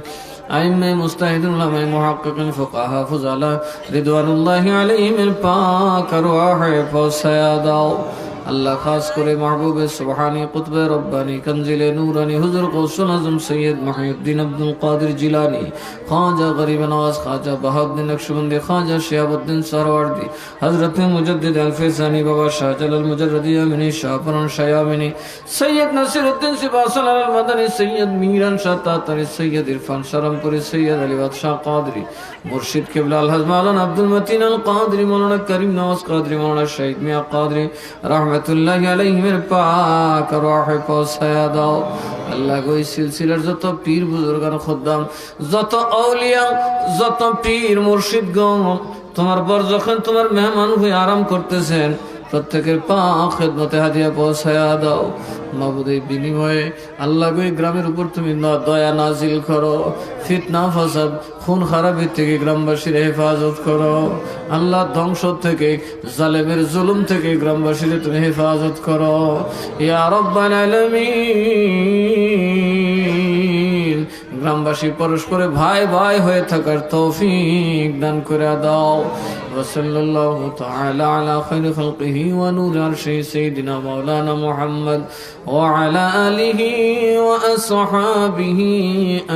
আইম্মায়ে মুজতাহিদিন উলামায়ে মুহাক্কিকিন ফুকাহা ফুজালা রিদওয়ানুল্লাহি আলাইহিমের পাক আরওয়াহে পৌঁছায়া দাও আল্লাহ। খাস করে মাহবুবে সুবহানী কুতবে রব্বানী কনজিলে নূরানী হুজুর গৌসুল আজম সৈয়দ মহিউদ্দিন আব্দুল কাদের জিলানী, খাজা গরিব নওয়াজ, খাজা বাহাউদ্দিন নকশবন্দি, খাজা শিহাবুদ্দিন সরওয়ার্দী, হযরত মুজাদ্দিদ আল ফিসানী, বাবা শাহজালাল মুজাররদি আমিনী, শাহপুরান শায়ামিনী, সৈয়দ নাসিরউদ্দিন সিবাসাল আল মাদানী, সৈয়দ মিরান শাহ তাতারি, সৈয়দ ইরফান শরমপুরি, সৈয়দ আলী বাদশাহ কাদরি, মুর্শিদ কিবলা আল হযরত মাওলানা আব্দুল মতিন আল কাদরি, মাওলানা করিম নওয়াজ কাদরি, মাওলানা শহীদ মিয়া কাদরি রহমতুল্লাহি আলাইহিমের পাক রহে পৌঁছায়া দাও আল্লাহ গো। এই সিলসিলার যত পীর বুজুর্গান খোদ্দাম, যত আউলিয়া, যত পীর মুর্শিদ গণ তোমার পর যখন তোমার মেহমান হয়ে আরাম করতেছেন, প্রত্যেকের পাক খেদমতে হাদিয়া পৌঁছায়া দাও। মাবুদ এই বিনিময়ে আল্লাহ গো এই গ্রামের উপর তুমি দয়া নাজিল করো, ফিতনা ফাসাদ খুন খারাপি থেকে গ্রামবাসীর হেফাজত করো আল্লাহ, ধ্বংস থেকে জালেমের জুলুম থেকে গ্রামবাসীর তুমি হেফাজত করো ইয়া রাব্বাল আলামিন। গ্রামবাসী পরস্পরে ভাই ভাই হয়ে থাকার তৌফিক দান করে দাও। ওয়াসাল্লাল্লাহু তাআলা আলা খায়রি খালকিহি ওয়া নূরি আরশিহি সাইয়্যিদিনা মাওলানা মুহাম্মদ ওয়া আলা আলিহি ওয়া আসহাবিহি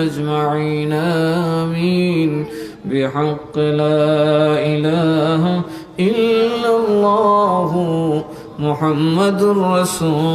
আজমাইন আমিন বিহাক্কি লা ইলাহা ইল্লাল্লাহু মুহাম্মাদুর রাসূল।